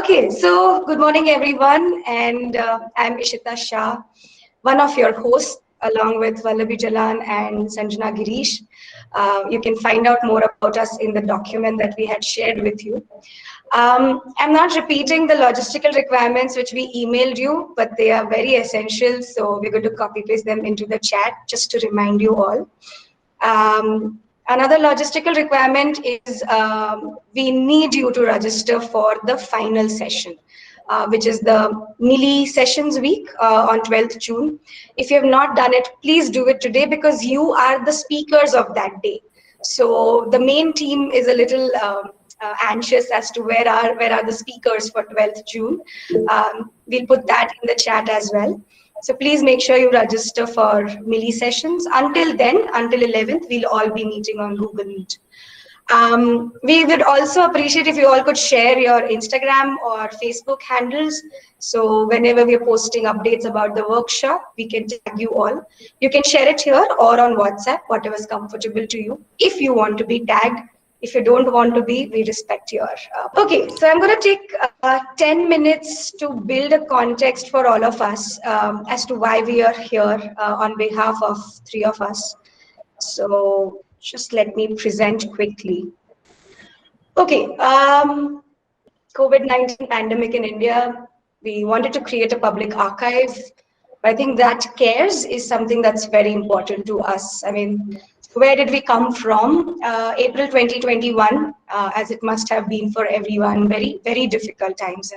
Okay, so good morning, everyone, and I'm Ishita Shah, one of your hosts, along with Vallabhi Jalan and Sanjana Girish. You can find out more about us in the document that we had shared with you. I'm not repeating the logistical requirements which we emailed you, but they are very essential, so we're going to copy paste them into the chat just to remind you all. Another logistical requirement is we need you to register for the final session, which is the Mili Sessions Week on 12th June. If you have not done it, please do it today because you are the speakers of that day. So the main team is a little anxious as to where are the speakers for 12th June. We'll put that in the chat as well. So please make sure you register for Mili sessions. Until then, until 11th, we'll all be meeting on Google Meet. We would also appreciate if you all could share your Instagram or Facebook handles. So whenever we're posting updates about the workshop, we can tag you all. You can share it here or on WhatsApp, whatever is comfortable to you. If you want to be tagged, if you don't want to be, we respect your. Okay, so I'm going to take 10 minutes to build a context for all of us as to why we are here on behalf of three of us. So just let me present quickly. Okay, COVID-19 pandemic in India, we wanted to create a public archive. I think that cares is something that's very important to us. I mean, where did we come from? April 2021, as it must have been for everyone, very, very difficult times.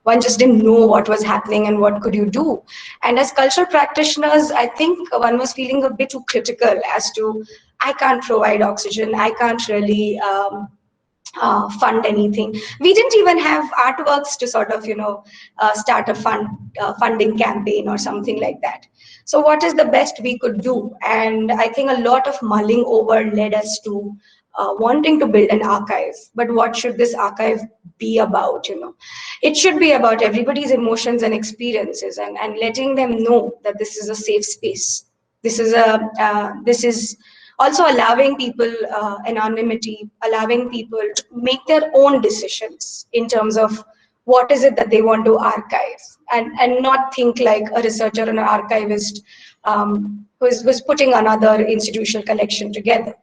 One just didn't know what was happening and what could you do. And as cultural practitioners, I think one was feeling a bit too critical as to, I can't provide oxygen, I can't really fund anything. We didn't even have artworks to sort of, start a funding campaign or something like that. So what is the best we could do? And I think a lot of mulling over led us to wanting to build an archive. But what should this archive be about? It should be about everybody's emotions and experiences and letting them know that this is a safe space. This is also allowing people anonymity, allowing people to make their own decisions in terms of what is it that they want to archive, and not think like a researcher and an archivist who's putting another institutional collection together.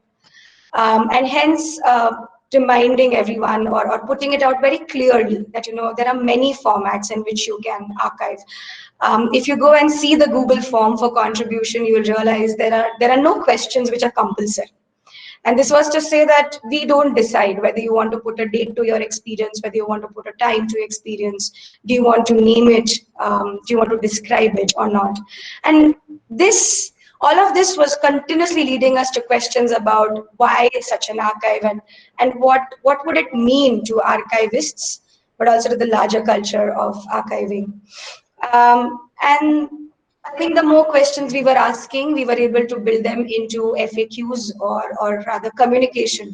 And hence, reminding everyone or putting it out very clearly that, there are many formats in which you can archive. If you go and see the Google form for contribution, you will realize there are no questions which are compulsory. And this was to say that we don't decide whether you want to put a date to your experience, whether you want to put a time to experience, do you want to name it, do you want to describe it or not. And all of this was continuously leading us to questions about why such an archive and what would it mean to archivists, but also to the larger culture of archiving. And I think the more questions we were asking, we were able to build them into FAQs or rather communication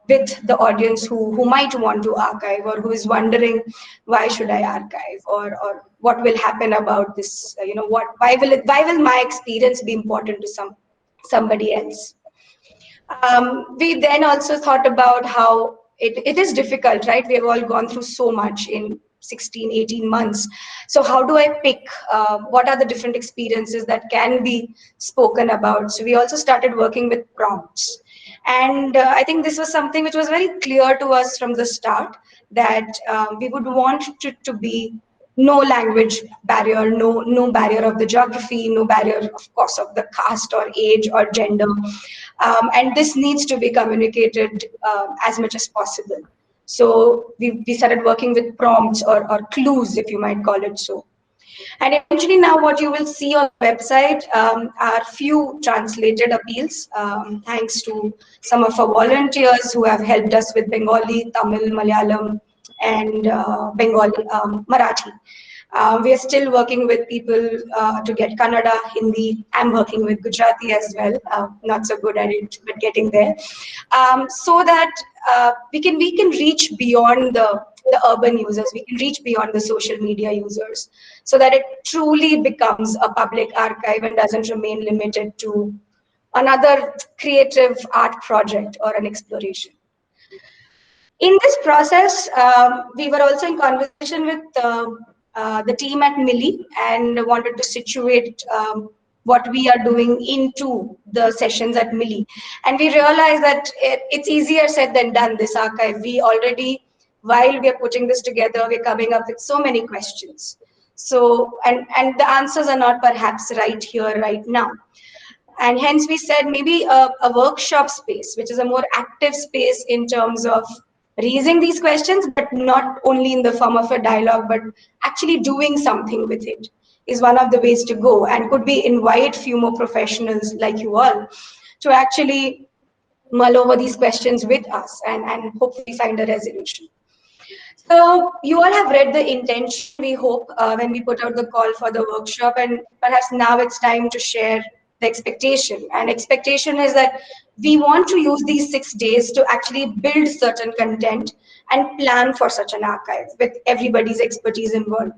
with the audience who might want to archive or who is wondering why should I archive or what will happen about this, why will my experience be important to somebody else. We then also thought about how it is difficult, right? We have all gone through so much in 16, 18 months. So how do I pick what are the different experiences that can be spoken about? So we also started working with prompts. And I think this was something which was very clear to us from the start, that we would want it to be no language barrier, no barrier of the geography, no barrier, of course, of the caste or age or gender. And this needs to be communicated as much as possible. So we started working with prompts or clues, if you might call it so. And eventually now what you will see on the website are few translated appeals, thanks to some of our volunteers who have helped us with Bengali, Tamil, Malayalam, and Bengali, Marathi. We are still working with people to get Kannada, Hindi. I'm working with Gujarati as well. Not so good at it, but getting there. So that we can reach beyond the urban users. We can reach beyond the social media users, so that it truly becomes a public archive and doesn't remain limited to another creative art project or an exploration. In this process, we were also in conversation with the team at Millie and wanted to situate what we are doing into the sessions at Millie. And we realized that it's easier said than done, this archive. We already, while we are putting this together, we're coming up with so many questions. So, and the answers are not perhaps right here, right now. And hence we said maybe a workshop space, which is a more active space in terms of raising these questions, but not only in the form of a dialogue, but actually doing something with it is one of the ways to go. And could we invite few more professionals like you all to actually mull over these questions with us and hopefully find a resolution. So you all have read the intention, we hope, when we put out the call for the workshop, and perhaps now it's time to share the expectation. And expectation is that we want to use these 6 days to actually build certain content and plan for such an archive with everybody's expertise involved.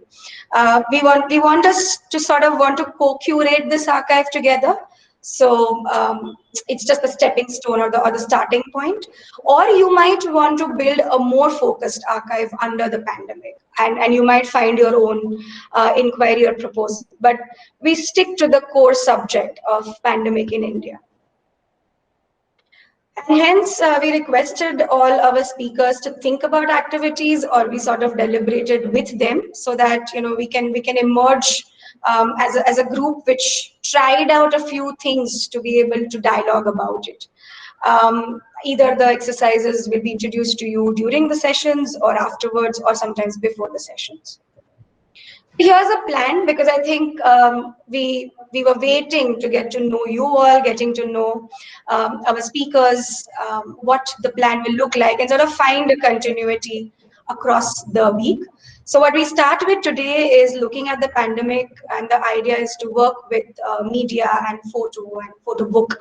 We want us to sort of want to co-curate this archive together. So it's just the stepping stone or the starting point. Or you might want to build a more focused archive under the pandemic. And you might find your own inquiry or proposal. But we stick to the core subject of pandemic in India. And hence, we requested all our speakers to think about activities, or we sort of deliberated with them so that we can emerge as a group which tried out a few things to be able to dialogue about it. Either the exercises will be introduced to you during the sessions or afterwards or sometimes before the sessions. Here's a plan, because I think we were waiting to get to know you all, getting to know our speakers, what the plan will look like, and sort of find a continuity across the week. So what we start with today is looking at the pandemic, and the idea is to work with media and photo book.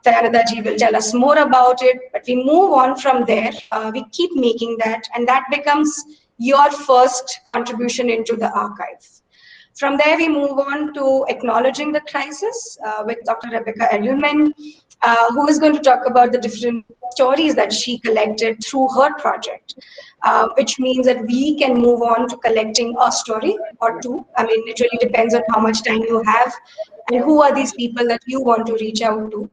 Dayanita ji will tell us more about it, but we move on from there. We keep making that, and that becomes your first contribution into the archive. From there, we move on to acknowledging the crisis with Dr. Rebecca Edelman, who is going to talk about the different stories that she collected through her project, which means that we can move on to collecting a story or two. I mean, it really depends on how much time you have and who are these people that you want to reach out to.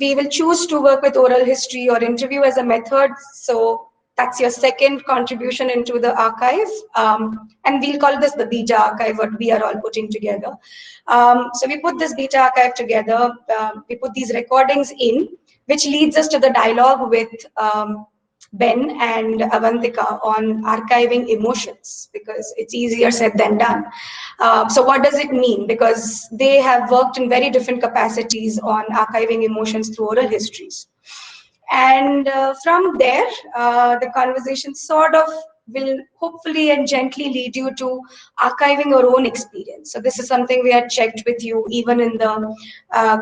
We will choose to work with oral history or interview as a method. So that's your second contribution into the archive. And we'll call this the beta archive, what we are all putting together. So we put this beta archive together. We put these recordings in, which leads us to the dialogue with Ben and Avantika on archiving emotions, because it's easier said than done. So what does it mean? Because they have worked in very different capacities on archiving emotions through oral histories. And from there, the conversation sort of will hopefully and gently lead you to archiving your own experience. So this is something we had checked with you even in the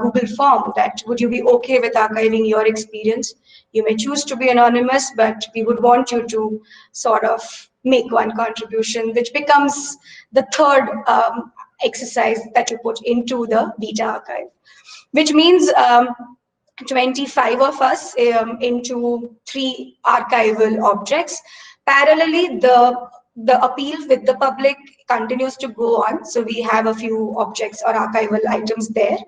Google form, that would you be okay with archiving your experience? You may choose to be anonymous, but we would want you to sort of make one contribution, which becomes the third exercise that you put into the beta archive, which means 25 of us into 3 archival objects. Parallelly, the appeal with the public continues to go on. So we have a few objects or archival items there.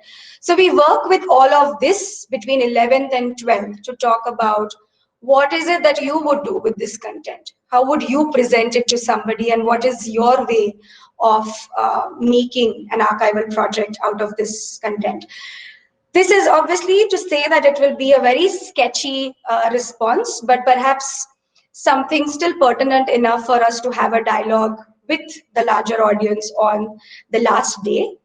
So we work with all of this between 11th and 12th to talk about what is it that you would do with this content? How would you present it to somebody, and what is your way of making an archival project out of this content? This is obviously to say that it will be a very sketchy response, but perhaps something still pertinent enough for us to have a dialogue with the larger audience on the last day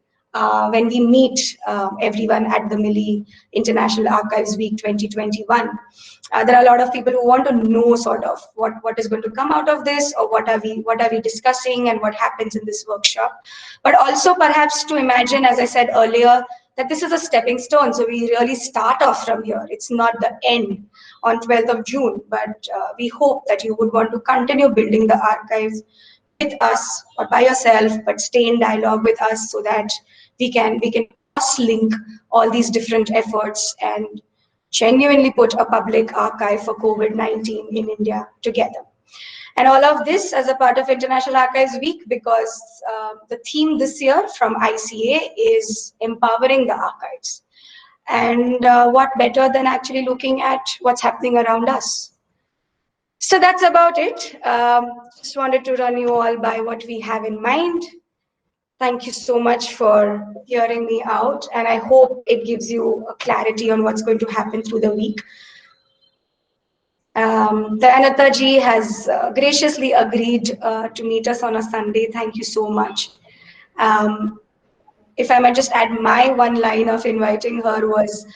when we meet everyone at the Millie International Archives Week 2021. There are a lot of people who want to know sort of what is going to come out of this, or what are we discussing and what happens in this workshop. But also perhaps to imagine, as I said earlier, that this is a stepping stone. So we really start off from here. It's not the end on 12th of June, but we hope that you would want to continue building the archives with us or by yourself, but stay in dialogue with us so that we can cross-link all these different efforts and genuinely put a public archive for COVID-19 in India together. And all of this as a part of International Archives Week, because the theme this year from ICA is empowering the archives. And what better than actually looking at what's happening around us. So that's about it. Just wanted to run you all by what we have in mind. Thank you so much for hearing me out, and I hope it gives you a clarity on what's going to happen through the week. Dayanita ji has graciously agreed to meet us on a Sunday. Thank you so much. If I might just add, my one line of inviting her was,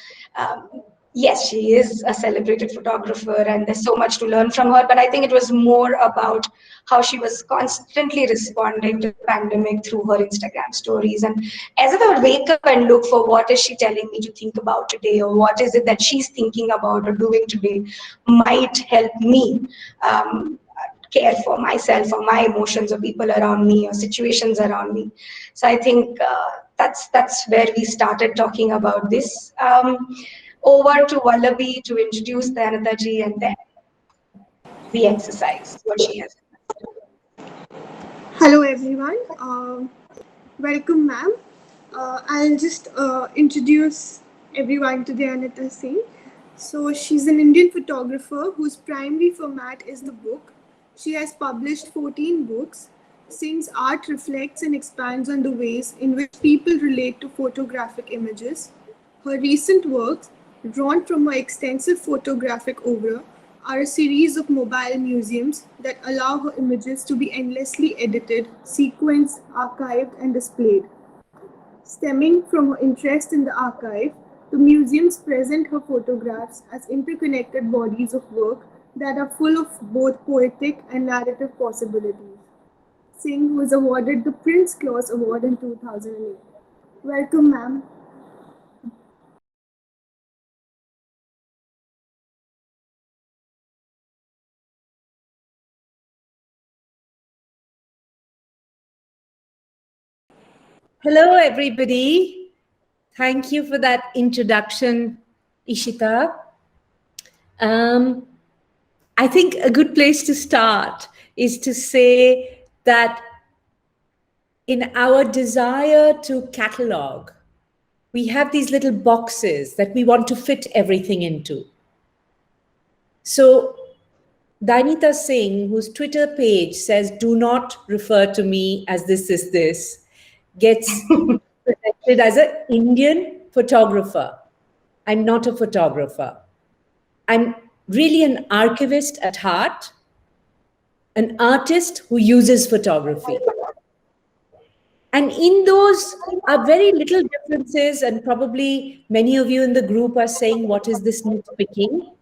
yes, she is a celebrated photographer and there's so much to learn from her, but I think it was more about how she was constantly responding to the pandemic through her Instagram stories. And as if I would wake up and look for what is she telling me to think about today, or what is it that she's thinking about or doing today might help me care for myself or my emotions or people around me or situations around me. So I think that's where we started talking about this. Over to Wallaby to introduce Dayanita ji, and then we exercise what she has. Hello everyone, welcome ma'am. I'll just introduce everyone to Dayanita Singh. So she's an Indian photographer whose primary format is the book. She has published 14 books. Singh's art reflects and expands on the ways in which people relate to photographic images. Her recent works, drawn from her extensive photographic oeuvre, are a series of mobile museums that allow her images to be endlessly edited, sequenced, archived, and displayed. Stemming from her interest in the archive, the museums present her photographs as interconnected bodies of work that are full of both poetic and narrative possibilities. Singh was awarded the Prince Claus Award in 2008. Welcome, ma'am. Hello, everybody. Thank you for that introduction, Ishita. I think a good place to start is to say that in our desire to catalog, we have these little boxes that we want to fit everything into. So Dayanita Singh, whose Twitter page says, "Do not refer to me as this," gets presented as an Indian photographer. I'm not a photographer. I'm really an archivist at heart, an artist who uses photography. And in those are very little differences, and probably many of you in the group are saying, what is this nitpicking?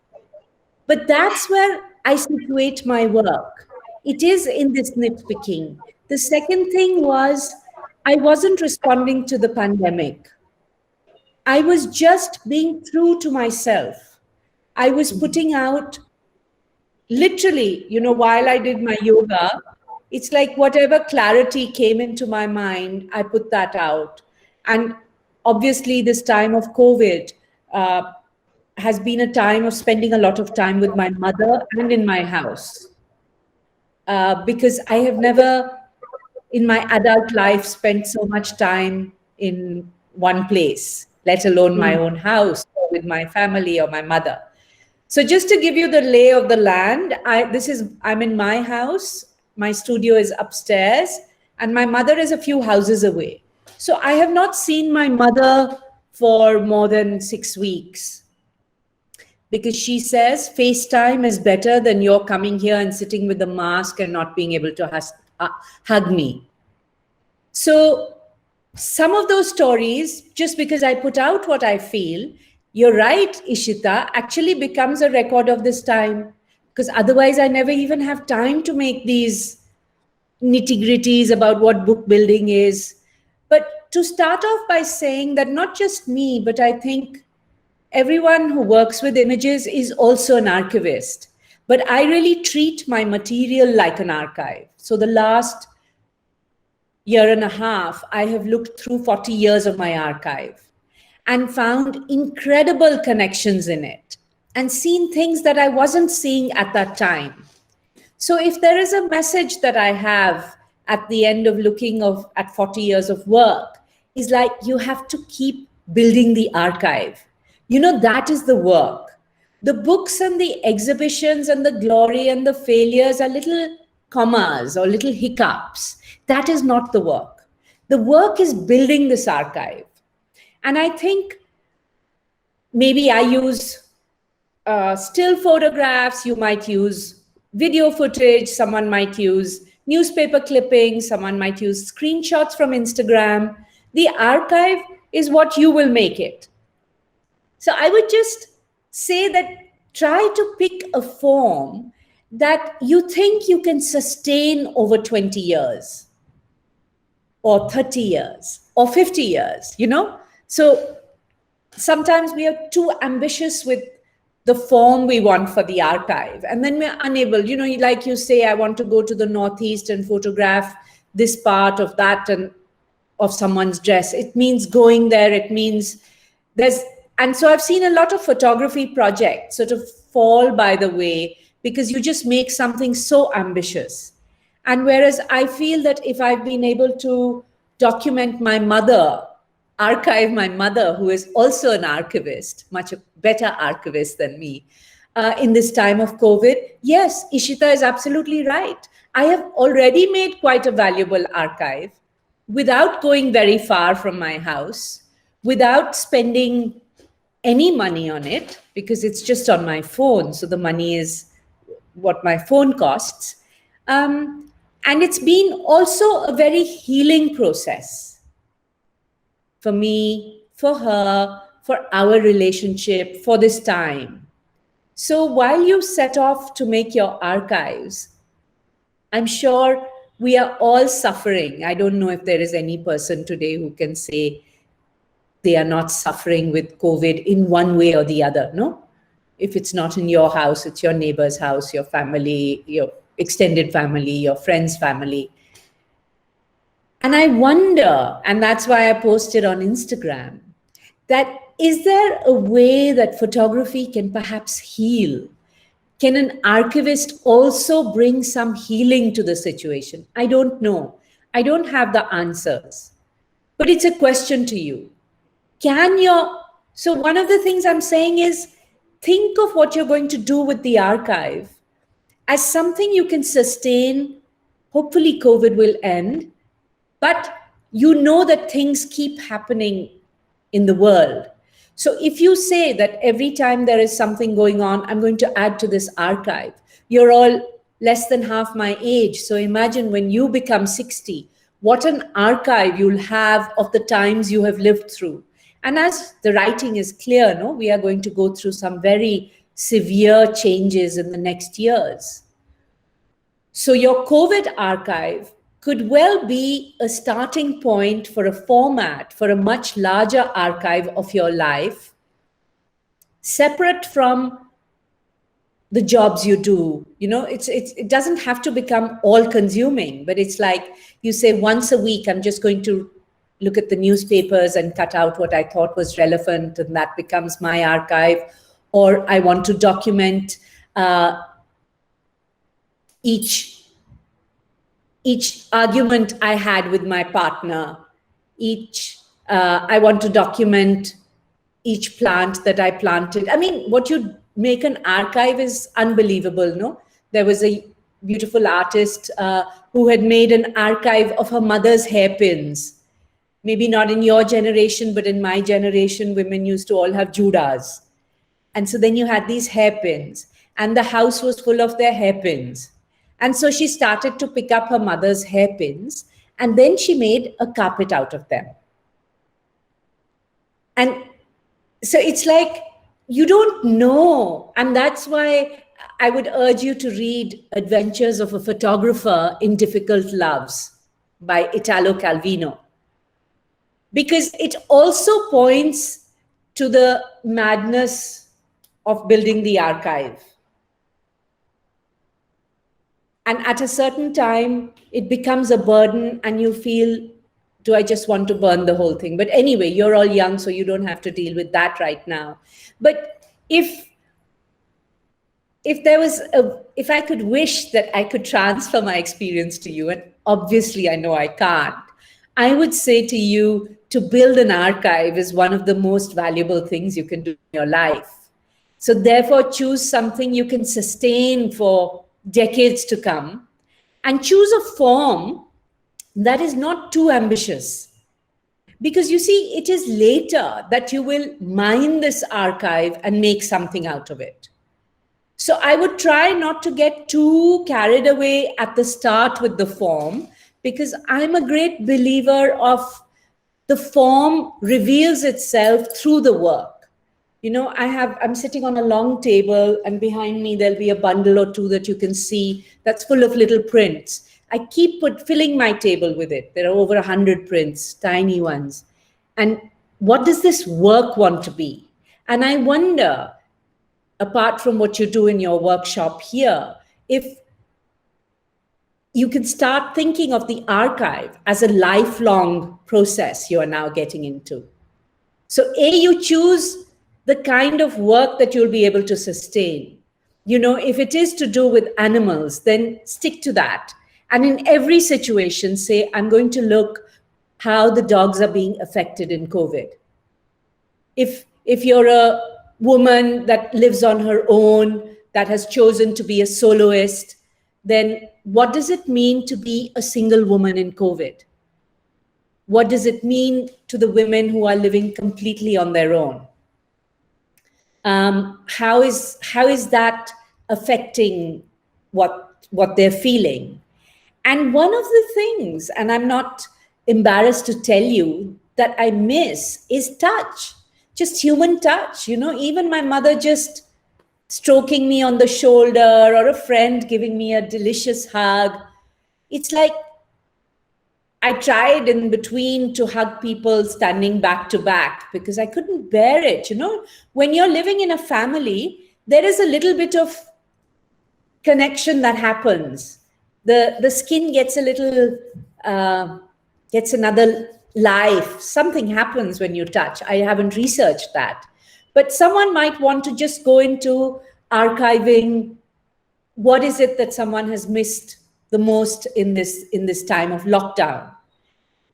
But that's where I situate my work. It is in this nitpicking. The second thing was, I wasn't responding to the pandemic. I was just being true to myself. I was putting out, literally, while I did my yoga, it's like whatever clarity came into my mind, I put that out. And obviously this time of COVID has been a time of spending a lot of time with my mother and in my house. Because I have never in my adult life spent so much time in one place, let alone my own house or with my family or my mother. So just to give you the lay of the land, I'm in my house, my studio is upstairs, and my mother is a few houses away. So I have not seen my mother for more than 6 weeks, because she says FaceTime is better than you're coming here and sitting with the mask and not being able to hug me. So some of those stories, just because I put out what I feel, you're right, Ishita, actually becomes a record of this time, because otherwise I never even have time to make these nitty-gritties about what book building is. But to start off by saying that not just me, but I think everyone who works with images is also an archivist. But I really treat my material like an archive. So the last year and a half, I have looked through 40 years of my archive. and found incredible connections in it and seen things that I wasn't seeing at that time. So if there is a message that I have at the end of looking at 40 years of work, is like, you have to keep building the archive. That is the work. The books and the exhibitions and the glory and the failures are little commas or little hiccups. That is not the work. The work is building this archive. And I think maybe I use still photographs, you might use video footage, someone might use newspaper clippings, someone might use screenshots from Instagram. The archive is what you will make it. So I would just say that try to pick a form that you think you can sustain over 20 years or 30 years or 50 years, So sometimes we are too ambitious with the form we want for the archive. And then we're unable, like you say, I want to go to the Northeast and photograph this part of that and of someone's dress. It means going there. It means and so I've seen a lot of photography projects sort of fall by the way because you just make something so ambitious. And whereas I feel that if I've been able to document my mother, archive my mother, who is also an archivist, much a better archivist than me, in this time of COVID, yes, Ishita is absolutely right. I have already made quite a valuable archive without going very far from my house, without spending any money on it, because it's just on my phone. So the money is what my phone costs. And it's been also a very healing process. For me, for her, for our relationship, for this time. So while you set off to make your archives, I'm sure we are all suffering. I don't know if there is any person today who can say they are not suffering with COVID in one way or the other, no? If it's not in your house, it's your neighbor's house, your family, your extended family, your friend's family. And I wonder, and that's why I posted on Instagram, that is there a way that photography can perhaps heal? Can an archivist also bring some healing to the situation? I don't know. I don't have the answers. But it's a question to you. So one of the things I'm saying is, think of what you're going to do with the archive as something you can sustain. Hopefully COVID will end. But you know that things keep happening in the world. So if you say that every time there is something going on, I'm going to add to this archive. You're all less than half my age. So imagine when you become 60, what an archive you'll have of the times you have lived through. And as the writing is clear, no, we are going to go through some very severe changes in the next years. So your COVID archive could well be a starting point for a format, for a much larger archive of your life, separate from the jobs you do. It doesn't have to become all consuming, but it's like you say once a week, I'm just going to look at the newspapers and cut out what I thought was relevant, and that becomes my archive. Or I want to document each argument I had with my partner, I want to document each plant that I planted. I mean, what you make an archive is unbelievable, no? There was a beautiful artist who had made an archive of her mother's hairpins. Maybe not in your generation, but in my generation, women used to all have judas. And so then you had these hairpins, and the house was full of their hairpins. And so she started to pick up her mother's hairpins, and then she made a carpet out of them. And so it's like, you don't know. And that's why I would urge you to read Adventures of a Photographer in Difficult Loves by Italo Calvino, because it also points to the madness of building the archive. And at a certain time, it becomes a burden and you feel do I just want to burn the whole thing? But anyway, you're all young, so you don't have to deal with that right now. But if I could wish that I could transfer my experience to you, and obviously I know I can't, I would say to you, to build an archive is one of the most valuable things you can do in your life. So therefore, choose something you can sustain for decades to come, and choose a form that is not too ambitious. Because you see, it is later that you will mine this archive and make something out of it. So I would try not to get too carried away at the start with the form, because I'm a great believer of the form reveals itself through the work. You know, I'm sitting on a long table, and behind me there'll be a bundle or two that you can see that's full of little prints. I keep filling my table with it. There are over 100 prints, tiny ones. And what does this work want to be? And I wonder, apart from what you do in your workshop here, if you can start thinking of the archive as a lifelong process you are now getting into. So you choose the kind of work that you'll be able to sustain. You know, if it is to do with animals, then stick to that. And in every situation, say, I'm going to look how the dogs are being affected in COVID. If you're a woman that lives on her own, that has chosen to be a soloist, then what does it mean to be a single woman in COVID? What does it mean to the women who are living completely on their own? How is that affecting what they're feeling? And one of the things, and I'm not embarrassed to tell you, that I miss is touch, just human touch. You know, even my mother just stroking me on the shoulder, or a friend giving me a delicious hug. It's like I tried in between to hug people standing back to back because I couldn't bear it. You know, when you're living in a family, there is a little bit of connection that happens. The skin gets a little, gets another life. Something happens when you touch. I haven't researched that. But someone might want to just go into archiving. What is it that someone has missed the most in this time of lockdown?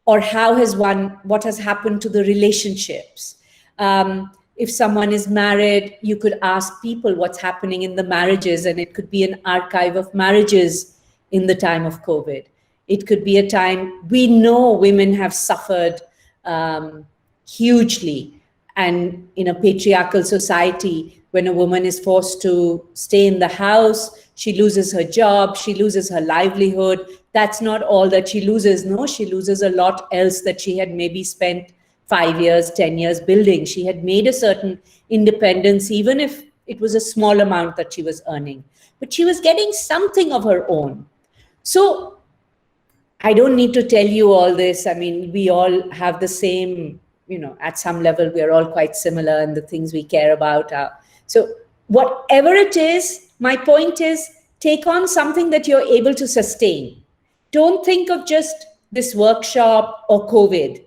Or what has happened to the relationships? If someone is married, you could ask people what's happening in the marriages, and it could be an archive of marriages in the time of COVID. It could be a time, we know women have suffered hugely. And in a patriarchal society, when a woman is forced to stay in the house, she loses her job, she loses her livelihood. That's not all that she loses. No, she loses a lot else that she had maybe spent 5 years, 10 years building. She had made a certain independence, even if it was a small amount that she was earning. But she was getting something of her own. So I don't need to tell you all this. I mean, we all have the same, you know, at some level, we are all quite similar in the things we care about. So whatever it is, my point is, take on something that you're able to sustain. Don't think of just this workshop or COVID.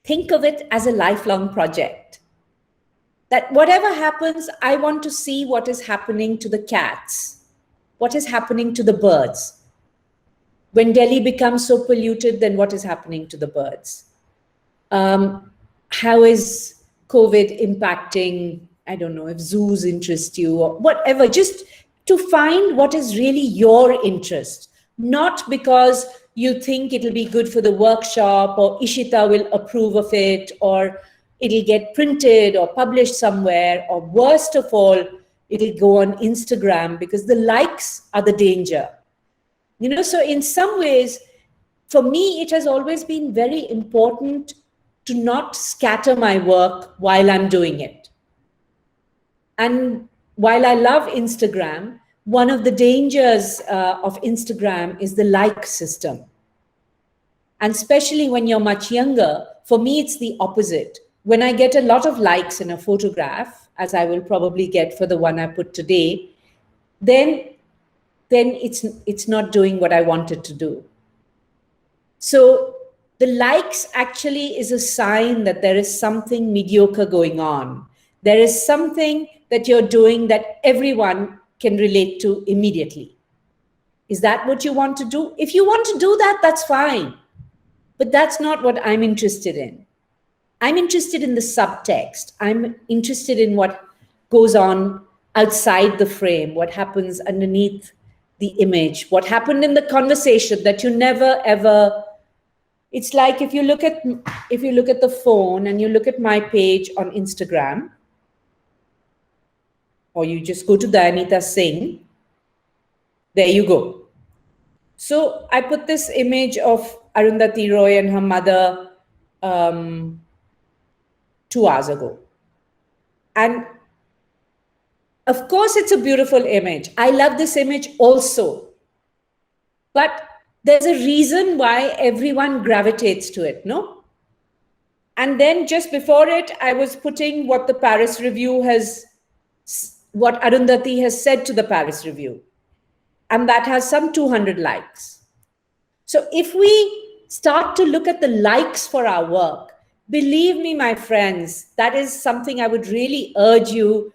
Think of it as a lifelong project. That whatever happens, I want to see what is happening to the cats, what is happening to the birds. When Delhi becomes so polluted, then what is happening to the birds? How is COVID impacting, I don't know, if zoos interest you or whatever, just to find what is really your interest, not because you think it'll be good for the workshop or Ishita will approve of it or it'll get printed or published somewhere, or worst of all, it'll go on Instagram, because the likes are the danger. You know, so in some ways, for me, it has always been very important to not scatter my work while I'm doing it. And while I love Instagram, one of the dangers of Instagram is the like system. And especially when you're much younger, for me, it's the opposite. When I get a lot of likes in a photograph, as I will probably get for the one I put today, then it's not doing what I wanted to do. So The likes actually is a sign that there is something mediocre going on. There is something that you're doing that everyone can relate to immediately. Is that what you want to do? If you want to do that, that's fine. But that's not what I'm interested in. I'm interested in the subtext. I'm interested in what goes on outside the frame, what happens underneath the image, what happened in the conversation that you never ever. It's like if you look at the phone and you look at my page on Instagram, or you just go to Dayanita Singh, there you go. So I put this image of Arundhati Roy and her mother 2 hours ago. And of course, it's a beautiful image. I love this image also. But there's a reason why everyone gravitates to it, no? And then just before it, I was putting what the Paris Review what Arundhati has said to the Paris Review. And that has some 200 likes. So if we start to look at the likes for our work, believe me, my friends, that is something I would really urge you.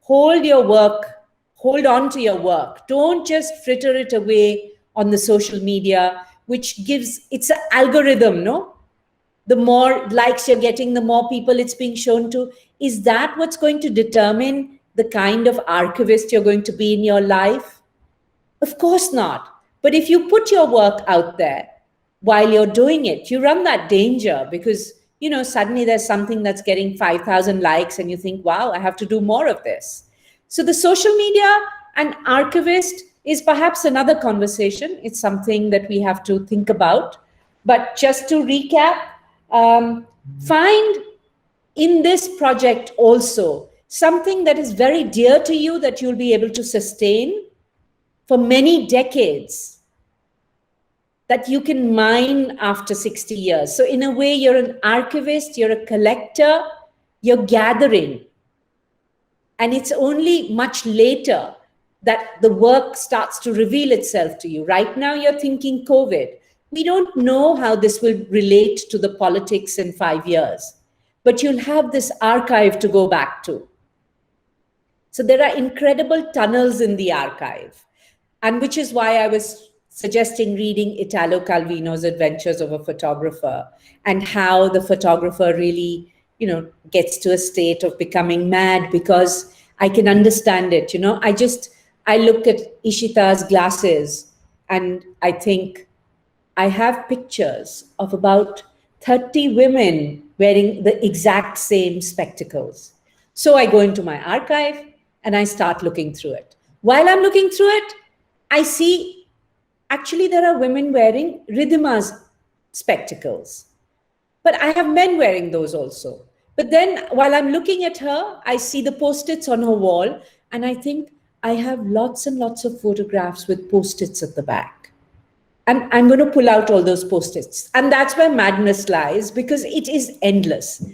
Hold your work, hold on to your work. Don't just fritter it away on the social media, which it's an algorithm, no? The more likes you're getting, the more people it's being shown to. Is that what's going to determine the kind of archivist you're going to be in your life? Of course not. But if you put your work out there while you're doing it, you run that danger because, suddenly there's something that's getting 5,000 likes and you think, wow, I have to do more of this. So the social media and archivist is perhaps another conversation. It's something that we have to think about. But just to recap, find in this project also something that is very dear to you that you'll be able to sustain for many decades, that you can mine after 60 years. So in a way, you're an archivist, you're a collector, you're gathering. And it's only much later that the work starts to reveal itself to you. Right now, you're thinking COVID. We don't know how this will relate to the politics in 5 years, but you'll have this archive to go back to. So there are incredible tunnels in the archive, and which is why I was suggesting reading Italo Calvino's Adventures of a Photographer, and how the photographer really, gets to a state of becoming mad, because I can understand it. I look at Ishita's glasses and I think I have pictures of about 30 women wearing the exact same spectacles. So I go into my archive and I start looking through it. While I'm looking through it, I see actually there are women wearing Ridhima's spectacles, but I have men wearing those also. But then while I'm looking at her, I see the post-its on her wall and I think I have lots and lots of photographs with post-its at the back. And I'm going to pull out all those post-its. And that's where madness lies, because it is endless.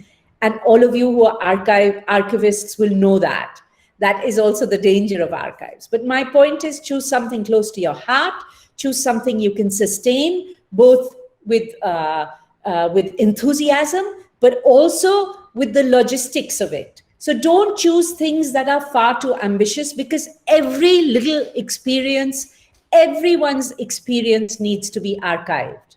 And all of you who are archivists will know that. That is also the danger of archives. But my point is, choose something close to your heart, choose something you can sustain, both with enthusiasm, but also with the logistics of it. So don't choose things that are far too ambitious, because every little experience, everyone's experience needs to be archived.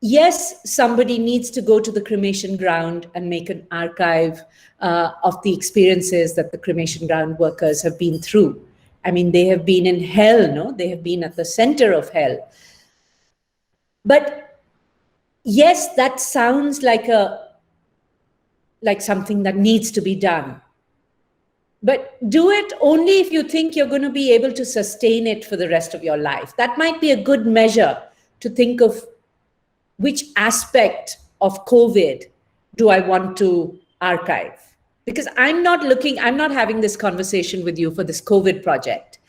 Yes, somebody needs to go to the cremation ground and make an archive of the experiences that the cremation ground workers have been through. I mean, they have been in hell, no? They have been at the center of hell. But yes, that sounds like something that needs to be done. But do it only if you think you're going to be able to sustain it for the rest of your life. That might be a good measure to think of which aspect of COVID do I want to archive. Because I'm not having this conversation with you for this COVID project.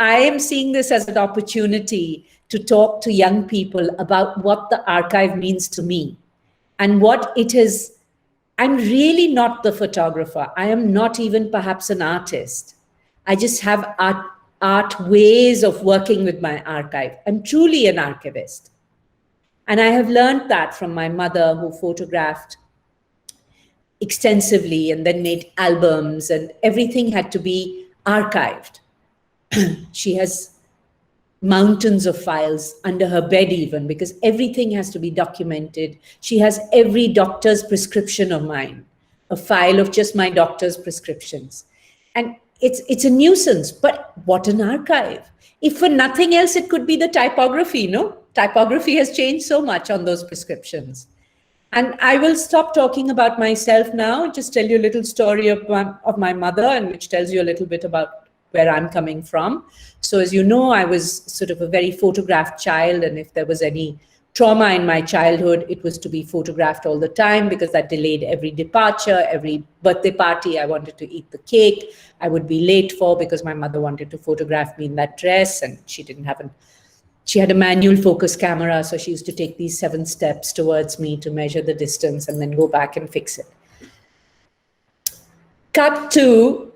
I am seeing this as an opportunity to talk to young people about what the archive means to me and what it is. I'm really not the photographer. I am not even perhaps an artist. I just have art ways of working with my archive. I'm truly an archivist. And I have learned that from my mother, who photographed extensively and then made albums, and everything had to be archived. She has mountains of files under her bed even, because everything has to be documented. She has every doctor's prescription of mine, a file of just my doctor's prescriptions. And it's a nuisance, but what an archive. If for nothing else, it could be the typography, no? Typography has changed so much on those prescriptions. And I will stop talking about myself now, just tell you a little story of my mother, and which tells you a little bit about where I'm coming from. So as you know, I was sort of a very photographed child, and if there was any trauma in my childhood, it was to be photographed all the time, because that delayed every departure, every birthday party I wanted to eat the cake, I would be late for, because my mother wanted to photograph me in that dress, and she had a manual focus camera, so she used to take these 7 steps towards me to measure the distance and then go back and fix it. Cut to,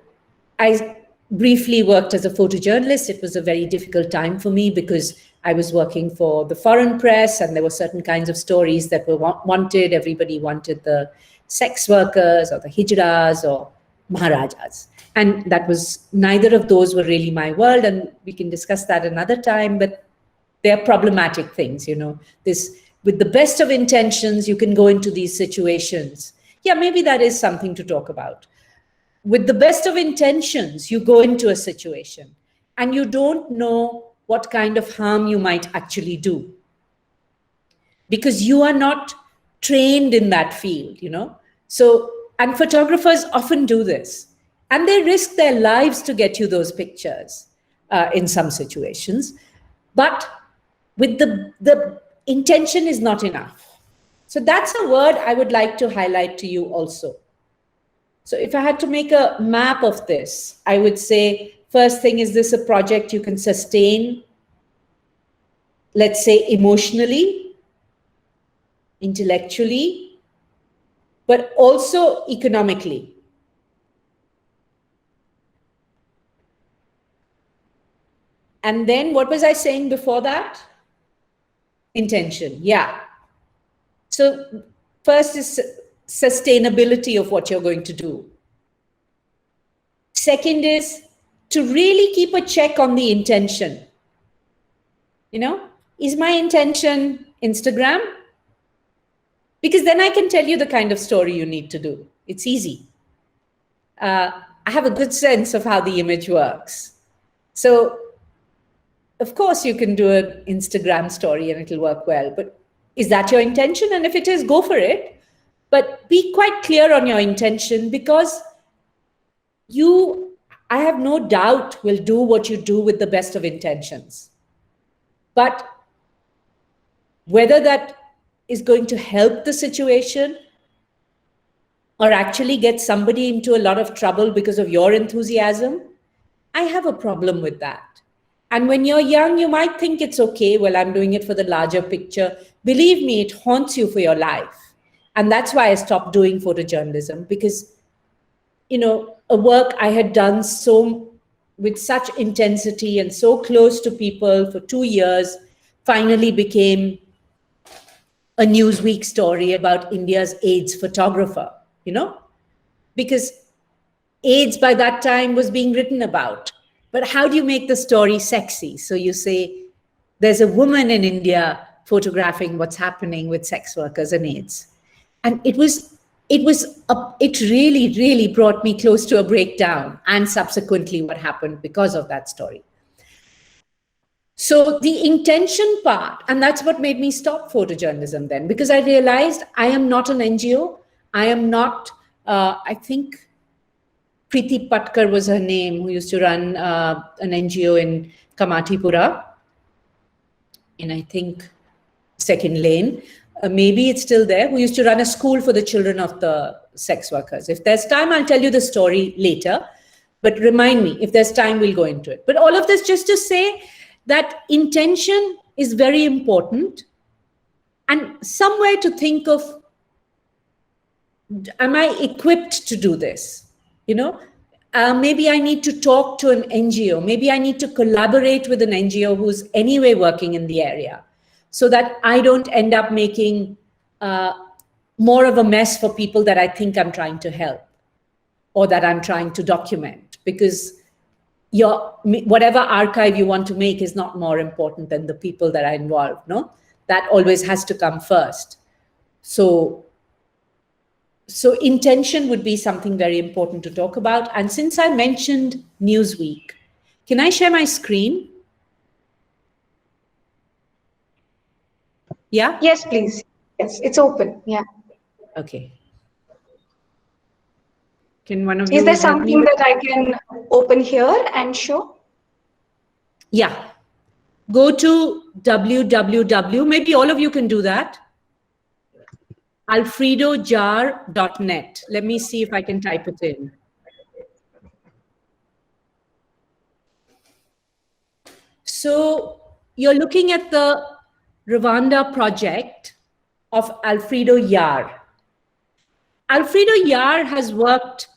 I briefly worked as a photojournalist. It was a very difficult time for me, because I was working for the foreign press, and there were certain kinds of stories that were wanted. Everybody wanted the sex workers or the hijras or maharajas. And that was, neither of those were really my world, and we can discuss that another time, but they're problematic things, you know. This, with the best of intentions, you can go into these situations. Yeah, maybe that is something to talk about. With the best of intentions, you go into a situation and you don't know what kind of harm you might actually do, because you are not trained in that field, you know. So, and photographers often do this, and they risk their lives to get you those pictures in some situations. But with the intention is not enough. So that's a word I would like to highlight to you also. So if I had to make a map of this, I would say, first thing, is this a project you can sustain, let's say emotionally, intellectually, but also economically? And then what was I saying before that? Intention, yeah. So first is sustainability of what you're going to do. Second is to really keep a check on the intention. You know, is my intention Instagram? Because then I can tell you the kind of story you need to do. It's easy. I have a good sense of how the image works. So, of course, you can do an Instagram story and it'll work well, but is that your intention? And if it is, go for it. But be quite clear on your intention, because you, I have no doubt, will do what you do with the best of intentions. But whether that is going to help the situation or actually get somebody into a lot of trouble because of your enthusiasm, I have a problem with that. And when you're young, you might think it's okay, well, I'm doing it for the larger picture. Believe me, it haunts you for your life. And that's why I stopped doing photojournalism, because, you know, a work I had done with such intensity and so close to people for 2 years finally became a Newsweek story about India's AIDS photographer, you know, because AIDS by that time was being written about. But how do you make the story sexy? So you say, there's a woman in India photographing what's happening with sex workers and AIDS. And it really, really brought me close to a breakdown, and subsequently what happened because of that story. So the intention part, and that's what made me stop photojournalism then, because I realized I am not an NGO. I am not, I think Preeti Patkar was her name, who used to run an NGO in Kamatipura, in I think Second Lane. Maybe it's still there, who used to run a school for the children of the sex workers. If there's time, I'll tell you the story later, but remind me, if there's time, we'll go into it. But all of this just to say that intention is very important, and somewhere to think of, am I equipped to do this? You know, maybe I need to talk to an NGO. Maybe I need to collaborate with an NGO who's anyway working in the area. so that I don't end up making more of a mess for people that I think I'm trying to help or that I'm trying to document, because whatever archive you want to make is not more important than the people that are involved, no? That always has to come first. So intention would be something very important to talk about. And since I mentioned Newsweek, can I share my screen? Yeah? Yes, please. Yes, it's open. Yeah. Okay. Can one of you Is there help me something with that I can open here and show? Yeah. Go to www, maybe all of you can do that. alfredojar.net. Let me see if I can type it in. So you're looking at the Rwanda project of Alfredo Jaar. Alfredo Jaar has worked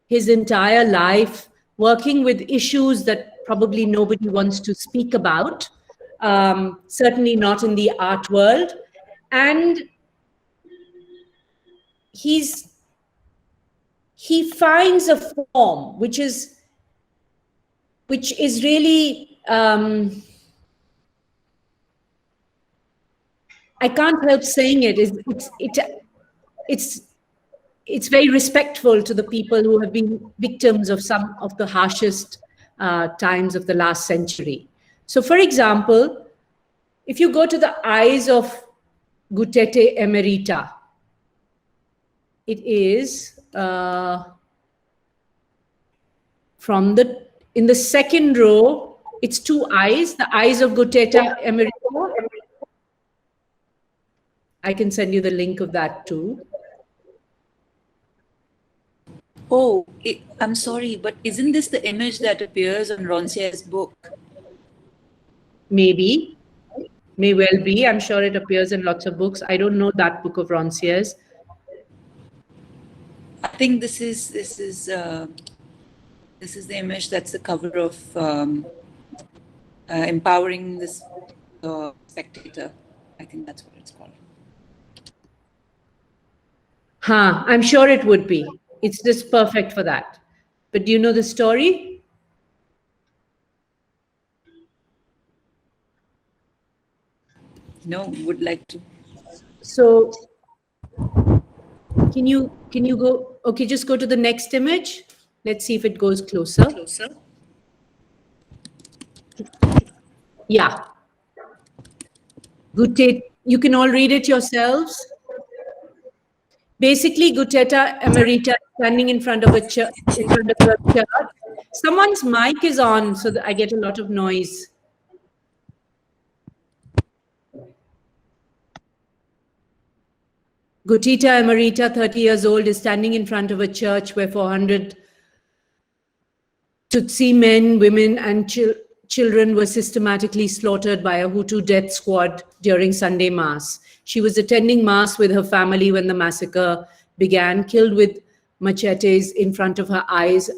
his entire life working with issues that probably nobody wants to speak about, certainly not in the art world. And he finds a form which is really, I can't help saying it, it's very respectful to the people who have been victims of some of the harshest times of the last century. So for example, if you go to the eyes of Gutete Emerita, it is in the second row, it's two eyes, the eyes of Gutete Emerita. I can send you the link of that too. Oh, I'm sorry, but isn't this the image that appears on Roncier's book? Maybe, may well be. I'm sure it appears in lots of books. I don't know that book of Roncier's. I think this is the image that's the cover of Empowering this Spectator. I think that's what it's called. I'm sure it would be. It's just perfect for that. But do you know the story? No, would like to. So can you go? Okay, just go to the next image. Let's see if it goes closer. Yeah. Gutete, you can all read it yourselves. Basically, Gutete Emerita standing in front of a church. Someone's mic is on, so that I get a lot of noise. Gutete Emerita, 30 years old, is standing in front of a church where 400 Tutsi men, women, and children were systematically slaughtered by a Hutu death squad during Sunday Mass. She was attending Mass with her family when the massacre began. Killed with machetes in front of her eyes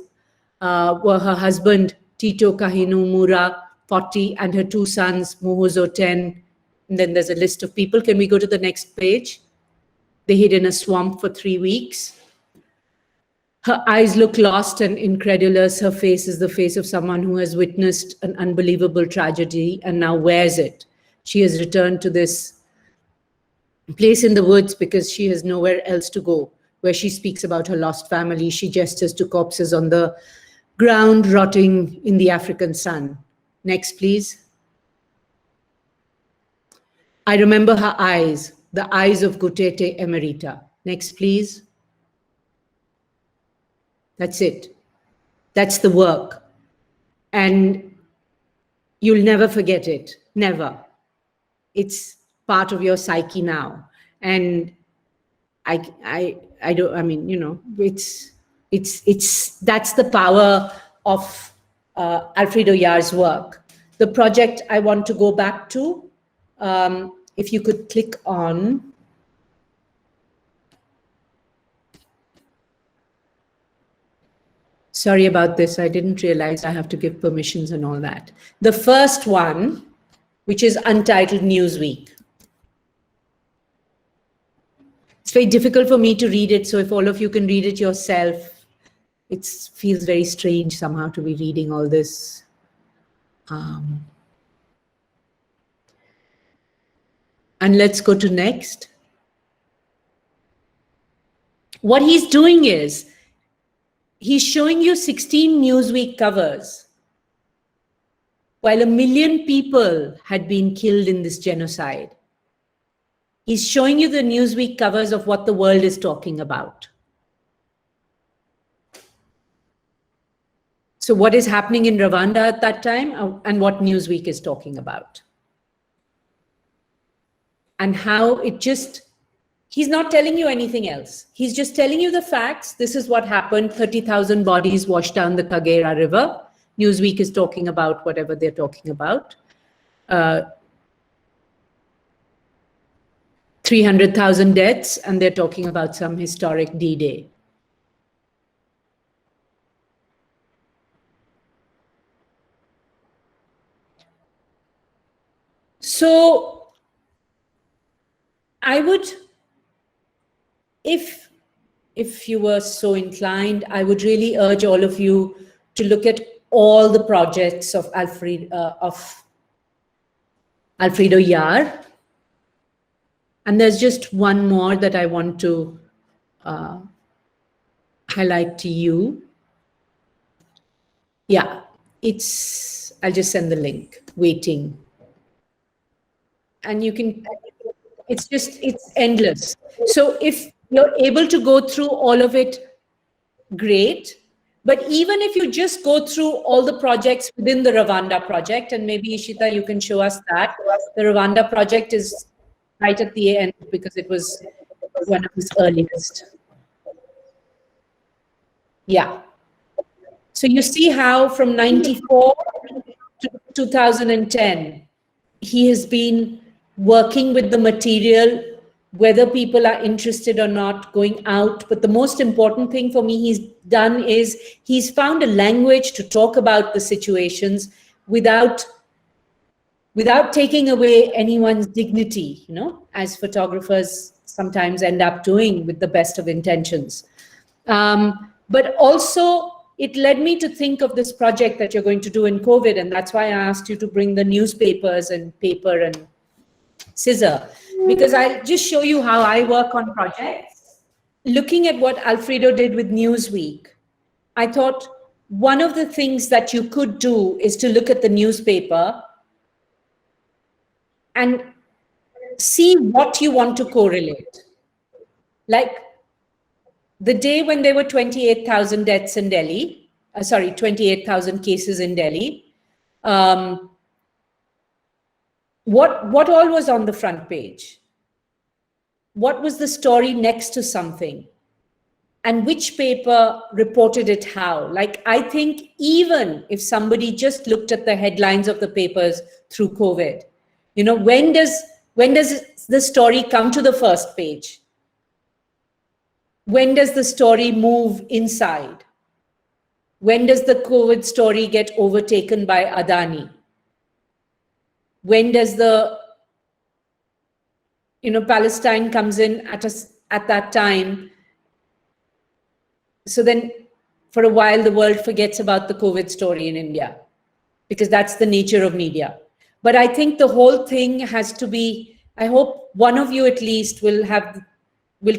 were her husband, Tito Kahinu Mura, 40, and her two sons, Muhozo, 10. And then there's a list of people. Can we go to the next page? They hid in a swamp for 3 weeks. Her eyes look lost and incredulous. Her face is the face of someone who has witnessed an unbelievable tragedy and now wears it. She has returned to this place in the woods because she has nowhere else to go. Where she speaks about her lost family, she gestures to corpses on the ground rotting in the African sun. Next, please. I remember her eyes, the eyes of Gutete Emerita. Next, please. That's it. That's the work. And you'll never forget it. Never. It's part of your psyche now. And that's the power of Alfredo Jaar's work. The project I want to go back to, if you could click on. Sorry about this. I didn't realize I have to give permissions and all that. The first one, which is Untitled Newsweek. very difficult for me to read it. So if all of you can read it yourself, it feels very strange somehow to be reading all this. And let's go to next. What he's doing is, he's showing you 16 Newsweek covers, while 1 million people had been killed in this genocide. He's showing you the Newsweek covers of what the world is talking about. So what is happening in Rwanda at that time and what Newsweek is talking about. And how it just, he's not telling you anything else. He's just telling you the facts. This is what happened. 30,000 bodies washed down the Kagera River. Newsweek is talking about whatever they're talking about. 300,000 deaths, and they're talking about some historic D-Day. So I would, if you were so inclined, I would really urge all of you to look at all the projects of Alfredo Jaar. And there's just one more that I want to highlight to you. Yeah, I'll just send the link, Waiting. And you can, it's endless. So if you're able to go through all of it, great. But even if you just go through all the projects within the Rwanda project, and maybe Ishita, you can show us that. The Rwanda project is right at the end because it was one of his earliest. Yeah. So you see how from 94 to 2010, he has been working with the material, whether people are interested or not, going out. But the most important thing for me he's done is he's found a language to talk about the situations without taking away anyone's dignity, you know, as photographers sometimes end up doing with the best of intentions. But also, it led me to think of this project that you're going to do in COVID, and that's why I asked you to bring the newspapers and paper and scissor, because I'll just show you how I work on projects. Looking at what Alfredo did with Newsweek, I thought one of the things that you could do is to look at the newspaper and see what you want to correlate. Like the day when there were 28,000 deaths in Delhi, 28,000 cases in Delhi, what all was on the front page? What was the story next to something? And which paper reported it how? Like, I think even if somebody just looked at the headlines of the papers through COVID, you know, when does the story come to the first page? When does the story move inside? When does the COVID story get overtaken by Adani? When does the, you know, Palestine comes in at that time? So then for a while, the world forgets about the COVID story in India, because that's the nature of media. But I think the whole thing has to be, I hope one of you at least will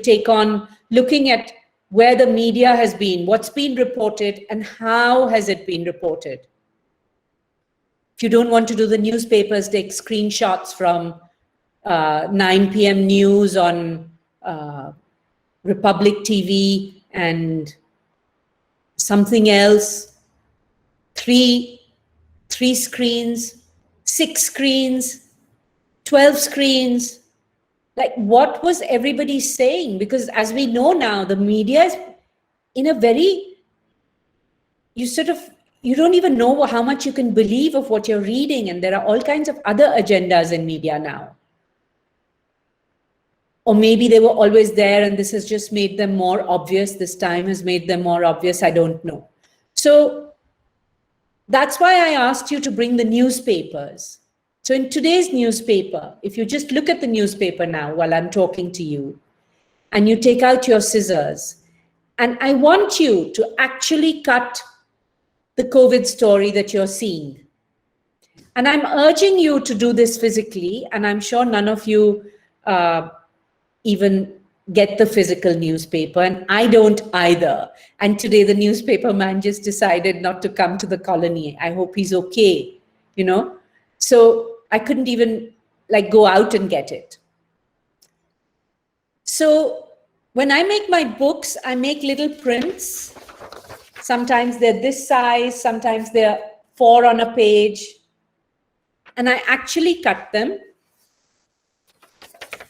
take on looking at where the media has been, what's been reported, and how has it been reported. If you don't want to do the newspapers, take screenshots from 9 p.m. news on Republic TV and something else, three screens, 6 screens, 12 screens. Like, what was everybody saying? Because as we know now, the media is in a very, you don't even know how much you can believe of what you're reading. And there are all kinds of other agendas in media now. Or maybe they were always there and this has just made them more obvious. This time has made them more obvious. I don't know. So that's why I asked you to bring the newspapers. So in today's newspaper, if you just look at the newspaper now while I'm talking to you, and you take out your scissors, and I want you to actually cut the COVID story that you're seeing. And I'm urging you to do this physically, and I'm sure none of you even get the physical newspaper, and I don't either. And today the newspaper man just decided not to come to the colony. I hope he's okay, you know? So I couldn't even like go out and get it. So when I make my books, I make little prints. Sometimes they're this size, sometimes they're 4 on a page. And I actually cut them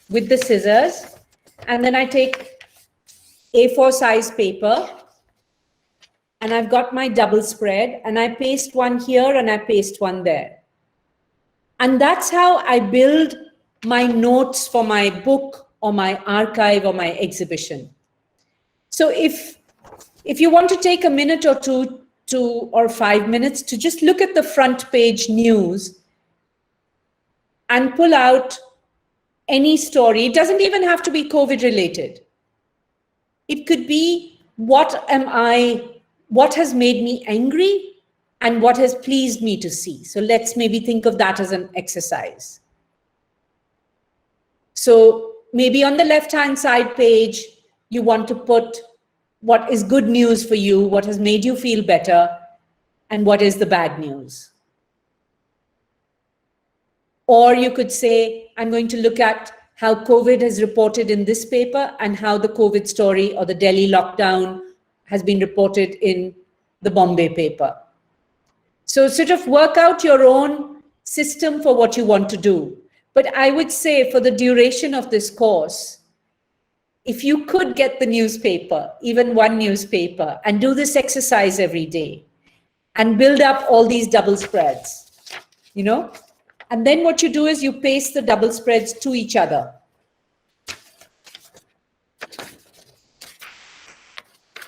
with the scissors. And then I take A4 size paper, and I've got my double spread, and I paste one here and I paste one there. And that's how I build my notes for my book or my archive or my exhibition. So if you want to take a minute or two or 5 minutes to just look at the front page news and pull out any story, it doesn't even have to be COVID related. It could be what has made me angry and what has pleased me to see. So let's maybe think of that as an exercise. So maybe on the left-hand side page, you want to put what is good news for you, what has made you feel better, and what is the bad news. Or you could say, I'm going to look at how COVID is reported in this paper and how the COVID story or the Delhi lockdown has been reported in the Bombay paper. So sort of work out your own system for what you want to do. But I would say for the duration of this course, if you could get the newspaper, even one newspaper, and do this exercise every day and build up all these double spreads, you know? And then what you do is you paste the double spreads to each other.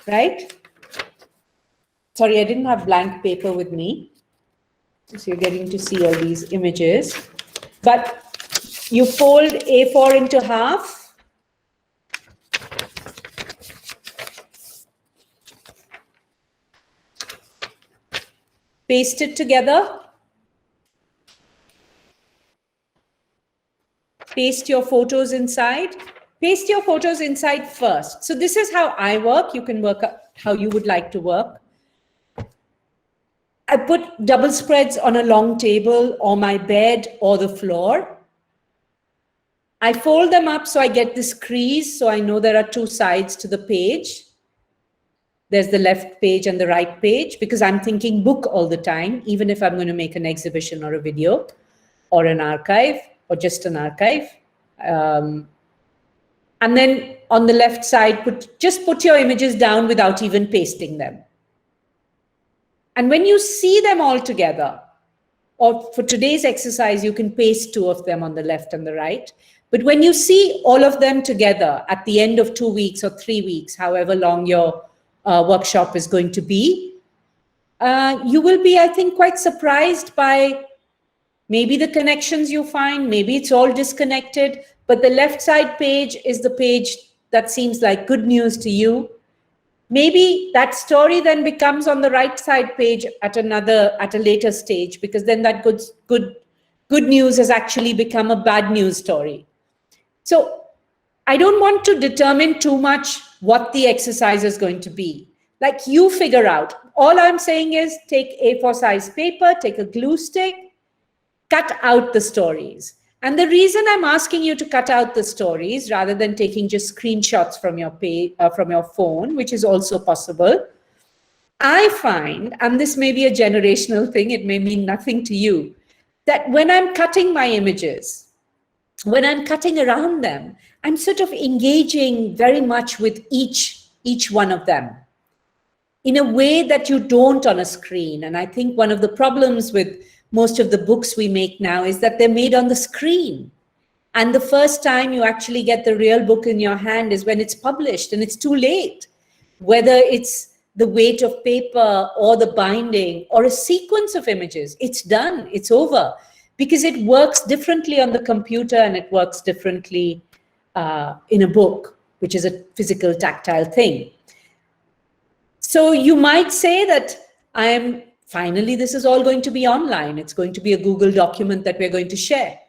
Right? Sorry, I didn't have blank paper with me. So you're getting to see all these images. But you fold A4 into half. Paste it together. Paste your photos inside. Paste your photos inside first. So this is how I work. You can work out how you would like to work. I put double spreads on a long table or my bed or the floor. I fold them up so I get this crease, so I know there are 2 sides to the page. There's the left page and the right page, because I'm thinking book all the time, even if I'm going to make an exhibition or a video or an archive or just an archive. And then on the left side, just put your images down without even pasting them. And when you see them all together, or for today's exercise, you can paste 2 of them on the left and the right. But when you see all of them together at the end of 2 weeks or 3 weeks, however long your workshop is going to be, you will be, I think, quite surprised by maybe the connections you find, maybe it's all disconnected, but the left side page is the page that seems like good news to you. Maybe that story then becomes on the right side page at a later stage, because then that good news has actually become a bad news story. So I don't want to determine too much what the exercise is going to be. Like, you figure out. All I'm saying is take A4 size paper, take a glue stick, cut out the stories. And the reason I'm asking you to cut out the stories rather than taking just screenshots from your from your phone, which is also possible, I find, and this may be a generational thing, it may mean nothing to you, that when I'm cutting my images, when I'm cutting around them, I'm sort of engaging very much with each one of them in a way that you don't on a screen. And I think one of the problems with most of the books we make now is that they're made on the screen. And the first time you actually get the real book in your hand is when it's published, and it's too late. Whether it's the weight of paper or the binding or a sequence of images, it's done, it's over, because it works differently on the computer and it works differently in a book. which is a physical, tactile thing. So you might say that finally, this is all going to be online. It's going to be a Google document that we're going to share.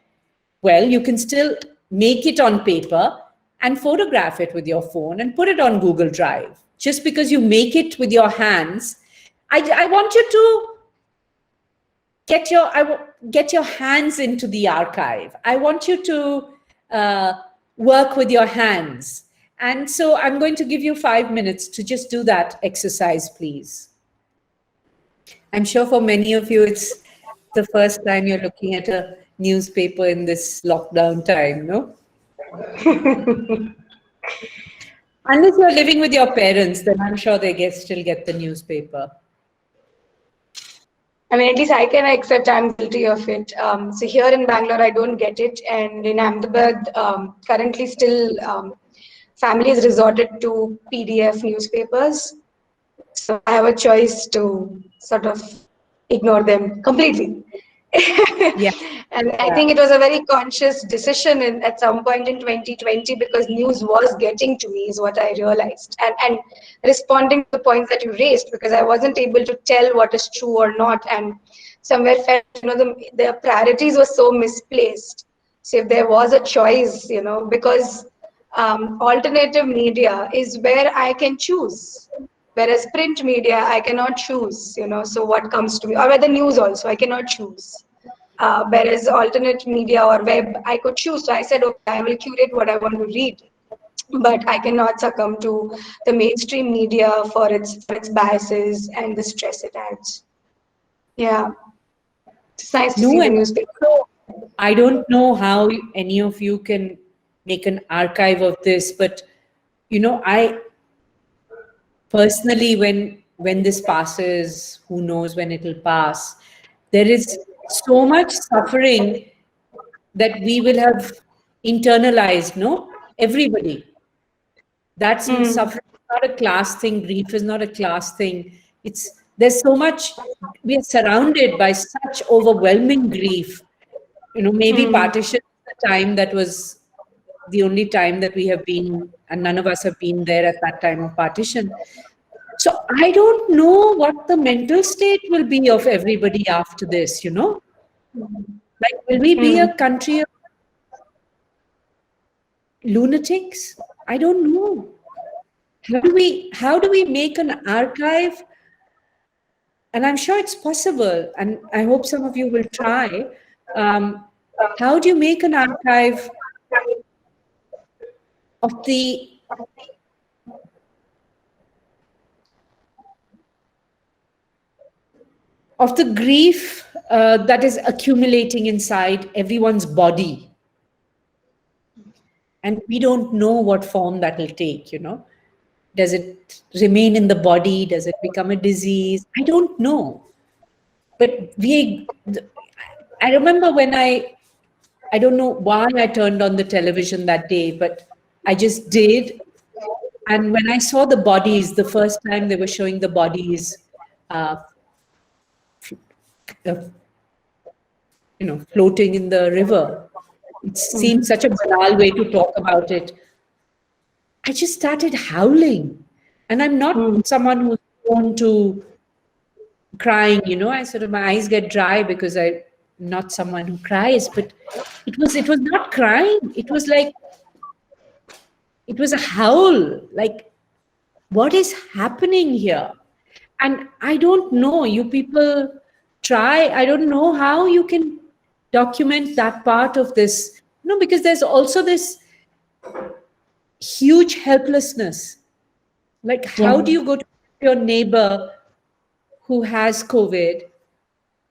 Well, you can still make it on paper and photograph it with your phone and put it on Google Drive. Just because you make it with your hands, I want you to get your hands into the archive. I want you to work with your hands. And so I'm going to give you 5 minutes to just do that exercise, please. I'm sure for many of you, it's the first time you're looking at a newspaper in this lockdown time, no? Unless you're living with your parents, then I'm sure they still get the newspaper. I mean, at least I can accept I'm guilty of it. So here in Bangalore, I don't get it. And in Ahmedabad, currently still families resorted to PDF newspapers. So I have a choice to sort of ignore them completely. Yeah. And I think it was a very conscious decision at some point in 2020 because news was getting to me is what I realized. And responding to the points that you raised, because I wasn't able to tell what is true or not, and somewhere felt, the priorities were so misplaced. So if there was a choice, because alternative media is where I can choose. Whereas print media, I cannot choose, so what comes to me, or whether news also, I cannot choose. Whereas alternate media or web, I could choose. So I said, okay, I will curate what I want to read, but I cannot succumb to the mainstream media for its biases and the stress it adds. Yeah, it's nice to see the newspaper. I don't know how any of you can make an archive of this, but I personally, when this passes, who knows when it will pass, there is so much suffering that we will have internalized, no? Everybody. That's suffering is not a class thing, grief is not a class thing. There's so much, we are surrounded by such overwhelming grief. Maybe partition is the time that was the only time that we have been, and none of us have been there at that time of partition. So I don't know what the mental state will be of everybody after this, Like, will we be a country of lunatics? I don't know. How do we make an archive? And I'm sure it's possible, and I hope some of you will try. How do you make an archive of the grief that is accumulating inside everyone's body? And we don't know what form that will take, Does it remain in the body? Does it become a disease? I don't know. But I remember when I don't know why I turned on the television that day, but I just did. And when I saw the bodies, the first time they were showing the bodies, floating in the river. It seemed such a banal way to talk about it. I just started howling. And I'm not someone who's prone to crying, I sort of, my eyes get dry because I'm not someone who cries, but it was not crying. It was like, it was a howl, like, what is happening here? And I don't know, you people try, I don't know how you can document that part of this, because there's also this huge helplessness. Like, how do you go to your neighbor who has COVID?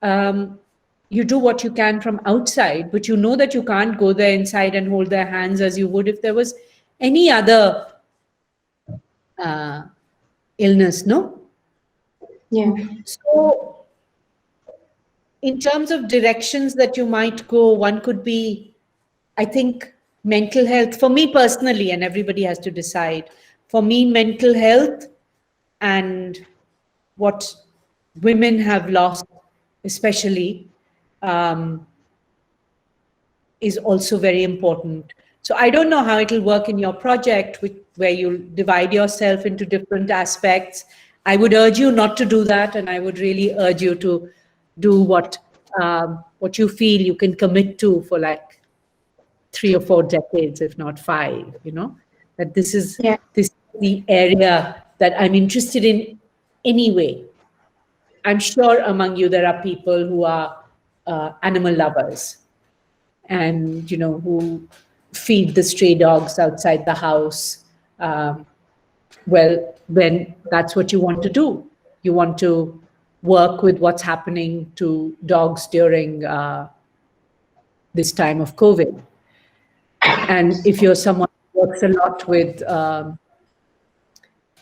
You do what you can from outside, but you know that you can't go there inside and hold their hands as you would if there was any other illness, no? Yeah. So, in terms of directions that you might go, one could be, I think, mental health. For me personally, and everybody has to decide, for me, mental health and what women have lost, especially, is also very important. So I don't know how it will work in your project, where you divide yourself into different aspects. I would urge you not to do that, and I would really urge you to do what you feel you can commit to for like 3 or 4 decades, if not 5. That this is the area that I'm interested in anyway. I'm sure among you there are people who are animal lovers, and who feed the stray dogs outside the house. Well, then that's what you want to do. You want to work with what's happening to dogs during this time of COVID. And if you're someone who works a lot with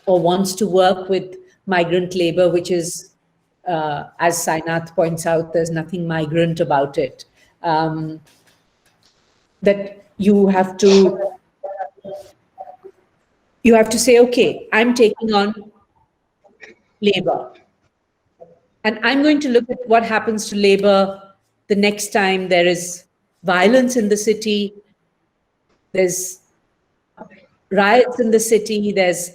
or wants to work with migrant labor, which is, as Sainath points out, there's nothing migrant about it. That you have to say, okay, I'm taking on labor. And I'm going to look at what happens to labor the next time there is violence in the city, there's riots in the city, there's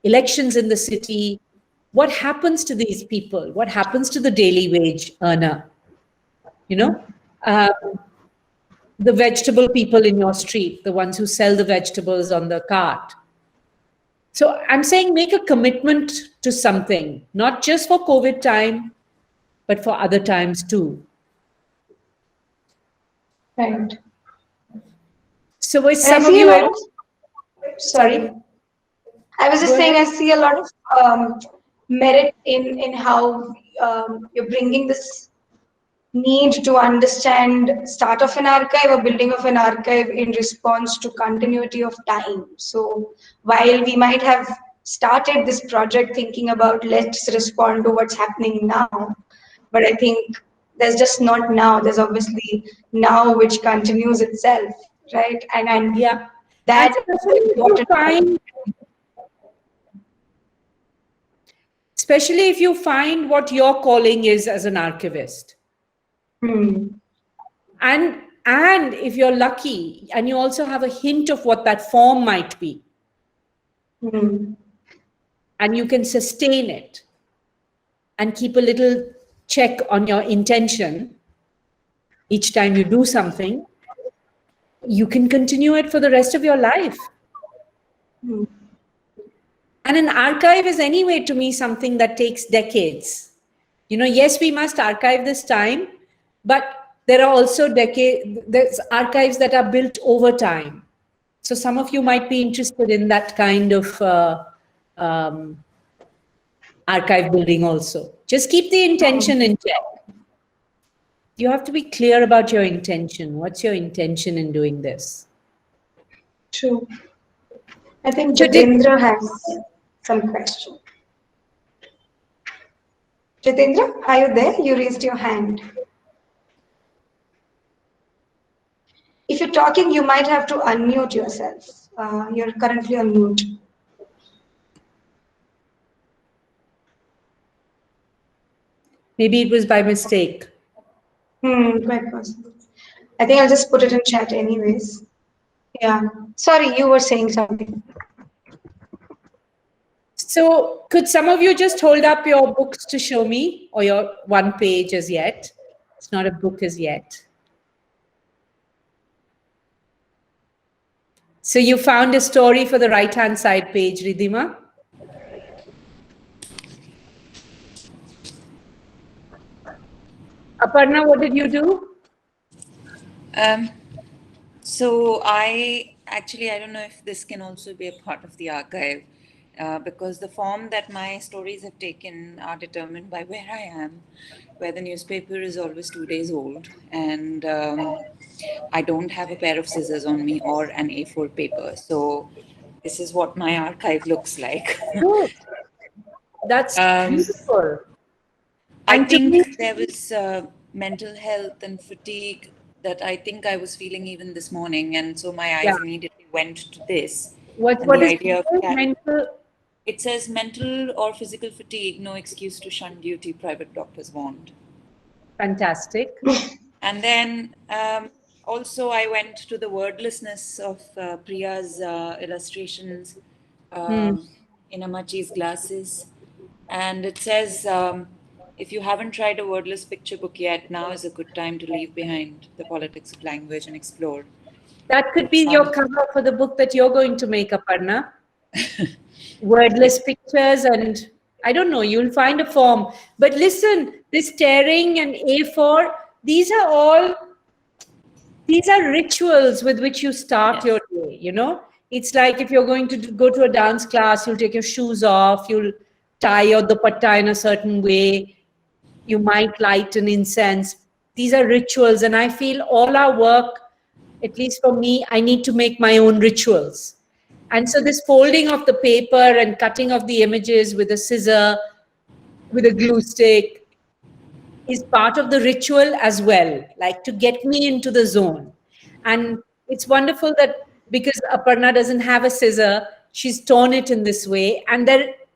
elections in the city. What happens to these people? What happens to the daily wage earner? The vegetable people in your street, the ones who sell the vegetables on the cart. So I'm saying make a commitment to something, not just for COVID time, but for other times too. Right. So with some of you, sorry. I was just saying, I see a lot of merit in how you're bringing this need to understand start of an archive or building of an archive in response to continuity of time. So while we might have started this project thinking about let's respond to what's happening now, but I think there's just not now. There's obviously now which continues itself, right? And yeah, that especially if you find what your calling is as an archivist. And if you're lucky and you also have a hint of what that form might be, and you can sustain it and keep a little check on your intention each time you do something, you can continue it for the rest of your life. And an archive is anyway, to me, something that takes decades. Yes, we must archive this time, but there are also there's archives that are built over time. So some of you might be interested in that kind of archive building also. Just keep the intention in check. You have to be clear about your intention. What's your intention in doing this? True. I think Jitendra has some question. Jitendra, are you there? You raised your hand. If you're talking, you might have to unmute yourself. You're currently on mute. Maybe it was by mistake. Quite possible. I think I'll just put it in chat anyways. Yeah. Sorry, you were saying something. So could some of you just hold up your books to show me, or your one page as yet? It's not a book as yet. So you found a story for the right-hand side page, Ridhima? Aparna, what did you do? So I don't know if this can also be a part of the archive, because the form that my stories have taken are determined by where I am, where the newspaper is always 2 days old, and I don't have a pair of scissors on me or an A4 paper. So this is what my archive looks like. Good. That's beautiful. I think there was mental health and fatigue that I think I was feeling even this morning, and so my eyes immediately went to this. What the is idea of mental? It says mental or physical fatigue, no excuse to shun duty, private doctors warned. Fantastic. And then also, I went to the wordlessness of Priya's illustrations in Amachi's glasses. And it says, if you haven't tried a wordless picture book yet, now is a good time to leave behind the politics of language and explore. That could be your cover for the book that you're going to make, Aparna. Wordless pictures, and I don't know, you'll find a form. But listen, this tearing and A4, these are rituals with which you start your day, you know? It's like if you're going to go to a dance class, you'll take your shoes off, you'll tie your dupatta in a certain way, you might light an incense. These are rituals, and I feel all our work, at least for me, I need to make my own rituals. And so this folding of the paper and cutting of the images with a scissor, with a glue stick, is part of the ritual as well, like to get me into the zone. And it's wonderful that because Aparna doesn't have a scissor, she's torn it in this way. And that,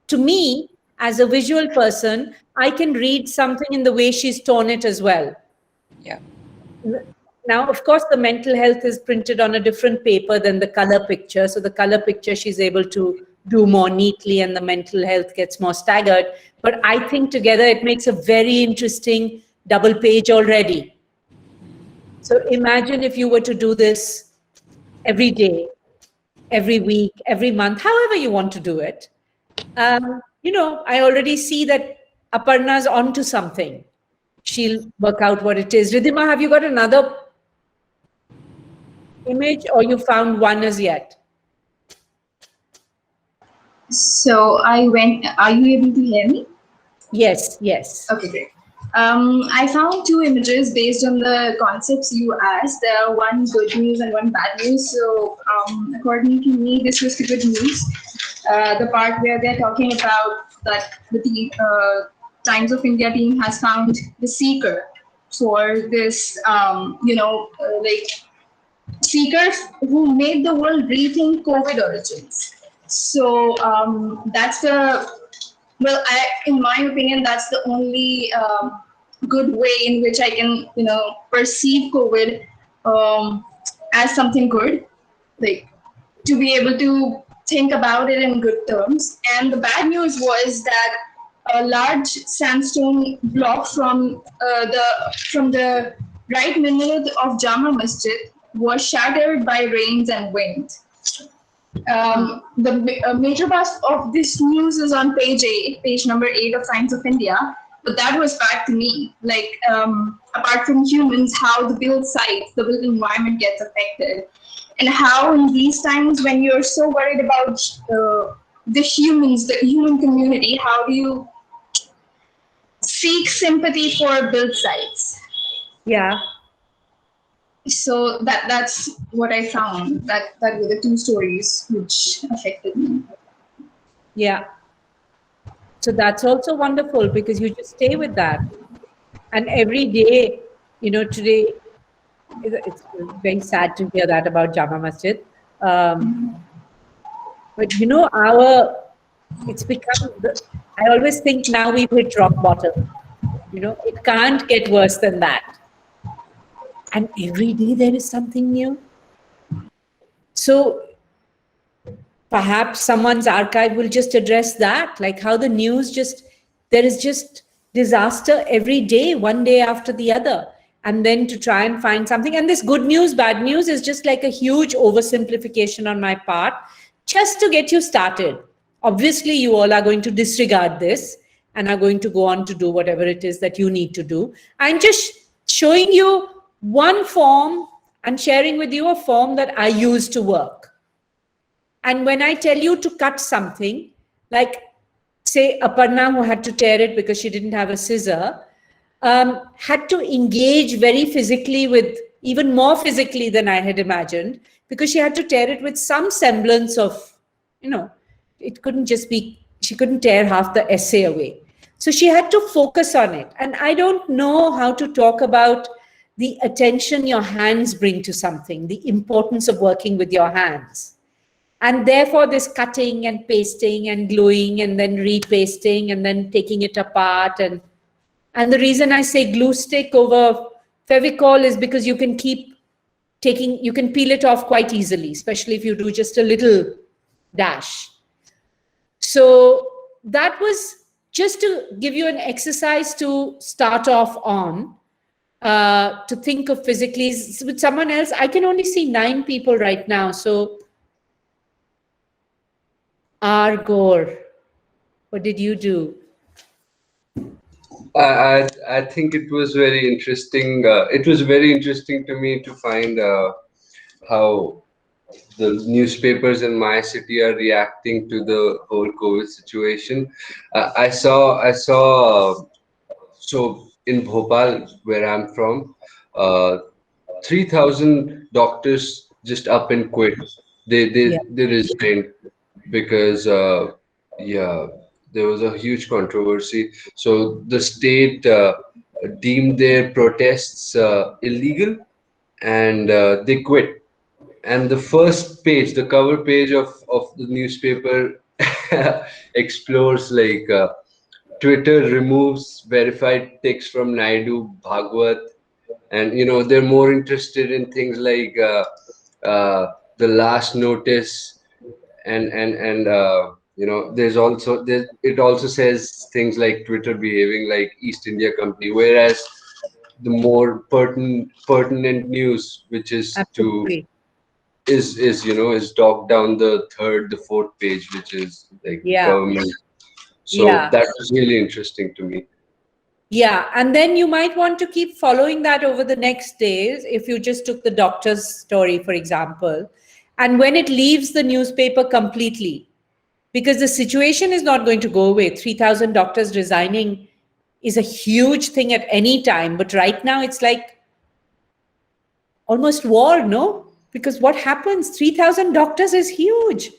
to me, as a visual person, I can read something in the way she's torn it as well. Yeah. Now, of course, the mental health is printed on a different paper than the color picture. So the color picture she's able to do more neatly, and the mental health gets more staggered. But I think together it makes a very interesting double page already. So imagine if you were to do this every day, every week, every month, however you want to do it. You know, I already see that Aparna's onto something. She'll work out what it is. Ridhima, have you got another image, or you found one as yet? So I went, are you able to hear me? Yes, yes. Okay, great. I found two images based on the concepts you asked. One good news and one bad news. So according to me, this was the good news. The part where they're talking about that the Times of India team has found the seeker for this, like seekers who made the world rethink COVID origins. So that's the, well, in my opinion, that's the only good way in which I can, perceive COVID as something good, like to be able to think about it in good terms. And the bad news was that a large sandstone block from the right minaret of Jama Masjid was shattered by rains and wind. The major part of this news is on page number 8 of Times of India. But that was back to me, like apart from humans, how the built sites, the built environment gets affected, and how in these times when you're so worried about the humans, the human community, how do you seek sympathy for built sites? Yeah. So that's what I found. That were the two stories which affected me. Yeah. So that's also wonderful because you just stay with that. And every day, today, it's very sad to hear that about Jama Masjid. But, it's become, I always think now we've hit rock bottom. It can't get worse than that. And every day there is something new. So perhaps someone's archive will just address that, like how the news there is just disaster every day, one day after the other. And then to try and find something. And this good news, bad news is just like a huge oversimplification on my part, just to get you started. Obviously, you all are going to disregard this and are going to go on to do whatever it is that you need to do. I'm just showing you one form and sharing with you a form that I use to work. And when I tell you to cut something, like say Aparna, who had to tear it because she didn't have a scissor, had to engage very physically with, even more physically than I had imagined, because she had to tear it with some semblance of, it couldn't just be, she couldn't tear half the essay away. So she had to focus on it. And I don't know how to talk about the attention your hands bring to something, the importance of working with your hands. And therefore this cutting and pasting and gluing and then repasting and then taking it apart. And the reason I say glue stick over Fevicol is because you can keep you can peel it off quite easily, especially if you do just a little dash. So that was just to give you an exercise to start off on, to think of physically. With someone else, I can only see 9 people right now. So, Gore, what did you do? I think it was very interesting. It was very interesting to me to find how the newspapers in my city are reacting to the whole COVID situation. So in Bhopal, where I'm from, 3,000 doctors just up and quit. They resigned because yeah, there was a huge controversy. So the state deemed their protests illegal, and they quit. And the first page, the cover page of the newspaper explores like Twitter removes verified text from Naidu Bhagwat, and they're more interested in things like the last notice, and it also says things like Twitter behaving like East India Company, whereas the more pertinent news, which is Absolutely. is docked down the third, the fourth page, which is like government. So that was really interesting to me. Yeah, and then you might want to keep following that over the next days. If you just took the doctor's story, for example, and when it leaves the newspaper completely, because the situation is not going to go away. 3,000 doctors resigning is a huge thing at any time, but right now it's like almost war, no? Because what happens? 3,000 doctors is huge.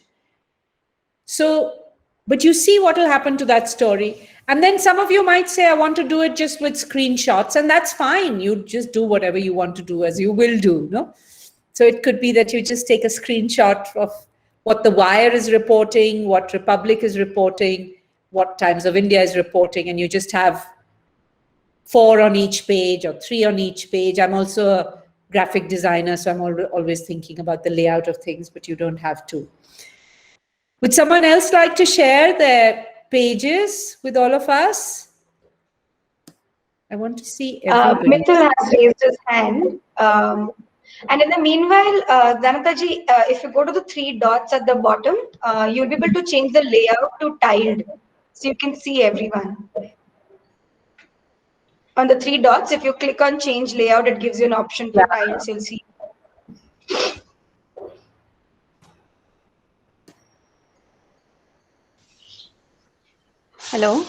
So, but you see what will happen to that story. And then some of you might say, I want to do it just with screenshots, and that's fine. You just do whatever you want to do, as you will do, no? So it could be that you just take a screenshot of what The Wire is reporting, what Republic is reporting, what Times of India is reporting, and you just have 4 on each page or 3 on each page. I'm also a graphic designer, so I'm always thinking about the layout of things, but you don't have to. Would someone else like to share their pages with all of us? I want to see everybody. Mithil has raised his hand. And in the meanwhile, Dayanita-ji, if you go to the 3 dots at the bottom, you'll be able to change the layout to tiled, so you can see everyone. On the 3 dots, if you click on change layout, it gives you an option for tiled, so you'll see. Hello.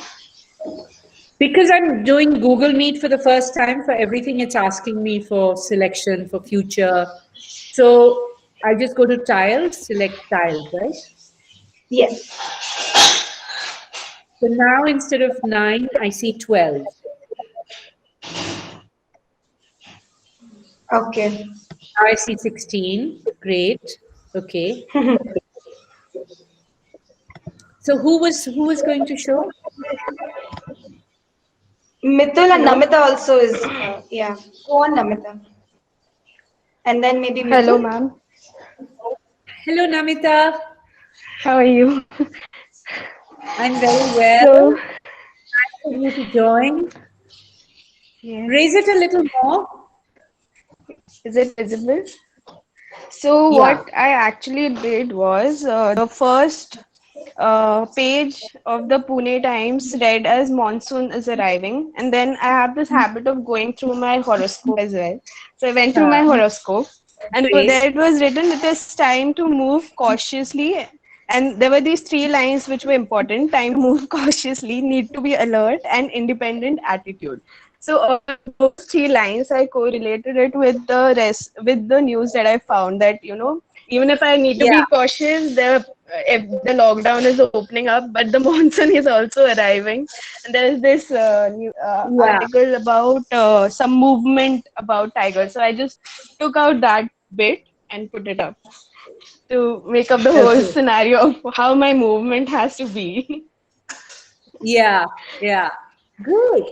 Because I'm doing Google Meet for the first time, for everything it's asking me for selection, for future. So I just go to tiled, select tiled, right? Yes. So now instead of 9, I see 12. Okay. I see 16. Great. Okay. So who was going to show? Mithil and Namita also is, yeah. Go on, Namita. And then maybe Mithil. Hello, ma'am. Hello, Namita. How are you? I'm very well. So, nice for you to join. yes. Raise it a little more. Is it visible? So, what I actually did was the first page of the Pune Times read as monsoon is arriving, and then I have this habit of going through my horoscope as well. So I went through my horoscope, and over there it was written, it is time to move cautiously, and there were these 3 lines which were important: time to move cautiously, need to be alert, and independent attitude. So those 3 lines, I correlated it with the rest, with the news that I found, that even if I need to be cautious, if the lockdown is opening up, but the monsoon is also arriving. And there is this new article about some movement about tigers. So I just took out that bit and put it up to make up the whole scenario of how my movement has to be. Yeah. Good.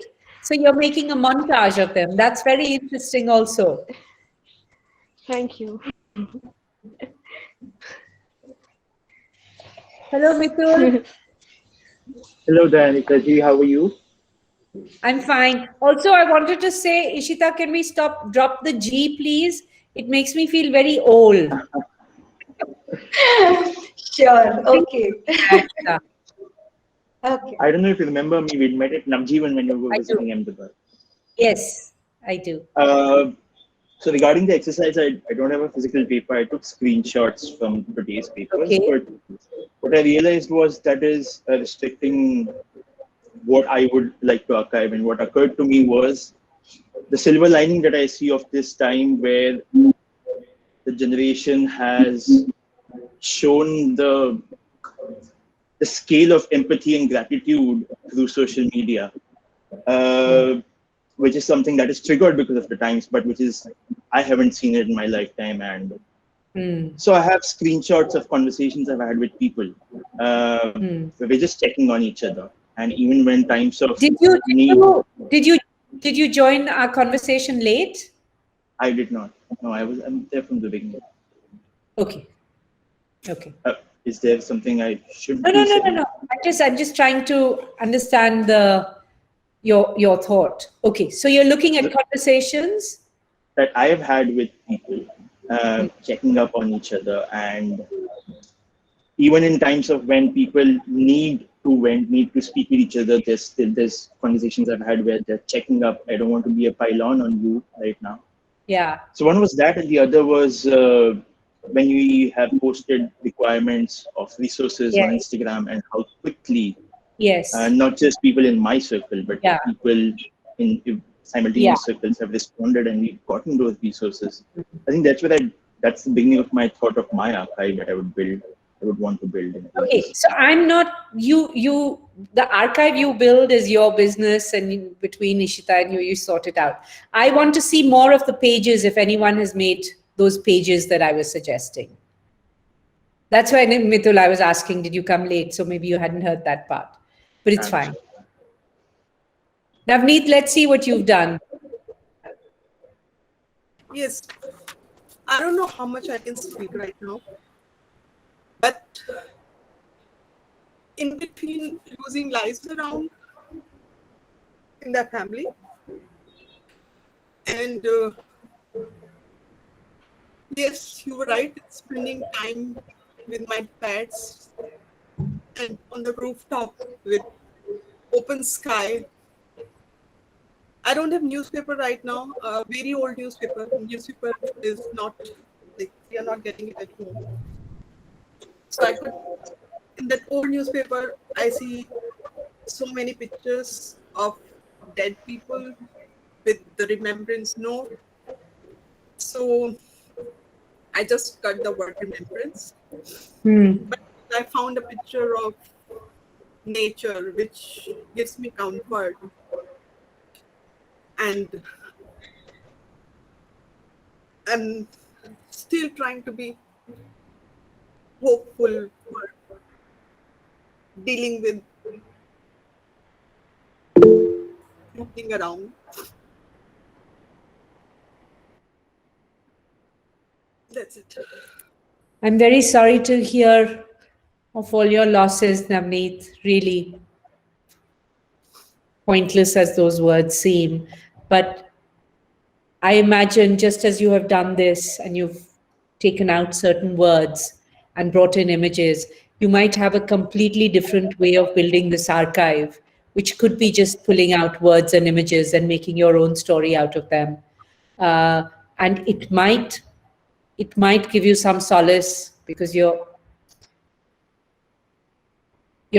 So you're making a montage of them. That's very interesting also. Thank you. Hello, Mitul. Hello, Dayanita ji. How are you? I'm fine. Also, I wanted to say, Ishita, can we drop the G, please? It makes me feel very old. Sure. Okay. Yeah, Okay. I don't know if you remember me. We met at Namjeevan when you were I visiting do. Ahmedabad. Yes, I do. So regarding the exercise, I don't have a physical paper. I took screenshots from today's papers, Okay. but what I realized was that is restricting what I would like to archive. And what occurred to me was the silver lining that I see of this time, where the generation has shown the scale of empathy and gratitude through social media, which is something that is triggered because of the times, but which is I haven't seen it in my lifetime. And so I have screenshots of conversations I've had with people. Where we're just checking on each other, and even when times of Did you join our conversation late? I did not. No, I'm there from the beginning. Okay. Okay. Is there something I should No. be saying? No. I'm just trying to understand your thought. Okay. So you're looking at conversations That I have had with people, checking up on each other, and even in times of when people need to speak with each other, there's conversations I've had where they're checking up. I don't want to be a pylon on you right now. Yeah. So one was that, and the other was when we have posted requirements of resources on Instagram, and how quickly, not just people in my circle, but people in simultaneous circles have responded, and we've gotten those resources. I think that's that's the beginning of my thought of my archive that I would want to build. Okay, so I'm not the archive you build is your business, and between Ishita and you sort it out. I want to see more of the pages if anyone has made those pages that I was suggesting. That's why, Mitul, I was asking, did you come late? So maybe you hadn't heard that part, but it's fine. Navneet, let's see what you've done. Yes, I don't know how much I can speak right now, but in between losing lives around in that family, and yes, you were right, spending time with my pets and on the rooftop with open sky. I don't have newspaper right now, very old newspaper. Newspaper is not, like, we are not getting it at home. So in that old newspaper, I see so many pictures of dead people with the remembrance note. So I just cut the word remembrance. But I found a picture of nature, which gives me comfort. And I'm still trying to be hopeful for dealing with looking around. That's it. I'm very sorry to hear of all your losses, Navneet. Really pointless as those words seem. But I imagine just as you have done this and you've taken out certain words and brought in images, you might have a completely different way of building this archive, which could be just pulling out words and images and making your own story out of them. And it might give you some solace because you're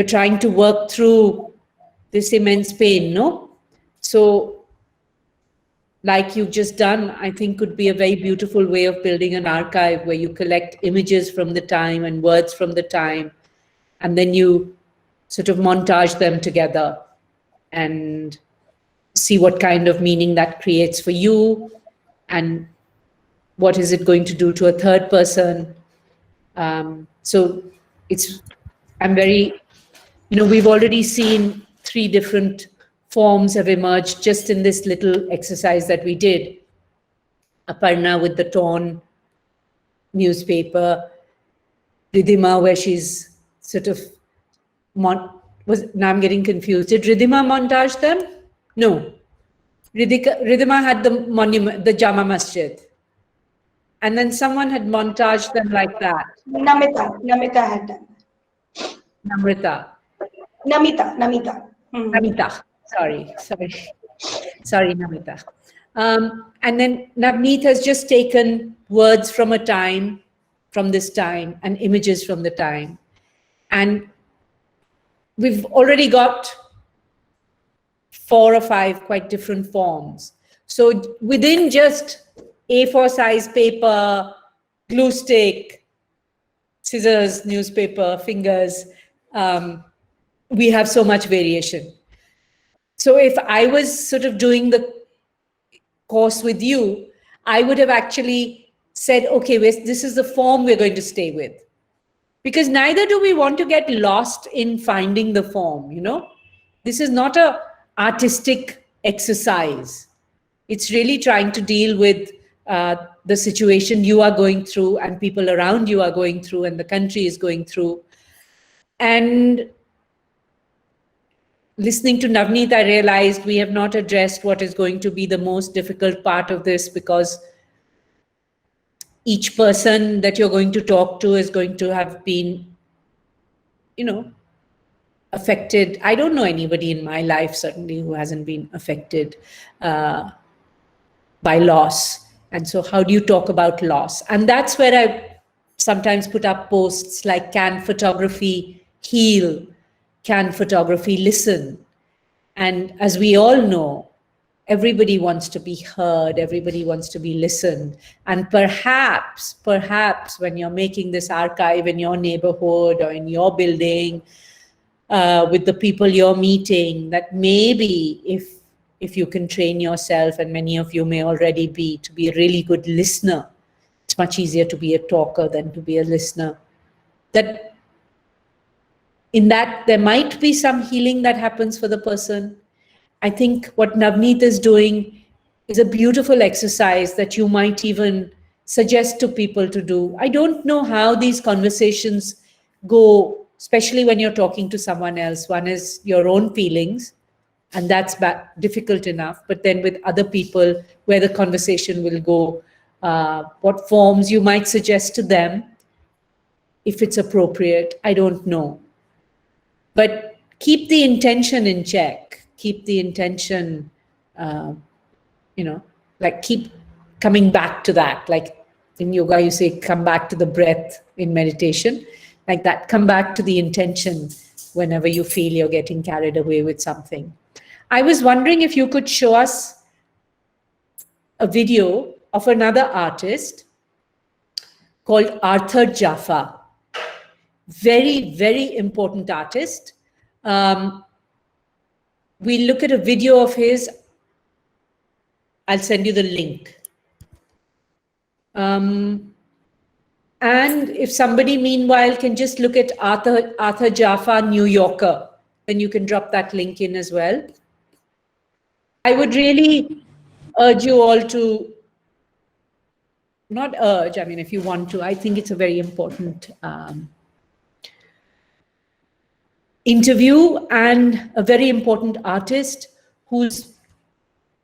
trying to work through this immense pain, no? So, like you've just done, I think could be a very beautiful way of building an archive where you collect images from the time and words from the time, and then you sort of montage them together and see what kind of meaning that creates for you, and what is it going to do to a third person. So I'm very, we've already seen 3 different forms have emerged just in this little exercise that we did. Aparna with the torn newspaper, Ridhima, where she's sort of now I'm getting confused. Did Ridhima montage them? No. Ridhima had the monument, the Jama Masjid. And then someone had montaged them like that. Namita had done. Namita. Mm-hmm. Namita. Sorry, Namita. And then Navneet has just taken words from a time, from this time, and images from the time. And we've already got 4 or 5 quite different forms. So within just A4 size paper, glue stick, scissors, newspaper, fingers, we have so much variation. So if I was sort of doing the course with you, I would have actually said, okay, this is the form we're going to stay with. Because neither do we want to get lost in finding the form, you know. This is not an artistic exercise. It's really trying to deal with the situation you are going through and people around you are going through and the country is going through. And listening to Navneet, I realized we have not addressed what is going to be the most difficult part of this, because each person that you're going to talk to is going to have been, you know, affected. I don't know anybody in my life, certainly, who hasn't been affected by loss. And so how do you talk about loss? And that's where I sometimes put up posts like, can photography heal? Can photography listen? And as we all know, everybody wants to be heard, everybody wants to be listened. And perhaps when you're making this archive in your neighborhood or in your building, with the people you're meeting, that maybe if you can train yourself, and many of you may already be, to be a really good listener, it's much easier to be a talker than to be a listener, that in that there might be some healing that happens for the person. I think what Navneet is doing is a beautiful exercise that you might even suggest to people to do. I don't know how these conversations go, especially when you're talking to someone else. One is your own feelings, and that's difficult enough. But then with other people, where the conversation will go, what forms you might suggest to them, if it's appropriate, I don't know. But keep the intention in check. Keep the intention, you know, like keep coming back to that. Like in yoga, you say, come back to the breath in meditation. Like that, come back to the intention whenever you feel you're getting carried away with something. I was wondering if you could show us a video of another artist called Jaffa. Very, very important artist. We'll look at a video of his. I'll send you the link. And if somebody meanwhile can just look at Arthur Jaffa, New Yorker, then you can drop that link in as well. I would really urge you all to, not urge, I mean, if you want to, I think it's a very important interview, and a very important artist who's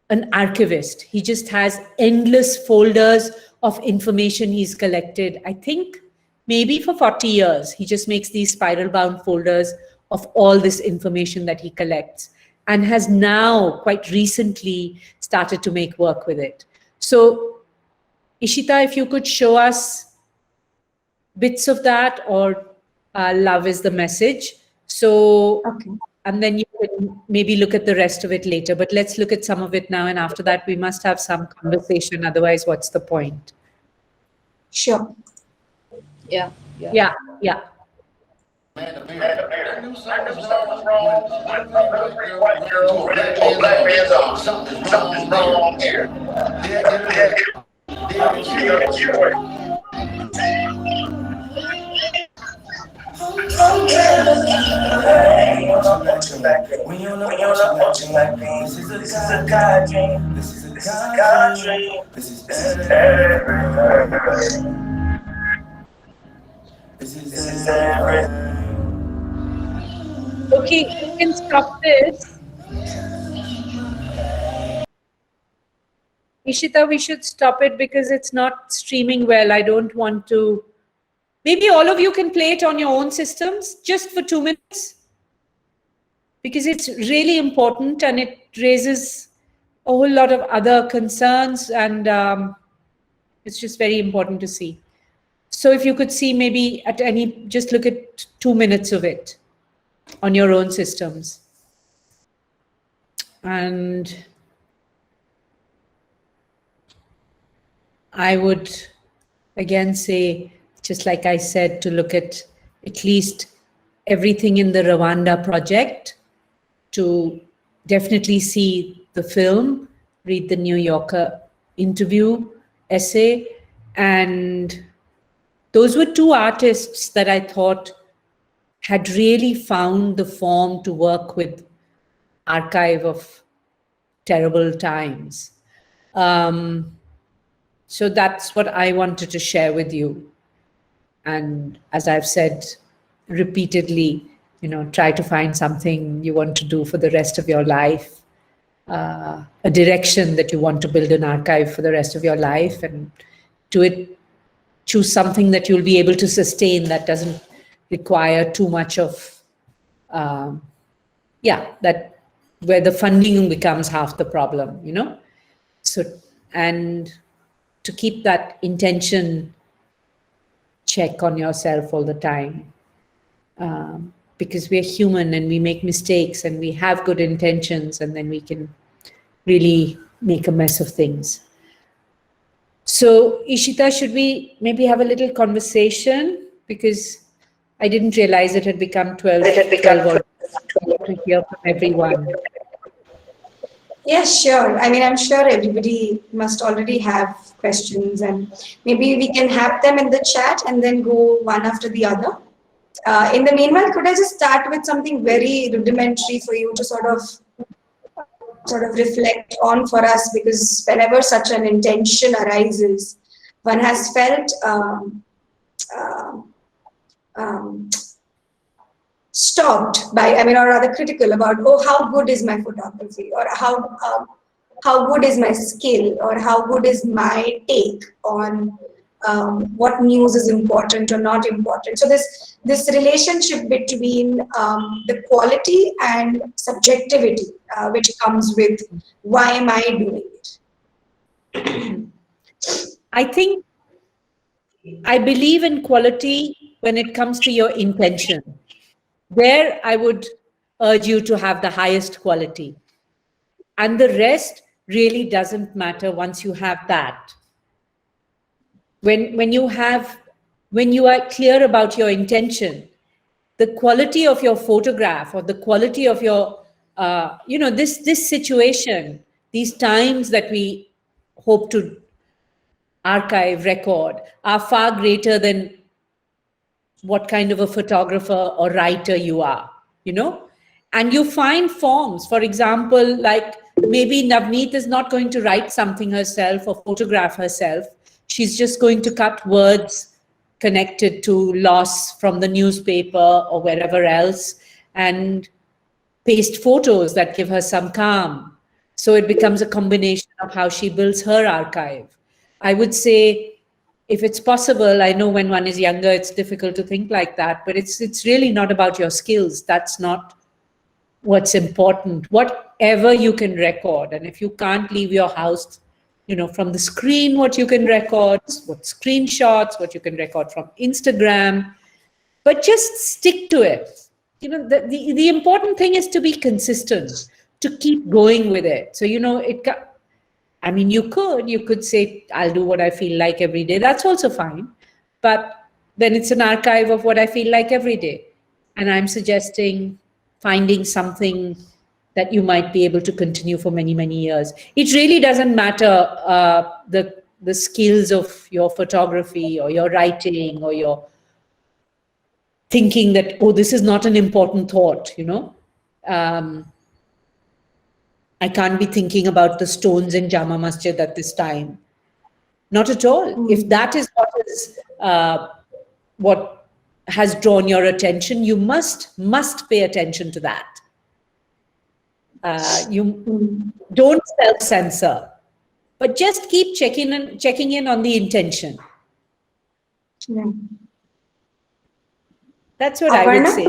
an archivist. He just has endless folders of information he's collected, I think maybe for 40 years. He just makes these spiral bound folders of all this information that he collects, and has now quite recently started to make work with it. So Ishita, if you could show us bits of that, or Love is the Message. So, okay. And then you can maybe look at the rest of it later, but let's look at some of it now. And after that, we must have some conversation. Otherwise, what's the point? Sure. Yeah. Something's wrong here. When you're not watching like me, this is a God dream. This is a God dream. This is everything. Okay, you can stop this. Ishita, we should stop it because it's not streaming well. I don't want to. Maybe all of you can play it on your own systems just for 2 minutes, because it's really important and it raises a whole lot of other concerns, and it's just very important to see. So if you could see, maybe at any, just look at 2 minutes of it on your own systems. And I would again say, just like I said, to look at least everything in the Rwanda project, to definitely see the film, read the New Yorker interview, essay, and those were two artists that I thought had really found the form to work with archive of terrible times. So that's what I wanted to share with you. And as I've said repeatedly, try to find something you want to do for the rest of your life, a direction that you want to build an archive for the rest of your life, and choose something that you'll be able to sustain, that doesn't require too much of, that where the funding becomes half the problem, So, and to keep that intention check on yourself all the time, because we're human and we make mistakes and we have good intentions, and then we can really make a mess of things. So Ishita, should we maybe have a little conversation? Because I didn't realize it had become 12 or to hear from everyone. Yes, sure. I mean, I'm sure everybody must already have questions, and maybe we can have them in the chat and then go one after the other. In the meanwhile, could I just start with something very rudimentary for you to sort of reflect on for us, because whenever such an intention arises, one has felt stopped by, or rather critical about, how good is my photography, or how good is my skill, or how good is my take on what news is important or not important. So this relationship between the quality and subjectivity, which comes with, why am I doing it? I believe in quality when it comes to your intention. There, I would urge you to have the highest quality. And the rest really doesn't matter once you have that. When you are clear about your intention, the quality of your photograph, or the quality of your, this situation, these times that we hope to archive, record, are far greater than what kind of a photographer or writer you are, and you find forms. For example, like maybe Navneet is not going to write something herself or photograph herself. She's just going to cut words connected to loss from the newspaper or wherever else, and paste photos that give her some calm. So it becomes a combination of how she builds her archive. I would say, if it's possible, I know when one is younger, it's difficult to think like that, but it's really not about your skills. That's not what's important. Whatever you can record, and if you can't leave your house, from the screen, what you can record, what screenshots, what you can record from Instagram, but just stick to it. The important thing is to be consistent, to keep going with it. So, you could say, I'll do what I feel like every day. That's also fine. But then it's an archive of what I feel like every day. And I'm suggesting finding something that you might be able to continue for many, many years. It really doesn't matter the skills of your photography or your writing or your thinking that, this is not an important thought, I can't be thinking about the stones in Jama Masjid at this time. Not at all. If that is what has drawn your attention, you must pay attention to that. You don't self-censor, but just keep checking in on the intention. Yeah. That's what I would say.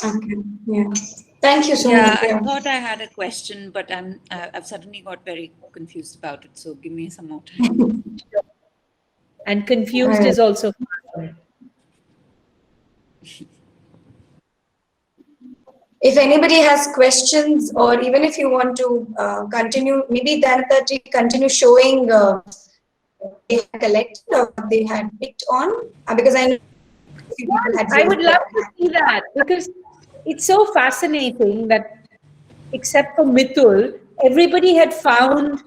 Okay. Yeah. Thank you so much. much. Yeah, I thought I had a question, but I've suddenly got very confused about it. So give me some more time. And confused is also fun. If anybody has questions, or even if you want to continue, maybe Dayanita continue showing they had collected or they had picked on, because I know people had. I would love to see that, because it's so fascinating that, except for Mithul, everybody had found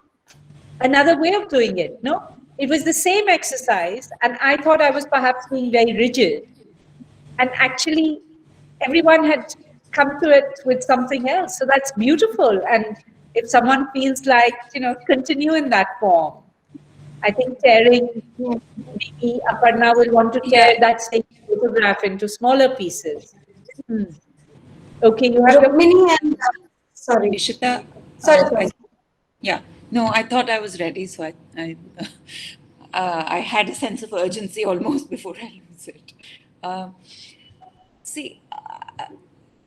another way of doing it. No, it was the same exercise, and I thought I was perhaps being very rigid, and actually everyone had come to it with something else. So that's beautiful. And if someone feels like, continue in that form, I think tearing, maybe Aparna will want to tear that same photograph into smaller pieces. Okay, you have Rukmini and sorry, Ishita. Sorry. Yeah, no, I thought I was ready, so I had a sense of urgency almost before I lose it. See,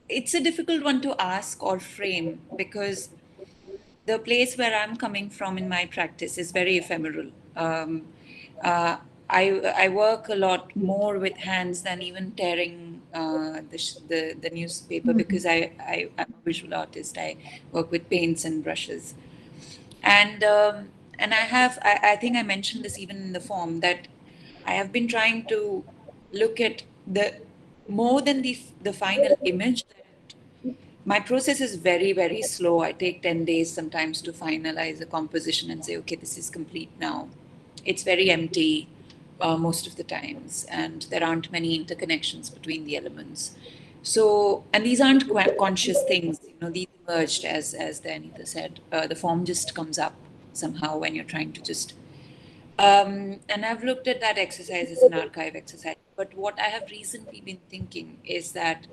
it's a difficult one to ask or frame, because the place where I'm coming from in my practice is very ephemeral. I work a lot more with hands than even tearing the newspaper, because I'm a visual artist. I work with paints and brushes, and I think I mentioned this even in the form, that I have been trying to look at more than the final image. My process is very, very slow. I take 10 days sometimes to finalize a composition and say, okay, this is complete now. It's very empty most of the times, and there aren't many interconnections between the elements. So, and these aren't conscious things, these emerged, as Dayanita said. The form just comes up somehow when you're trying to just... and I've looked at that exercise as an archive exercise. But what I have recently been thinking is that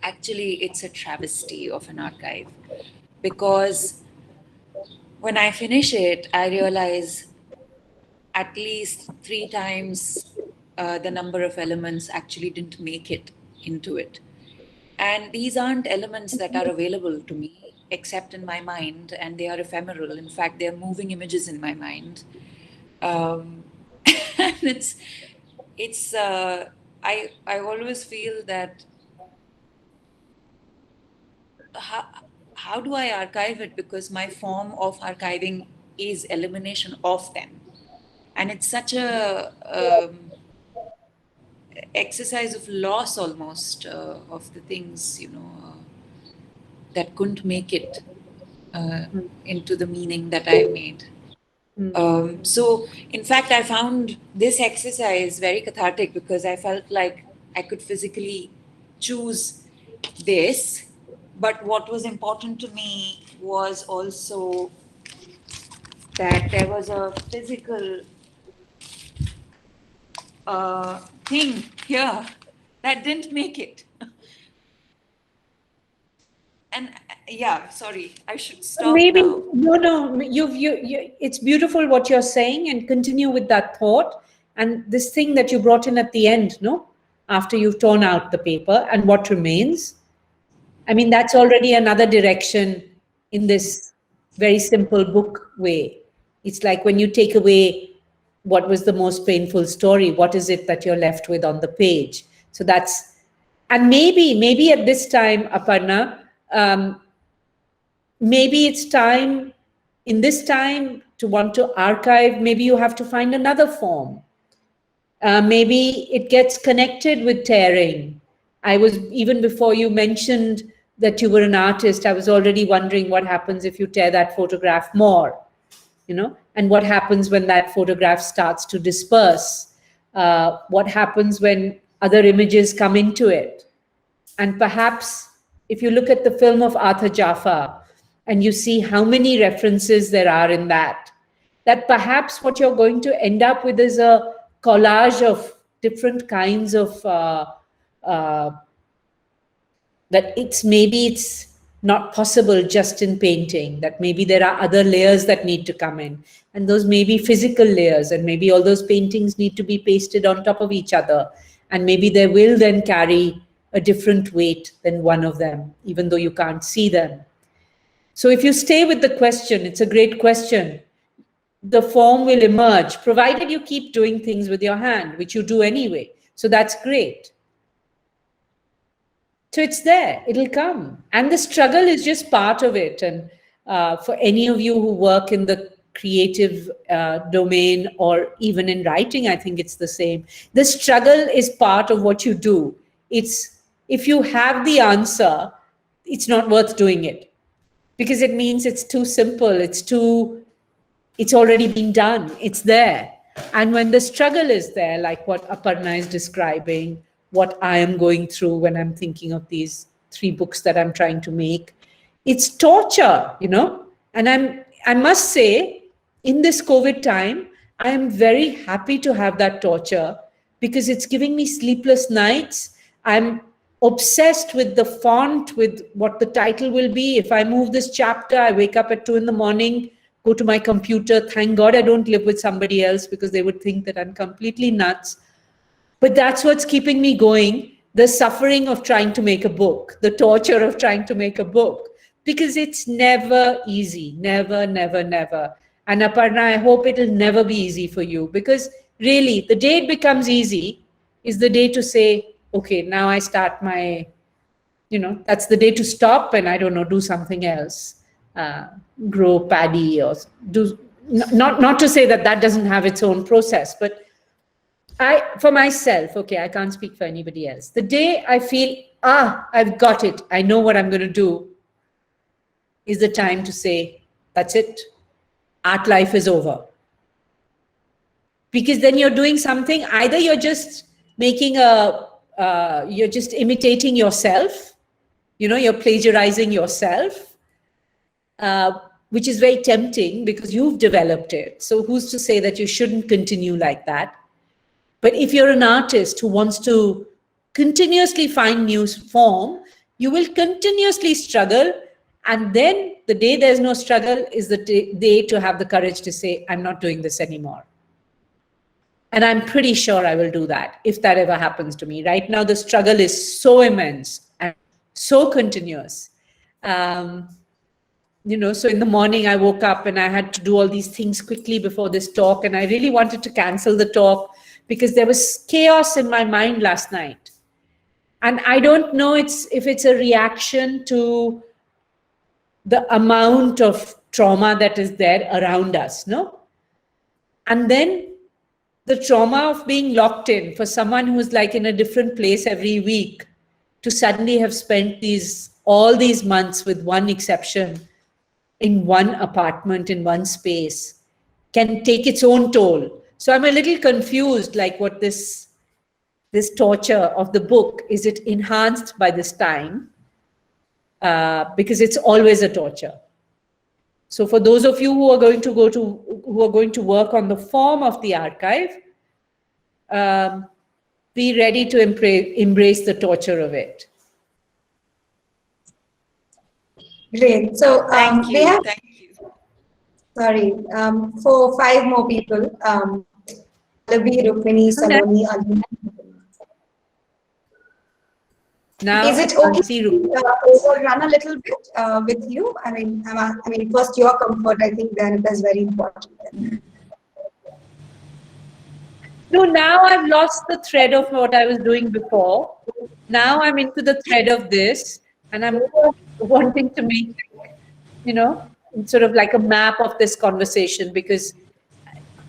actually it's a travesty of an archive, because when I finish it, I realize at least 3 times the number of elements actually didn't make it into it. And these aren't elements that are available to me except in my mind, and they are ephemeral. In fact, they're moving images in my mind. And I always feel that how do I archive it? Because my form of archiving is elimination of them. And it's such a exercise of loss almost of the things, that couldn't make it into the meaning that I made. So in fact, I found this exercise very cathartic, because I felt like I could physically choose this. But what was important to me was also that there was a physical thing here that didn't make it. And yeah, sorry, I should stop Maybe now. No. It's beautiful what you're saying, and continue with that thought. And this thing that you brought in at the end, after you've torn out the paper, and what remains. I mean, that's already another direction in this very simple book way. It's like when you take away what was the most painful story, what is it that you're left with on the page? So that's, and maybe at this time, Aparna, maybe it's time, in this time, to want to archive, maybe you have to find another form. Maybe it gets connected with tearing. I was, even before you mentioned that you were an artist, I was already wondering what happens if you tear that photograph more, and what happens when that photograph starts to disperse. What happens when other images come into it. And perhaps if you look at the film of Arthur Jaffa and you see how many references there are in that perhaps what you're going to end up with is a collage of different kinds of that maybe it's not possible just in painting, that maybe there are other layers that need to come in, and those may be physical layers, and maybe all those paintings need to be pasted on top of each other, and maybe they will then carry a different weight than one of them, even though you can't see them. So if you stay with the question, it's a great question. The form will emerge, provided you keep doing things with your hand, which you do anyway. So that's great. So it's there, it'll come. And the struggle is just part of it. And for any of you who work in the creative domain or even in writing, I think it's the same. The struggle is part of what you do. If you have the answer, it's not worth doing it, because it means it's too simple, it's already been done, it's there. And when the struggle is there, like what Aparna is describing, what I am going through when I'm thinking of these 3 books that I'm trying to make, it's torture, you know. And I must say, in this COVID time, I am very happy to have that torture, because it's giving me sleepless nights. I'm obsessed with the font, with what the title will be. If I move this chapter, I wake up at 2 a.m, go to my computer. Thank God I don't live with somebody else, because they would think that I'm completely nuts. But that's what's keeping me going. The suffering of trying to make a book, the torture of trying to make a book, because it's never easy, never, never, never. And Aparna, I hope it'll never be easy for you, because really the day it becomes easy is the day to say, okay, now I start my, that's the day to stop and, I don't know, do something else, grow paddy, or do, not to say that that doesn't have its own process, but for myself, okay, I can't speak for anybody else. The day I feel, I've got it, I know what I'm going to do, is the time to say, that's it, art life is over. Because then you're doing something, either you're just making you're just imitating yourself, you're plagiarizing yourself, which is very tempting because you've developed it. So who's to say that you shouldn't continue like that? But if you're an artist who wants to continuously find new form, you will continuously struggle. And then the day there's no struggle is the day to have the courage to say, I'm not doing this anymore. And I'm pretty sure I will do that if that ever happens to me. Right now, the struggle is so immense and so continuous. So in the morning I woke up and I had to do all these things quickly before this talk. And I really wanted to cancel the talk because there was chaos in my mind last night. And I don't know if it's a reaction to the amount of trauma that is there around us, no? And then the trauma of being locked in for someone who's like in a different place every week, to suddenly have spent all these months, with one exception, in one apartment, in one space, can take its own toll. So I'm a little confused, like what this torture of the book, is it enhanced by this time? Because it's always a torture. So for those of you who are going to work on the form of the archive, be ready to embrace the torture of it. Great. So thank you. We have, sorry, for 5 more people. Labi, Rukmini, Saloni, Ali. Now, is it okay to overrun a little bit with you? I mean, first your comfort, I think then that's very important. No, now I've lost the thread of what I was doing before. Now I'm into the thread of this, and I'm wanting to make, sort of like a map of this conversation, because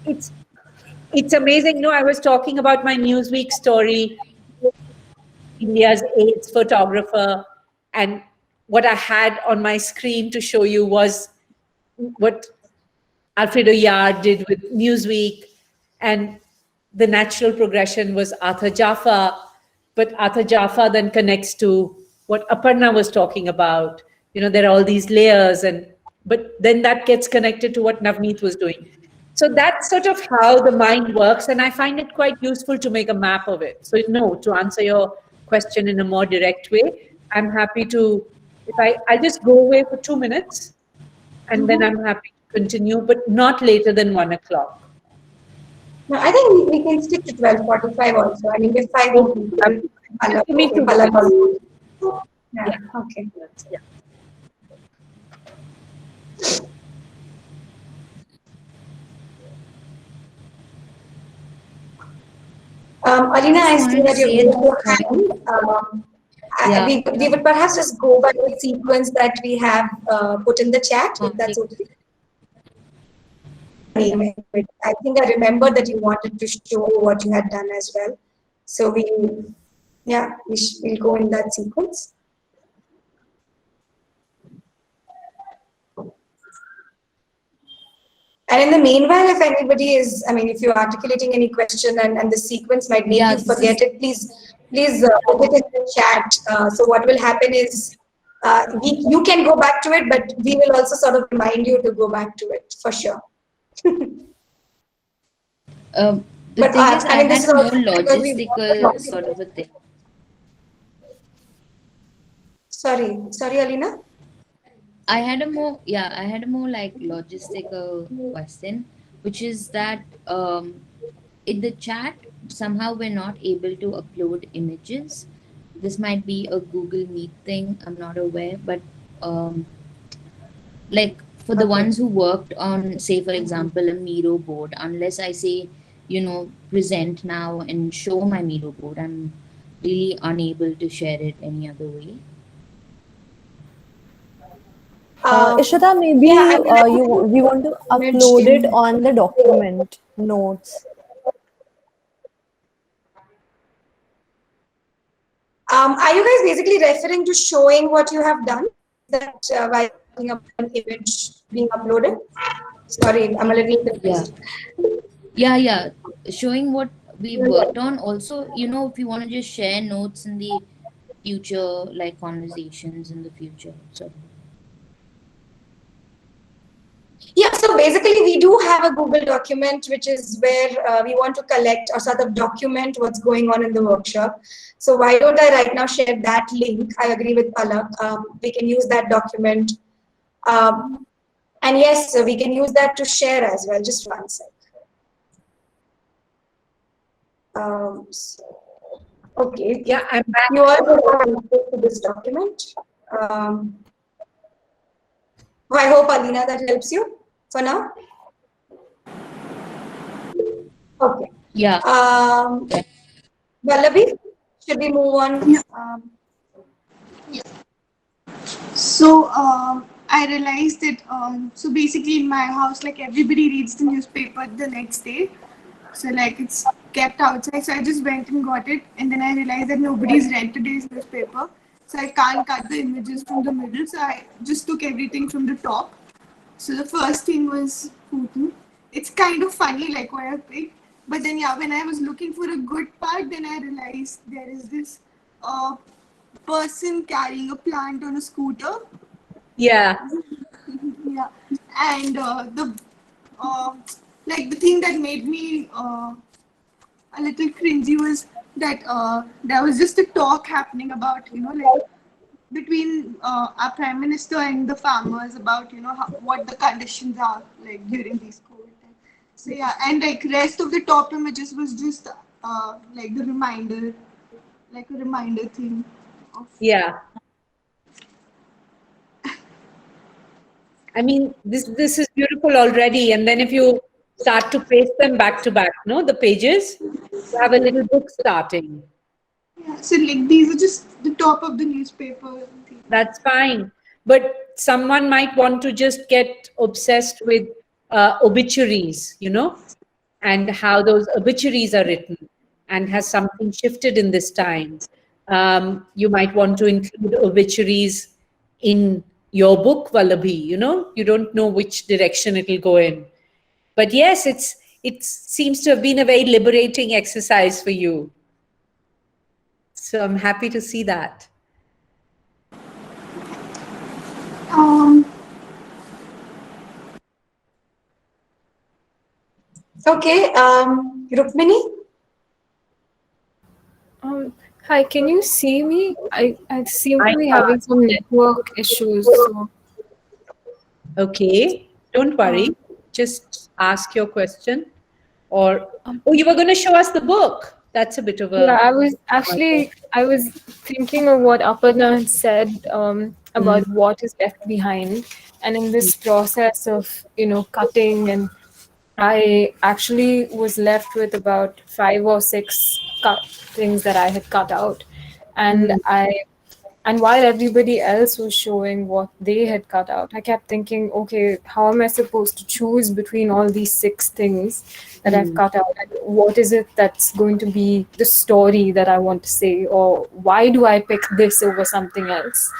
it's amazing. No, I was talking about my Newsweek story, India's AIDS photographer, and what I had on my screen to show you was what Alfredo Jaar did with Newsweek, and the natural progression was Arthur Jaffa, but Arthur Jaffa then connects to what Aparna was talking about. There are all these layers, but then that gets connected to what Navneet was doing. So that's sort of how the mind works, and I find it quite useful to make a map of it. So no, to answer your question in a more direct way, I'm happy to, I'll just go away for 2 minutes, and then I'm happy to continue, but not later than 1 o'clock. No, I think we can stick to 12:45 also. I mean, with 5 more people. Yeah, okay. Yeah. Alina, I see that you're raised your hand. We would perhaps just go by the sequence that we have put in the chat, if that's okay. I think I remember that you wanted to show what you had done as well. So we'll go in that sequence. And in the meanwhile, if anybody is, I mean, if you're articulating any question and the sequence might make you forget it, please put it in the chat. So what will happen is you can go back to it, but we will also sort of remind you to go back to it for sure. The thing is, I had a more logistical sort of a thing. Sorry, Alina? I had a more like logistical question, which is that in the chat somehow we're not able to upload images. This might be a Google Meet thing, I'm not aware, but like for the ones who worked on, say for example, a Miro board, unless I say, present now and show my Miro board, I'm really unable to share it any other way. Ishita, maybe we want to upload it on the document notes. Are you guys basically referring to showing what you have done? That by an image being uploaded? Sorry, I'm a little confused. Yeah. Showing what we worked on. Also, if you want to just share notes in the future, like conversations in the future. Yeah, so basically we do have a Google document, which is where we want to collect or sort of document what's going on in the workshop. So why don't I right now share that link? I agree with Palak. We can use that document. And yes, we can use that to share as well. Just one sec. Okay. Yeah, I'm back. You all go to this document. I hope, Alina, that helps you for now. Okay. Yeah. Vallavi, should we move on? Yeah. So I realized that so basically in my house, like everybody reads the newspaper the next day. So like it's kept outside. So I just went and got it, and then I realized that nobody's read today's newspaper. So I can't cut the images from the middle. So I just took everything from the top. So the first thing was Putin. It's kind of funny, like what I picked. But then when I was looking for a good part, then I realized there is this person carrying a plant on a scooter. Yeah. Yeah. And the thing that made me a little cringy was that there was just a talk happening about, between our prime minister and the farmers about, what the conditions are like during these COVID times. So yeah, and like rest of the top images was just like the reminder, like a reminder thing. Yeah. I mean, this is beautiful already. And then if you start to paste them back to back, the pages, you have a little book starting. Yeah, so like these are just the top of the newspaper. That's fine. But someone might want to just get obsessed with obituaries, and how those obituaries are written, and has something shifted in this time. You might want to include obituaries in your book, Vallabhi, you don't know which direction it will go in. But yes, it seems to have been a very liberating exercise for you. So I'm happy to see that. Okay, Rukmini? Hi, can you see me? I seem to be having some network issues. So. Okay, don't worry. Just ask your question. Or, oh, you were going to show us the book. That's a bit of a... Yeah, I was thinking of what Aparna said about what is left behind. And in this process of, cutting, and I actually was left with about 5 or 6 things that I had cut out. And while everybody else was showing what they had cut out, I kept thinking, okay, how am I supposed to choose between all these 6 things that I've cut out? And what is it that's going to be the story that I want to say? Or why do I pick this over something else?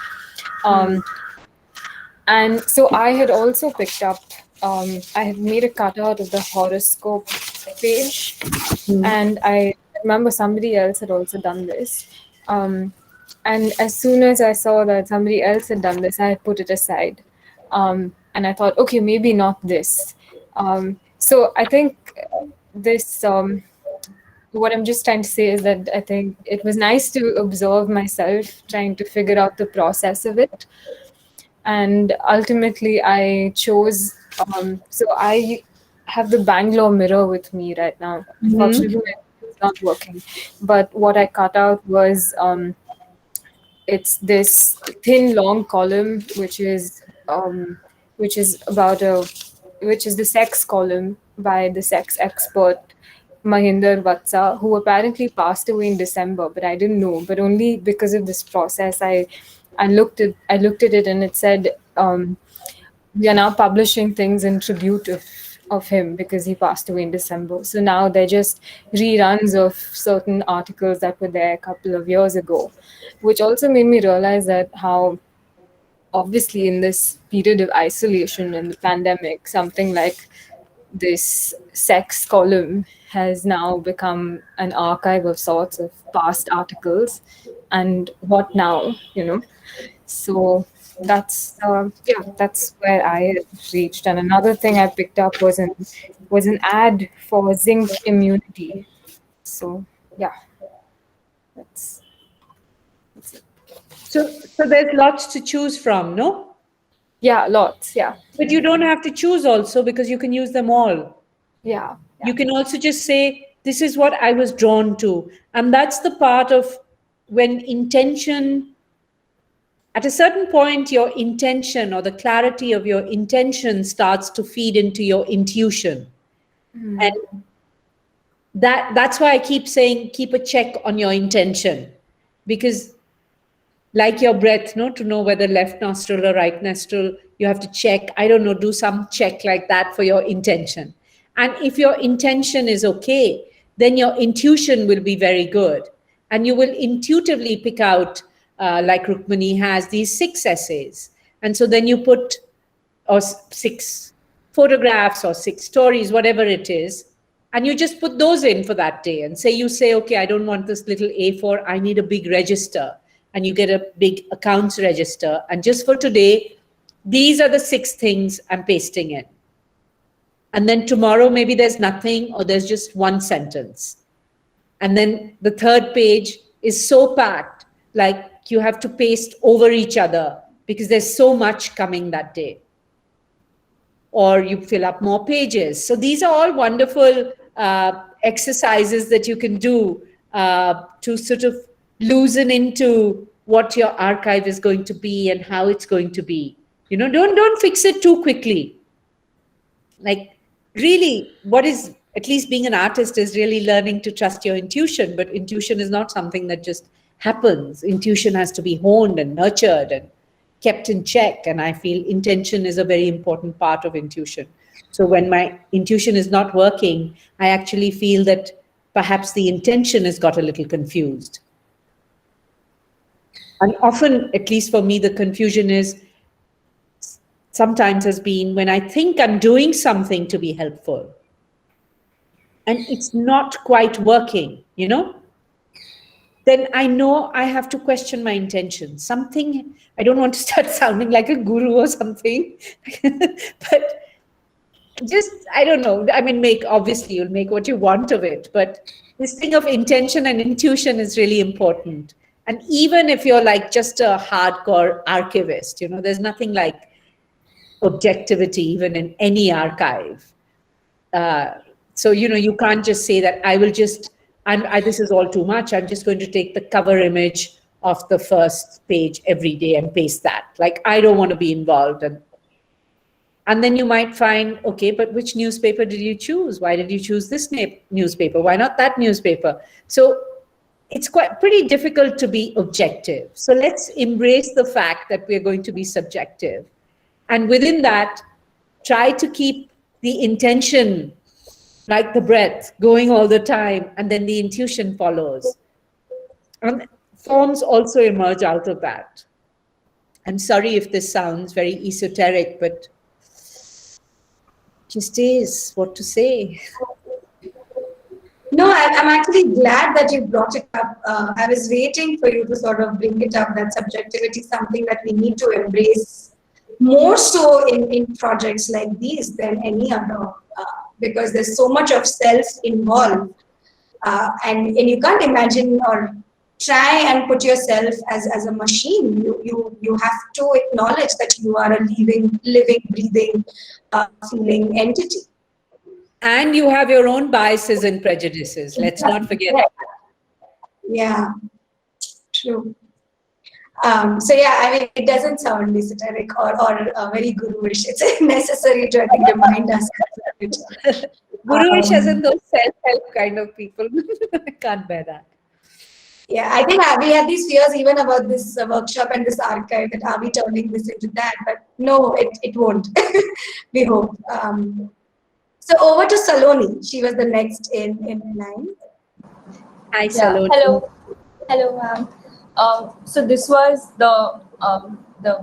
And so I had also picked up, I had made a cutout of the horoscope page. And I remember somebody else had also done this. And as soon as I saw that somebody else had done this, I put it aside. And I thought, okay, maybe not this. So I think this, what I'm just trying to say is that I think it was nice to observe myself trying to figure out the process of it. And ultimately I chose, so I have the Bangalore mirror with me right now. Unfortunately, it's not working. But what I cut out was, it's this thin, long column, which is the sex column by the sex expert Mahinder Vatsa, who apparently passed away in December, but I didn't know. But only because of this process, I looked at it, and it said we are now publishing things in tribute of him because he passed away in December. So now they're just reruns of certain articles that were there a couple of years ago, which also made me realize that how obviously in this period of isolation and the pandemic, something like this sex column has now become an archive of sorts of past articles and what now, So that's where I reached. And another thing I picked up was an ad for zinc immunity. So yeah, that's it. So there's lots to choose from, no? Yeah, lots. Yeah. But you don't have to choose also because you can use them all. Yeah. You can also just say, this is what I was drawn to. And that's the part of when intention, at a certain point, your intention or the clarity of your intention starts to feed into your intuition. And that's why I keep saying, keep a check on your intention. Because like your breath, to know whether left nostril or right nostril, you have to check, I don't know, do some check like that for your intention. And if your intention is okay, then your intuition will be very good. And you will intuitively pick out, like Rukmini has, these 6 essays. And so then you put, or 6 photographs or 6 stories, whatever it is, and you just put those in for that day. And you say, okay, I don't want this little A4, I need a big register. And you get a big accounts register. And just for today, these are the 6 things I'm pasting in. And then tomorrow, maybe there's nothing, or there's just 1 sentence. And then the 3rd page is so packed, like you have to paste over each other because there's so much coming that day. Or you fill up more pages. So these are all wonderful exercises that you can do to sort of loosen into what your archive is going to be and how it's going to be. Don't fix it too quickly. Like, really, what is, at least being an artist, is really learning to trust your intuition. But intuition is not something that just happens. Intuition has to be honed and nurtured and kept in check. And I feel intention is a very important part of intuition. So when my intuition is not working, I actually feel that perhaps the intention has got a little confused. And often, at least for me, the confusion sometimes has been when I think I'm doing something to be helpful and it's not quite working, then I know I have to question my intention. I don't want to start sounding like a guru or something, but just, I don't know. I mean, obviously you'll make what you want of it, but this thing of intention and intuition is really important. And even if you're like just a hardcore archivist, there's nothing like objectivity even in any archive. So, you can't just say that this is all too much. I'm just going to take the cover image of the first page every day and paste that. Like, I don't want to be involved. And then you might find, okay, but which newspaper did you choose? Why did you choose this newspaper? Why not that newspaper? So it's pretty difficult to be objective. So let's embrace the fact that we're going to be subjective. And within that, try to keep the intention, like the breath, going all the time, and then the intuition follows. And forms also emerge out of that. I'm sorry if this sounds very esoteric, but just is what to say. No, I'm actually glad that you brought it up. I was waiting for you to sort of bring it up, that subjectivity is something that we need to embrace more so in projects like these than any other, because there's so much of self involved. And you can't imagine or try and put yourself as a machine. You have to acknowledge that you are a living, breathing, feeling entity. And you have your own biases and prejudices. Let's not forget. Yeah, true. So yeah, I mean, it doesn't sound esoteric or very guruish. It's necessary to, I think, remind us. Guruish as in those self-help kind of people. I can't bear that. Yeah, I think we had these fears even about this workshop and this archive, that are we turning this into that? But no, it won't. We hope. So over to Saloni. She was the next in line. Hi, Saloni. Hello, ma'am. So this was the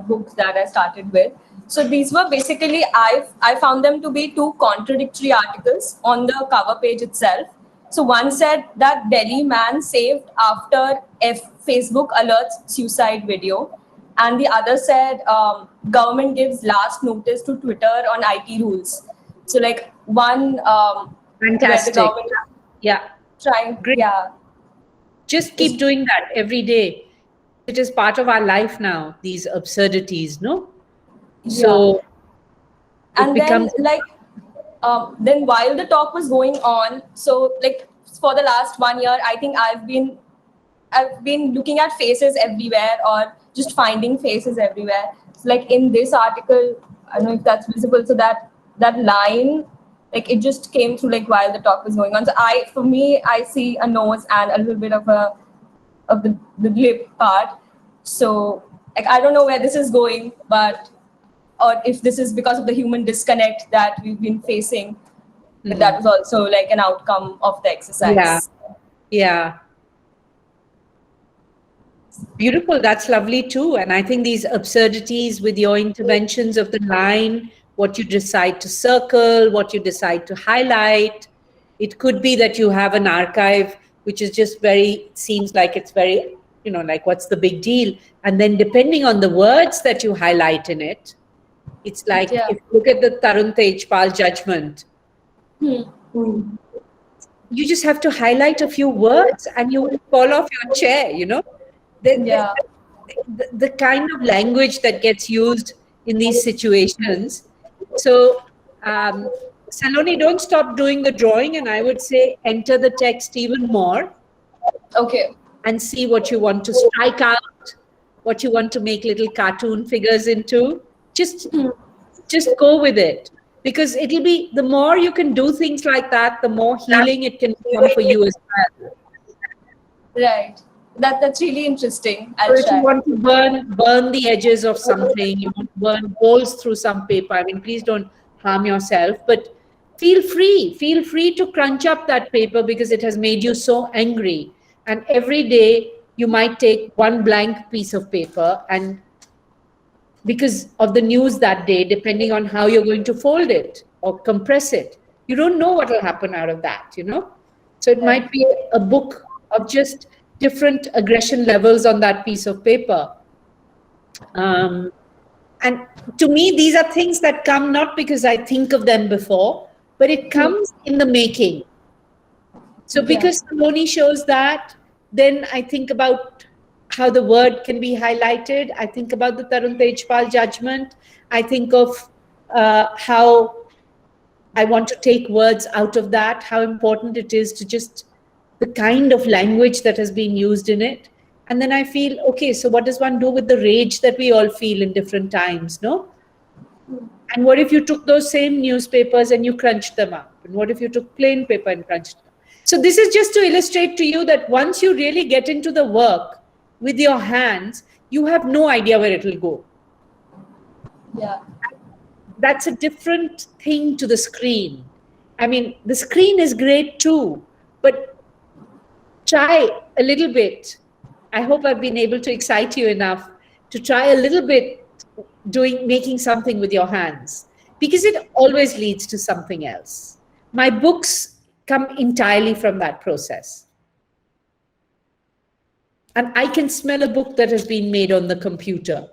books that I started with. So these were basically, I found them to be two contradictory articles on the cover page itself. So one said that Delhi man saved after Facebook alerts suicide video. And the other said government gives last notice to Twitter on IT rules. So like one fantastic. Where the government Great. Yeah. Just keep doing that every day. It is part of our life now, these absurdities, no? So and then then while the talk was going on, so like for the last 1 year, I think I've been looking at faces everywhere or just finding faces everywhere. So like in this article, I don't know if that's visible, so that line, like it just came through like while the talk was going on. So for me, I see a nose and a little bit of the lip part. So like I don't know where this is going, or if this is because of the human disconnect that we've been facing. But that was also like an outcome of the exercise. Yeah. Beautiful. That's lovely too. And I think these absurdities with your interventions of the line, what you decide to circle, what you decide to highlight. It could be that you have an archive which is just seems like it's very, like what's the big deal? And then depending on the words that you highlight in it, it's like, if you look at the Tarun Tejpal judgment, you just have to highlight a few words and you will fall off your chair, The kind of language that gets used in these situations. So, Saloni, don't stop doing the drawing, and I would say enter the text even more. Okay. And see what you want to strike out, what you want to make little cartoon figures into. Just go with it, because it'll be, the more you can do things like that, the more healing it can become for you as well. Right. That's really interesting. So if you want to burn the edges of something, you want to burn holes through some paper, I mean, please don't harm yourself, but feel free to crunch up that paper because it has made you so angry. And every day you might take one blank piece of paper, and because of the news that day, depending on how you're going to fold it or compress it, you don't know what will happen out of that, So it might be a book of just different aggression levels on that piece of paper. And to me, these are things that come not because I think of them before, but it comes in the making. So because Saloni shows that, then I think about how the word can be highlighted. I think about the Tarun Tejpal judgment. I think of how I want to take words out of that, how important it is to just the kind of language that has been used in it. And then I feel, okay, so what does one do with the rage that we all feel in different times, no? And what if you took those same newspapers and you crunched them up? And what if you took plain paper and crunched them up? So this is just to illustrate to you that once you really get into the work with your hands, you have no idea where it will go. Yeah. That's a different thing to the screen. I mean, the screen is great too, but try a little bit. I hope I've been able to excite you enough to try a little bit making something with your hands, because it always leads to something else. My books come entirely from that process. And I can smell a book that has been made on the computer.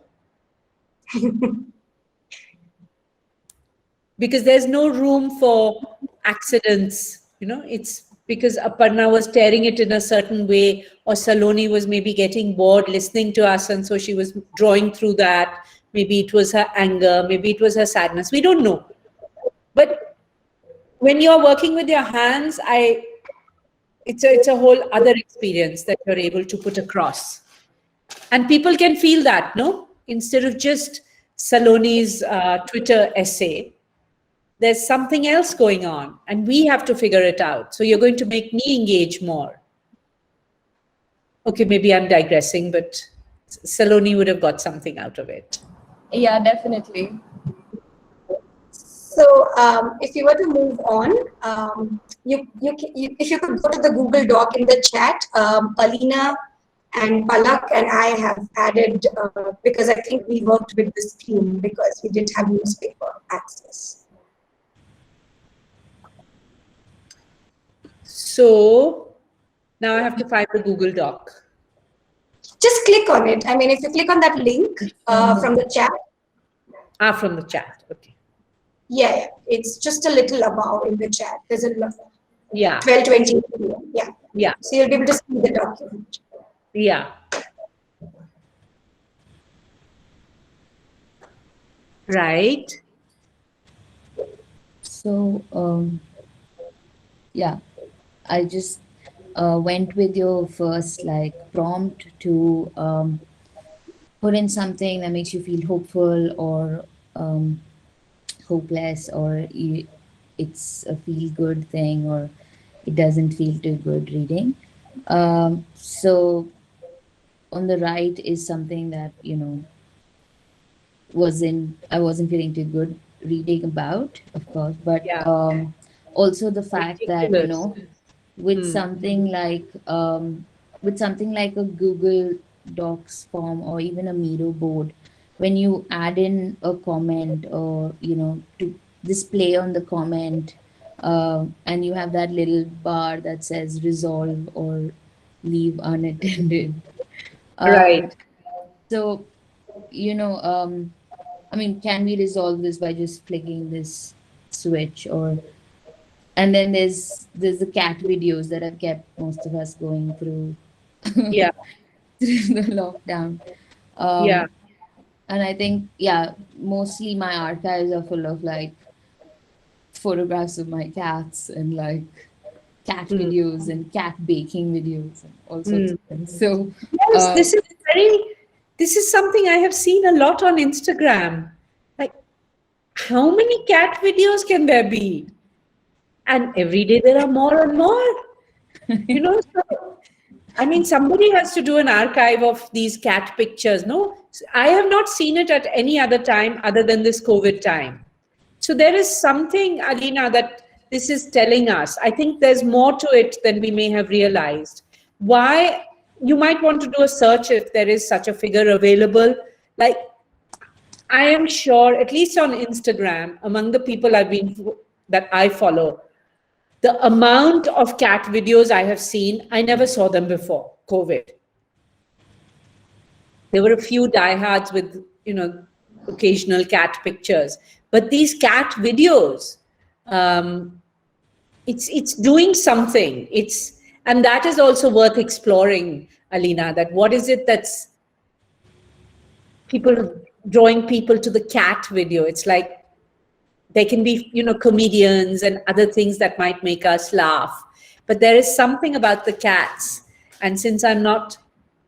Because there's no room for accidents, it's because Aparna was tearing it in a certain way, or Saloni was maybe getting bored listening to us, and so she was drawing through that. Maybe it was her anger, maybe it was her sadness, we don't know. But when you're working with your hands, it's a whole other experience that you're able to put across. And people can feel that, no? Instead of just Saloni's Twitter essay, there's something else going on, and we have to figure it out. So you're going to make me engage more. Okay, maybe I'm digressing, but Saloni would have got something out of it. Yeah, definitely. So if you were to move on, if you could go to the Google Doc in the chat, Alina and Palak and I have added, because I think we worked with this team because we didn't have newspaper access. So now I have to find the Google Doc. Just click on it. I mean, if you click on that link from the chat. From the chat, okay. Yeah, it's just a little above in the chat. There's a 12:20. Yeah. So you'll be able to see the document. Yeah. Right. So, I just went with your first prompt to put in something that makes you feel hopeful or hopeless, or it's a feel-good thing, or it doesn't feel too good reading. So on the right is something that, I wasn't feeling too good reading about, of course, but also the fact that, with something like a Google Docs form or even a Miro board, when you add in a comment or, to display on the comment, and you have that little bar that says resolve or leave unattended. Right. So, can we resolve this by just flicking this switch? And then there's the cat videos that have kept most of us going through through the lockdown. And I think, mostly my archives are full of photographs of my cats and cat videos and cat baking videos and all sorts of things. So yes, this is something I have seen a lot on Instagram. How many cat videos can there be? And every day there are more and more. So, somebody has to do an archive of these cat pictures. No, I have not seen it at any other time other than this COVID time. So there is something, Alina, that this is telling us. I think there's more to it than we may have realized. Why? You might want to do a search if there is such a figure available. I am sure, at least on Instagram, among the people that I follow, the amount of cat videos I have seen, I never saw them before COVID. There were a few diehards with, occasional cat pictures. But these cat videos, it's doing something. And that is also worth exploring, Alina, that what is it that's drawing people to the cat video. It's like they can be, comedians and other things that might make us laugh. But there is something about the cats. And since I'm not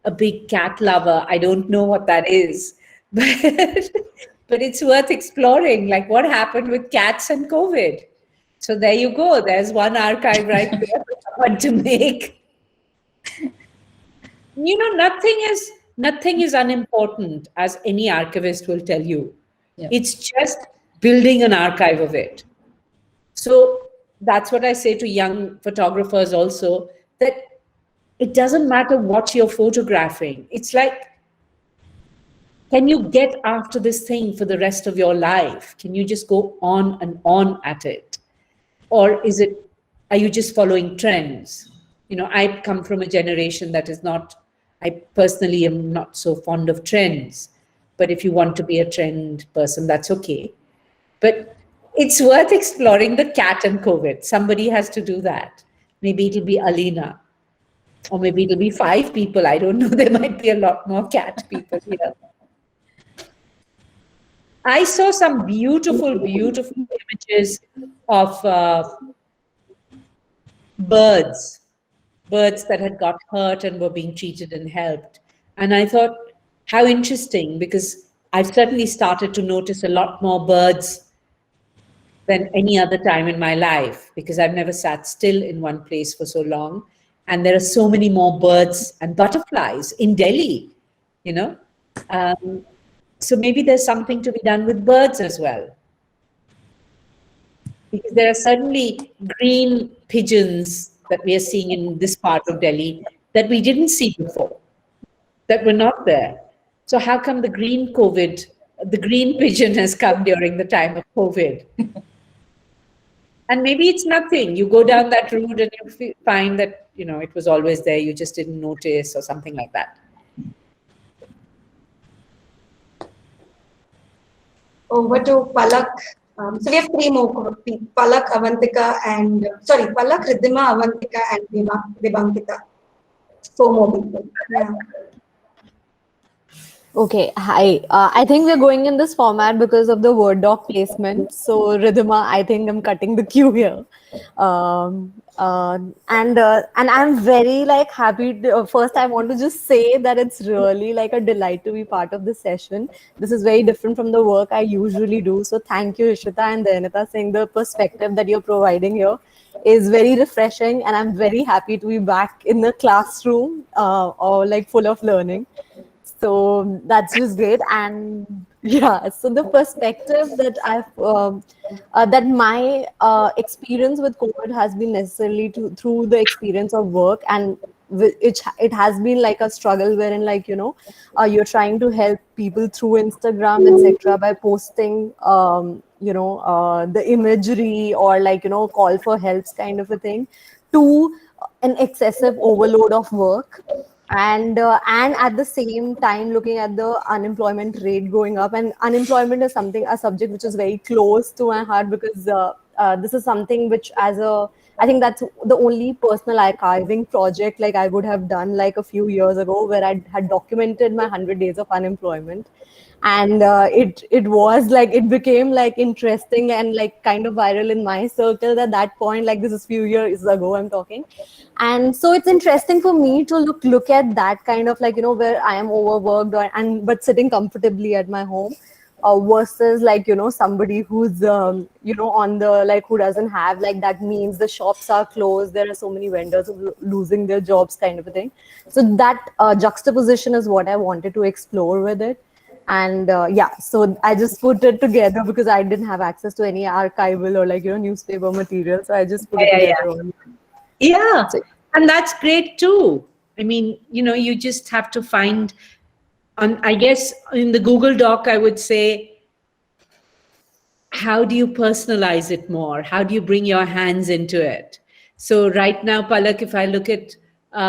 a big cat lover, I don't know what that is. But it's worth exploring, like what happened with cats and COVID. So there you go. There's one archive right there for someone to make. Nothing is unimportant, as any archivist will tell you. Yeah. It's just building an archive of it. So that's what I say to young photographers also, that it doesn't matter what you're photographing. It's like, can you get after this thing for the rest of your life? Can you just go on and on at it? Or are you just following trends? I come from a generation that is not, I personally am not so fond of trends. But if you want to be a trend person, that's okay. But it's worth exploring the cat and COVID. Somebody has to do that. Maybe it'll be Alina. Or maybe it'll be 5 people. I don't know. There might be a lot more cat people here. I saw some beautiful, beautiful images of birds that had got hurt and were being treated and helped. And I thought, how interesting, because I've certainly started to notice a lot more birds than any other time in my life, because I've never sat still in one place for so long. And there are so many more birds and butterflies in Delhi, So maybe there's something to be done with birds as well. Because there are certainly green pigeons that we are seeing in this part of Delhi that we didn't see before, that were not there. So how come the green pigeon has come during the time of COVID? And maybe it's nothing. You go down that road and you find that, it was always there. You just didn't notice or something like that. Over to Palak. So we have 3 more people. Palak, Avantika, Palak, Riddhima, Avantika, and Dibankita. 4 more people. Yeah. Okay, hi. I think we're going in this format because of the Word doc placement. So, Riddhima, I think I'm cutting the queue here. And I'm very happy. First, I want to just say that it's really a delight to be part of this session. This is very different from the work I usually do. So, thank you, Ishita and Dayanita Singh. The perspective that you're providing here is very refreshing, and I'm very happy to be back in the classroom or full of learning. So that's just great. And yeah, so the perspective that that my experience with COVID has been necessarily through the experience of work, and it has been a struggle wherein you're trying to help people through Instagram, etc., by posting the imagery or call for helps kind of a thing, to an excessive overload of work. And at the same time looking at the unemployment rate going up. And unemployment is a subject which is very close to my heart, because this is something which I think that's the only personal archiving project I would have done a few years ago, where I had documented my 100 days of unemployment. And it was it became interesting and kind of viral in my circle at that point. This is few years ago I'm talking. And so it's interesting for me to look at that kind of where I am overworked but sitting comfortably at my home, versus somebody who's on the who doesn't have that means. The shops are closed, there are so many vendors losing their jobs kind of a thing. So that juxtaposition is what I wanted to explore with it. And so I just put it together because I didn't have access to any archival or newspaper material, so I just put it together. Yeah, and that's great too. I mean, you just have to find, I guess in the Google Doc, I would say, how do you personalize it more? How do you bring your hands into it? So right now, Palak, if I look at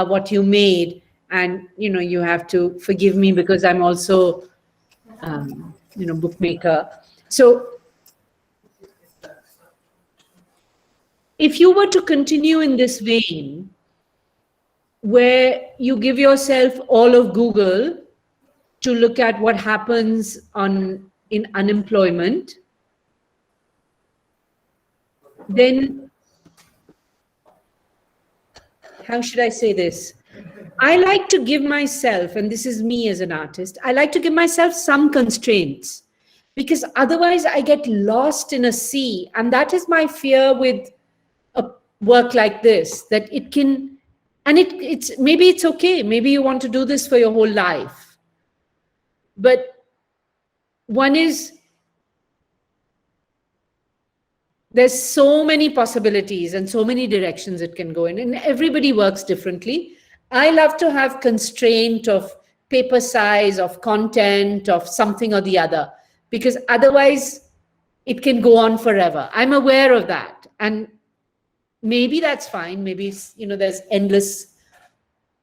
what you made, and you have to forgive me because I'm also bookmaker. So if you were to continue in this vein, where you give yourself all of Google to look at what happens in unemployment, then how should I say this? I like to give myself, and this is me as an artist, I like to give myself some constraints, because otherwise I get lost in a sea. And that is my fear with a work like this, that it can, and it's maybe it's okay. Maybe you want to do this for your whole life. But one is, there's so many possibilities and so many directions it can go in, and everybody works differently. I love to have constraint of paper size, of content, of something or the other, because otherwise it can go on forever. I'm aware of that. And maybe that's fine. Maybe, there's endless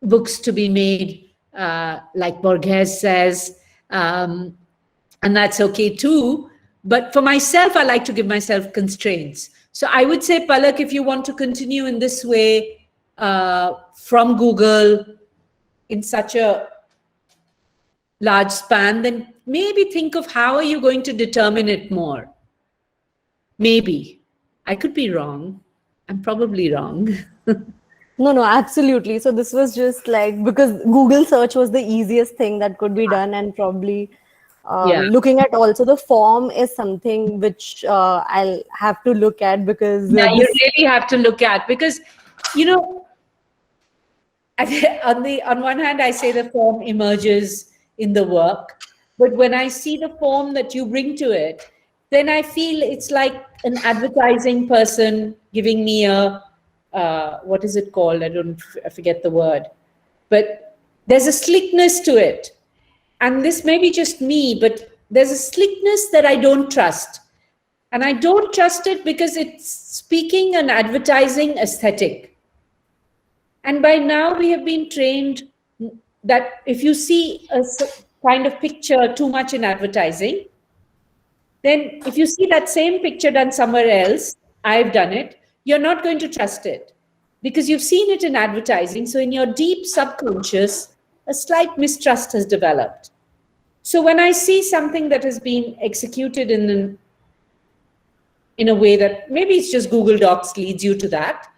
books to be made, like Borges says, and that's okay too. But for myself, I like to give myself constraints. So I would say, Palak, if you want to continue in this way, from Google in such a large span, then maybe think of how are you going to determine it more. Maybe. I could be wrong. I'm probably wrong. No, absolutely. So this was just like, because Google search was the easiest thing that could be done, and probably looking at also the form is something which I'll have to look at, because you really have to look at, because on one hand, I say the form emerges in the work, but when I see the form that you bring to it, then I feel it's like an advertising person giving me a, what is it called? I forget the word, but there's a slickness to it. And this may be just me, but there's a slickness that I don't trust. And I don't trust it because it's speaking an advertising aesthetic. And by now we have been trained that if you see a kind of picture too much in advertising, then if you see that same picture done somewhere else, I've done it, you're not going to trust it because you've seen it in advertising. So in your deep subconscious, a slight mistrust has developed. So when I see something that has been executed in a way that maybe it's just Google Docs leads you to that,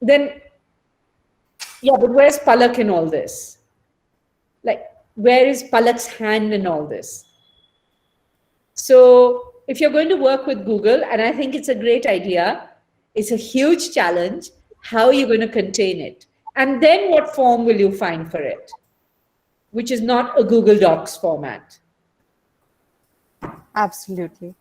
then, yeah, but where's Palak in all this? Like, where is Palak's hand in all this? So if you're going to work with Google, and I think it's a great idea, it's a huge challenge, how are you going to contain it? And then what form will you find for it? Which is not a Google Docs format. Absolutely.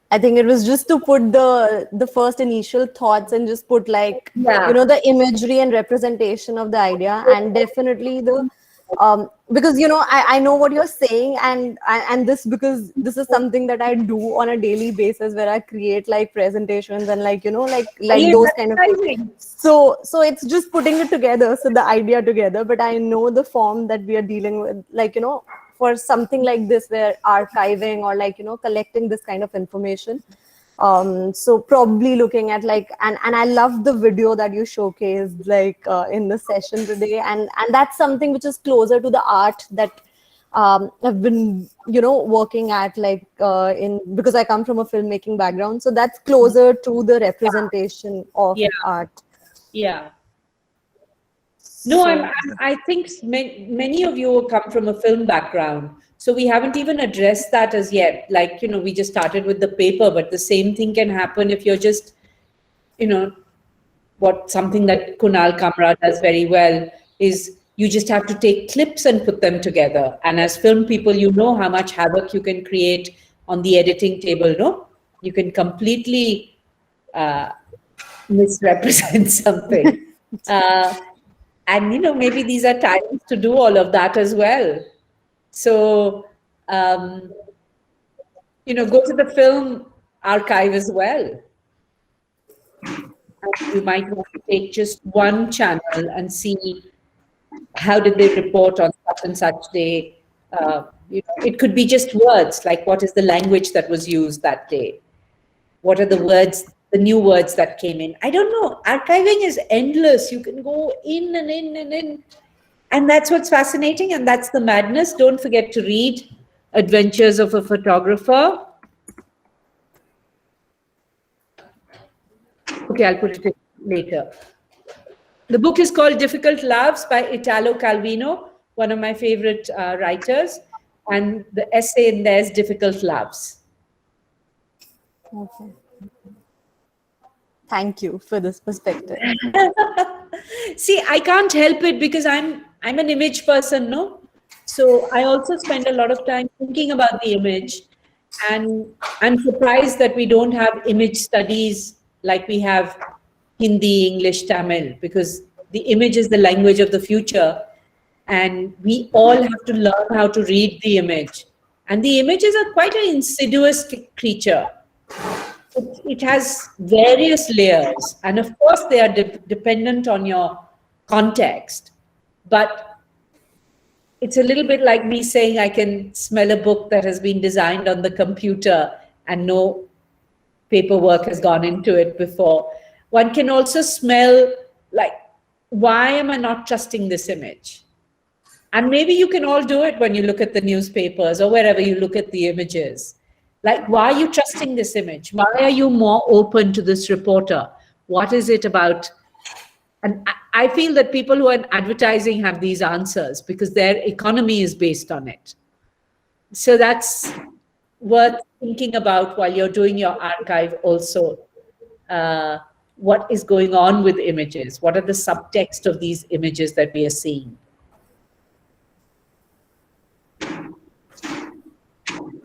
I think it was just to put the first initial thoughts and just put like, the imagery and representation of the idea, and definitely the, because, I know what you're saying, and this, because this is something that I do on a daily basis, where I create like presentations and like, like those kind of things. So it's just putting it together. So the idea together, but I know the form that we are dealing with, like, for something like this, where archiving or like, collecting this kind of information. So probably looking at like, and I love the video that you showcased like in the session today. And that's something which is closer to the art that I've been, working at like because I come from a filmmaking background. So that's closer to the representation of art. Yeah. No, I think many of you come from a film background. So we haven't even addressed that as yet. Like, we just started with the paper, but the same thing can happen if you're just, something that Kunal Kamra does very well is you just have to take clips and put them together. And as film people, you know how much havoc you can create on the editing table, no? You can completely misrepresent something. And, maybe these are times to do all of that as well. So, go to the film archive as well. And you might want to take just one channel and see how did they report on such and such day? It could be just words, like what is the language that was used that day? What are the words, the new words that came in? I don't know. Archiving is endless. You can go in and in and in. And that's what's fascinating, and that's the madness. Don't forget to read Adventures of a Photographer. Okay, I'll put it later. The book is called Difficult Loves by Italo Calvino, one of my favorite writers. And the essay in there is Difficult Loves. Okay. Thank you for this perspective. See, I can't help it because I'm an image person, no? So I also spend a lot of time thinking about the image, and I'm surprised that we don't have image studies like we have Hindi, English, Tamil, because the image is the language of the future, and we all have to learn how to read the image. And the image is quite an insidious creature. It has various layers, and of course they are dependent on your context, but it's a little bit like me saying I can smell a book that has been designed on the computer and no paperwork has gone into it before. One can also smell, like, why am I not trusting this image? And maybe you can all do it when you look at the newspapers or wherever you look at the images. Like, why are you trusting this image? Why are you more open to this reporter? What is it about? And I feel that people who are in advertising have these answers because their economy is based on it. So that's worth thinking about while you're doing your archive also. What is going on with images? What are the subtext of these images that we are seeing?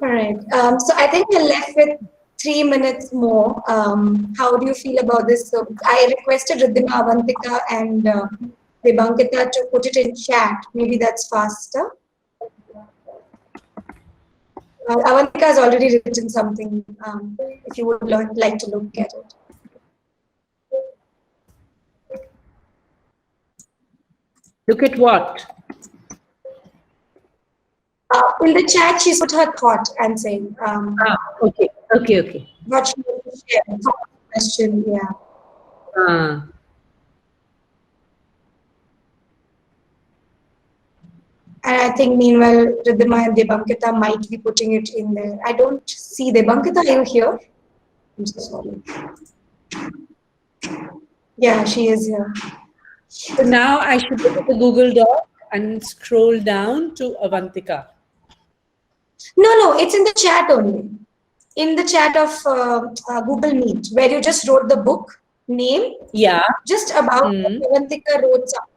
All right. So I think we're left with 3 minutes more. How do you feel about this? So I requested Riddhima, Avantika, and Dibankita to put it in chat. Maybe that's faster. Avantika has already written something. If you would like to look at it. Look at what? In the chat, she's put her thought and saying. Okay. What she wants to share. Question, yeah. And I think meanwhile, Riddhima and Dibankita might be putting it in there. I don't see Dibankita. Are you here? I'm so sorry. Yeah, she is here. So now I should go to the Google Doc and scroll down to Avantika. No, it's in the chat only. In the chat of Google Meet, where you just wrote the book name. Yeah. Just about Avantika wrote something.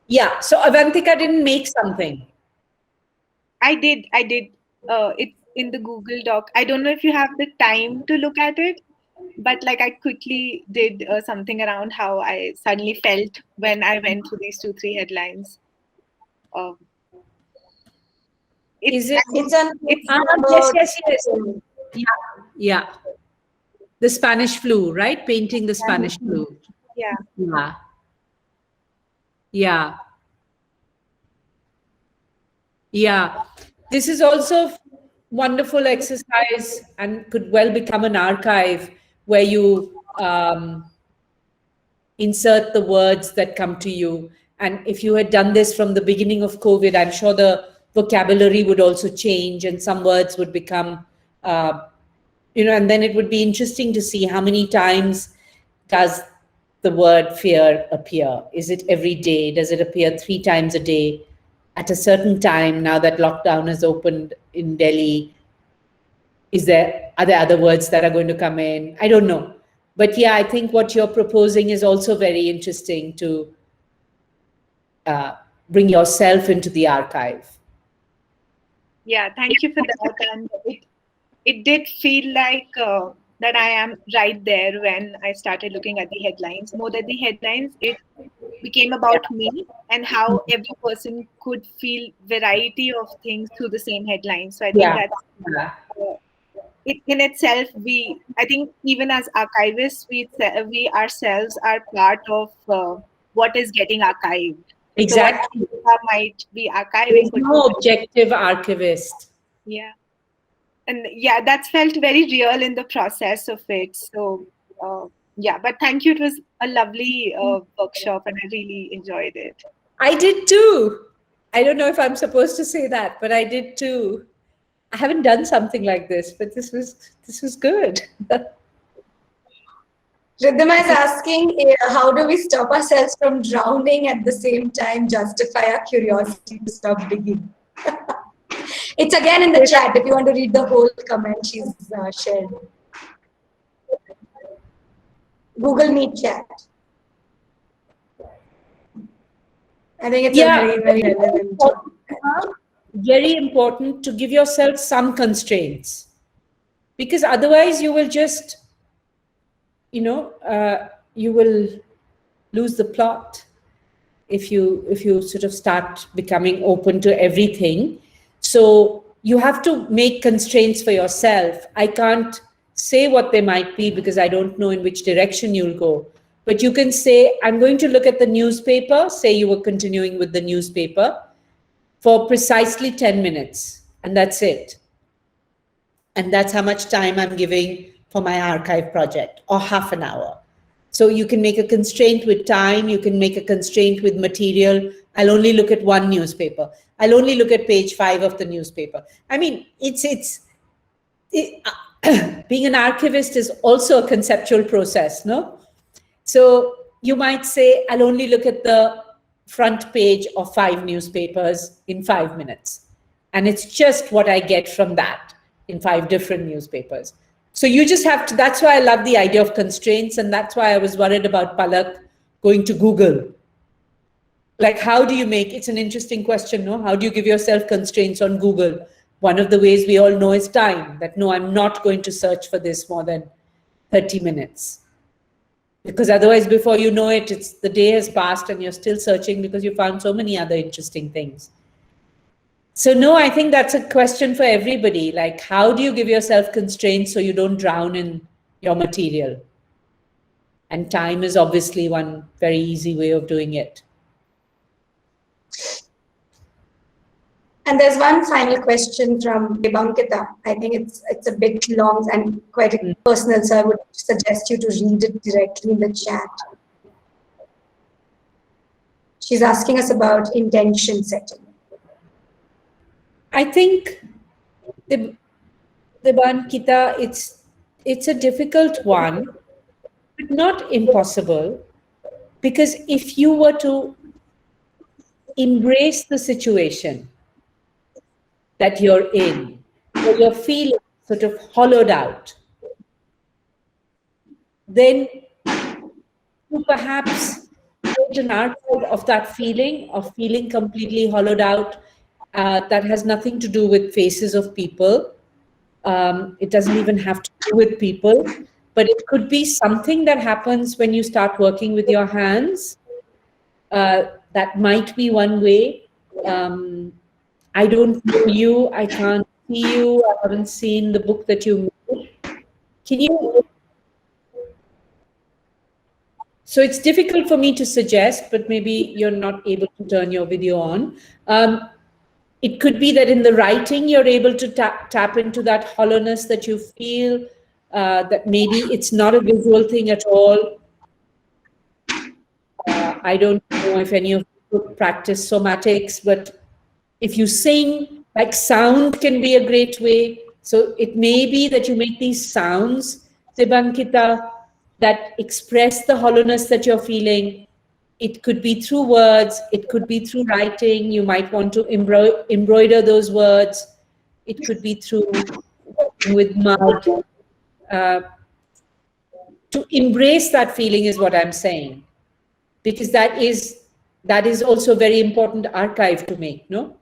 Yeah, so Avantika didn't make something. I did. It's in the Google Doc. I don't know if you have the time to look at it, but like I quickly did something around how I suddenly felt when I went through these 2-3 headlines. Yes. Yeah. The Spanish flu, right? Painting the Spanish flu. Yeah. This is also wonderful exercise and could well become an archive where you insert the words that come to you. And if you had done this from the beginning of COVID, I'm sure the vocabulary would also change and some words would become, and then it would be interesting to see how many times does the word fear appear? Is it every day? Does it appear 3 times a day? At a certain time, now that lockdown has opened in Delhi, are there other words that are going to come in? I don't know. But yeah, I think what you're proposing is also very interesting to bring yourself into the archive. Yeah, thank you for that. And it did feel like that I am right there when I started looking at the headlines. More than the headlines, it became about me and how every person could feel variety of things through the same headline. So I think that's it in itself. I think even as archivists, we ourselves are part of what is getting archived. Exactly. So what might be archiving. There's no objective archivist. Yeah. And yeah, that's felt very real in the process of it. So yeah, but thank you. It was a lovely workshop and I really enjoyed it. I did too. I don't know if I'm supposed to say that, but I did too. I haven't done something like this, but this was good. Riddhima is asking, how do we stop ourselves from drowning at the same time justify our curiosity to stop digging? It's again in the chat if you want to read the whole comment she's shared. Google Meet chat. I think it's a very, very relevant. Very important to give yourself some constraints, because otherwise you will just, you will lose the plot if you sort of start becoming open to everything. So you have to make constraints for yourself. I can't say what they might be because I don't know in which direction you'll go. But you can say, I'm going to look at the newspaper. Say you were continuing with the newspaper for precisely 10 minutes, and that's it. And that's how much time I'm giving for my archive project, or half an hour. So you can make a constraint with time, you can make a constraint with material. I'll only look at one newspaper. I'll only look at page 5 of the newspaper. I mean, being an archivist is also a conceptual process, no? So you might say, I'll only look at the front page of 5 newspapers in 5 minutes. And it's just what I get from that in 5 different newspapers. So you just have to, that's why I love the idea of constraints. And that's why I was worried about Palak going to Google. Like, how do you make, it's an interesting question, no? How do you give yourself constraints on Google? One of the ways we all know is time, that no, I'm not going to search for this more than 30 minutes. Because otherwise, before you know it, the day has passed and you're still searching because you found so many other interesting things. So no, I think that's a question for everybody. Like, how do you give yourself constraints so you don't drown in your material? And time is obviously one very easy way of doing it. And there's one final question from Debankita. I think it's a bit long and quite personal, so I would suggest you to read it directly in the chat. She's asking us about intention setting. I think, Debankita, it's a difficult one, but not impossible, because if you were to embrace the situation that you're in, or you're feeling sort of hollowed out, then you perhaps create an archive of that feeling, of feeling completely hollowed out, that has nothing to do with faces of people. It doesn't even have to do with people, but it could be something that happens when you start working with your hands. That might be one way. I don't know you, I can't see you, I haven't seen the book that you made. Can you? So it's difficult for me to suggest, but maybe you're not able to turn your video on. It could be that in the writing, you're able to tap into that hollowness that you feel, that maybe it's not a visual thing at all. I don't know if any of you practice somatics, but if you sing, like, sound can be a great way. So it may be that you make these sounds, Debankita, that express the hollowness that you're feeling. It could be through words, it could be through writing. You might want to embroider those words. It could be through working with mud. To embrace that feeling is what I'm saying, because that is also a very important archive to make, no?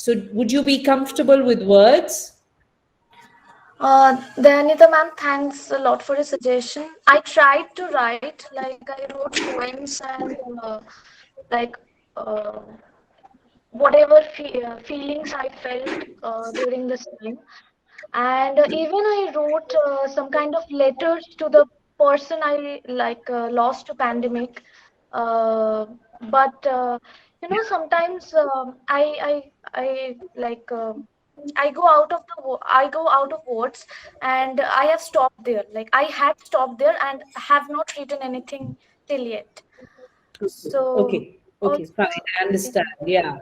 So would you be comfortable with words? Dayanita ma'am, thanks a lot for the suggestion. I tried to write, like I wrote poems and whatever feelings I felt during this time. And even I wrote some kind of letters to the person I lost to pandemic. but sometimes I like I go out of words, and I have stopped there. Like I had stopped there and have not written anything till yet. So Okay, also, fine, I understand. Yeah.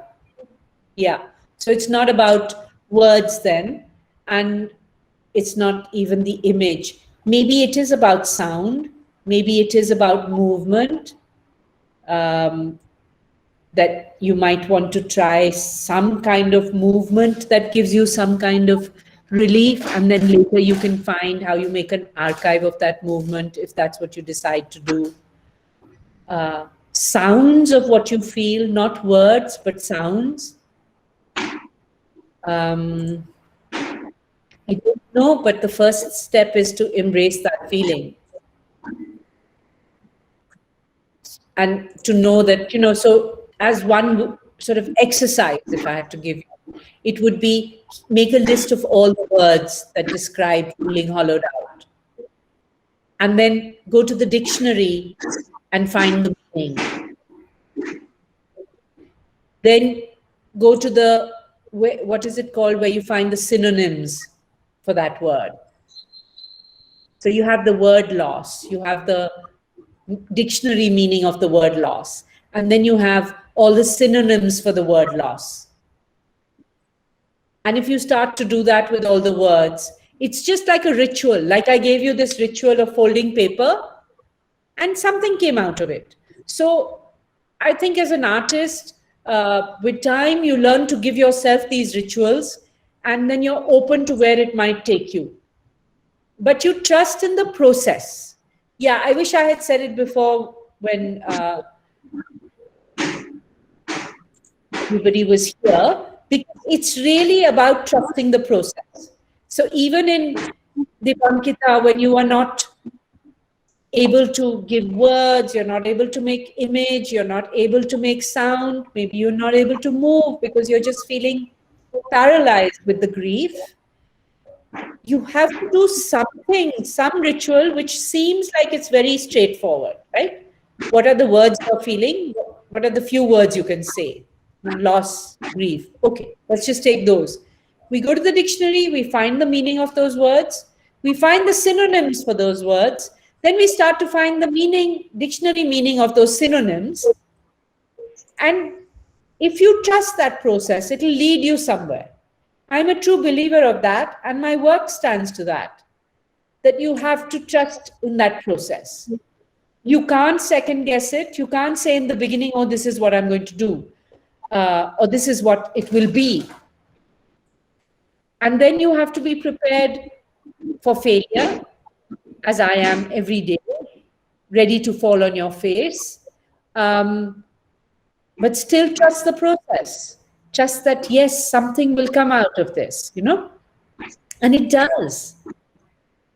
Yeah. So it's not about words then, and it's not even the image. Maybe it is about sound, maybe it is about movement, that you might want to try some kind of movement that gives you some kind of relief, and then later you can find how you make an archive of that movement if that's what you decide to do. Sounds of what you feel, not words, but sounds. I don't know, but the first step is to embrace that feeling. And to know that, so as one sort of exercise, if I have to give you, it would be make a list of all the words that describe feeling hollowed out. And then go to the dictionary and find the meaning. Then go to the, what is it called, where you find the synonyms for that word. So you have the word loss, you have the dictionary meaning of the word loss, and then you have all the synonyms for the word loss. And if you start to do that with all the words, it's just like a ritual. Like I gave you this ritual of folding paper, and something came out of it. So I think as an artist, with time, you learn to give yourself these rituals, and then you're open to where it might take you. But you trust in the process. Yeah, I wish I had said it before when everybody was here, because it's really about trusting the process. So even in Dipankita, when you are not able to give words, you're not able to make image, you're not able to make sound, maybe you're not able to move because you're just feeling paralyzed with the grief, you have to do something, some ritual which seems like it's very straightforward, right? What are the words you're feeling? What are the few words you can say? Loss, grief. Okay, let's just take those. We go to the dictionary, we find the meaning of those words, we find the synonyms for those words, then we start to find the meaning, dictionary meaning of those synonyms. And if you trust that process, it'll lead you somewhere. I'm a true believer of that, and my work stands to that you have to trust in that process. You can't second guess it. You can't say in the beginning, oh, this is what I'm going to do, or this is what it will be. And then you have to be prepared for failure, as I am every day, ready to fall on your face, but still trust the process. Just that, yes, something will come out of this, and it does.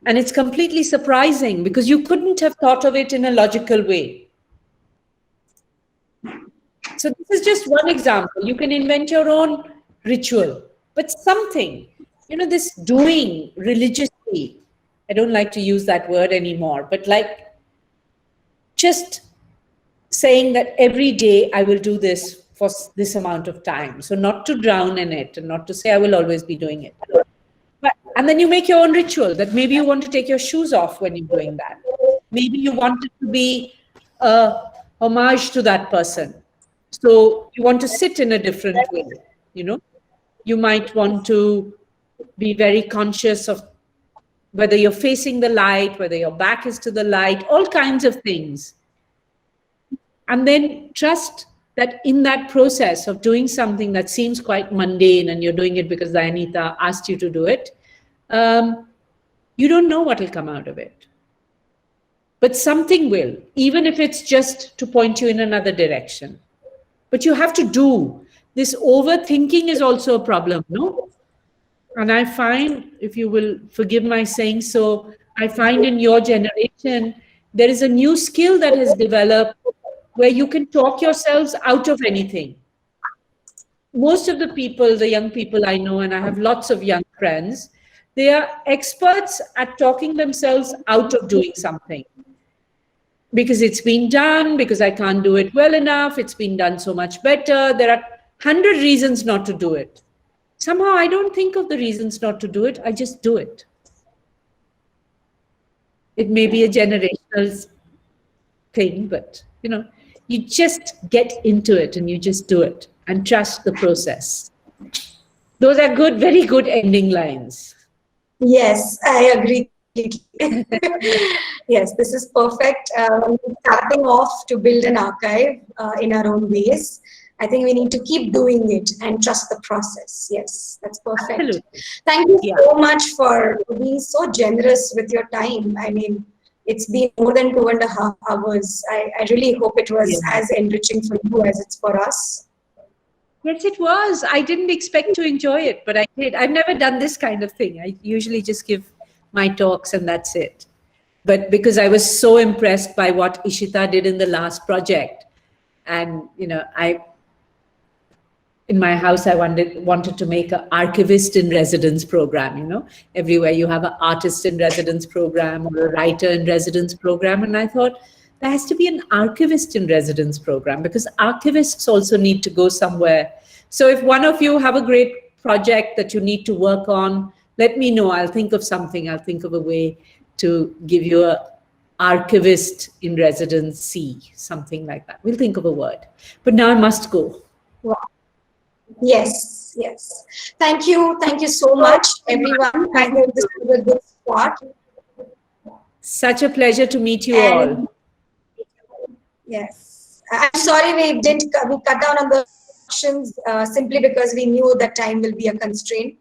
And it's completely surprising because you couldn't have thought of it in a logical way. So this is just one example. You can invent your own ritual, but something, this doing religiously, I don't like to use that word anymore, but like just saying that every day I will do this for this amount of time. So not to drown in it and not to say I will always be doing it. And then you make your own ritual that maybe you want to take your shoes off when you're doing that. Maybe you want it to be a homage to that person. So you want to sit in a different way, You might want to be very conscious of whether you're facing the light, whether your back is to the light, all kinds of things. And then trust that in that process of doing something that seems quite mundane and you're doing it because Dayanita asked you to do it, you don't know what will come out of it. But something will, even if it's just to point you in another direction. But you have to do. This overthinking is also a problem, no? And I find, if you will forgive my saying so, I find in your generation, there is a new skill that has developed where you can talk yourselves out of anything. Most of the people, the young people I know, and I have lots of young friends, they are experts at talking themselves out of doing something. because it's been done, because I can't do it well enough, it's been done so much better. There are 100 reasons not to do it. Somehow I don't think of the reasons not to do it, I just do it. It may be a generational thing, but you just get into it and you just do it and trust the process. Those are good, very good ending lines. Yes, I agree. Yes, this is perfect. Starting off to build an archive in our own ways. I think we need to keep doing it and trust the process. Yes, that's perfect. Absolutely. Thank you so much for being so generous with your time. I mean, it's been more than 2.5 hours. I really hope it was as enriching for you as it's for us. Yes, it was. I didn't expect to enjoy it, but I did. I've never done this kind of thing. I usually just give my talks and that's it. But because I was so impressed by what Ishita did in the last project, and in my house, I wanted to make an archivist in residence program. Everywhere you have an artist in residence program or a writer in residence program, and I thought there has to be an archivist in residence program because archivists also need to go somewhere. So if one of you have a great project that you need to work on, let me know. I'll think of something. I'll think of a way to give you an archivist in residency, something like that. We'll think of a word. But now I must go. Wow. Yes. Thank you so much, everyone. I hope this was a good start. Such a pleasure to meet you all. Yes. I'm sorry we cut down on the questions simply because we knew that time will be a constraint.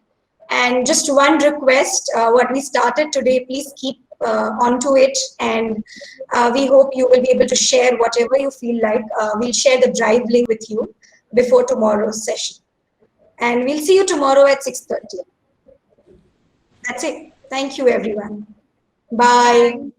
And just one request, what we started today, please keep onto it, and we hope you will be able to share whatever you feel like. We'll share the drive link with you before tomorrow's session. And we'll see you tomorrow at 6:30. That's it. Thank you, everyone. Bye.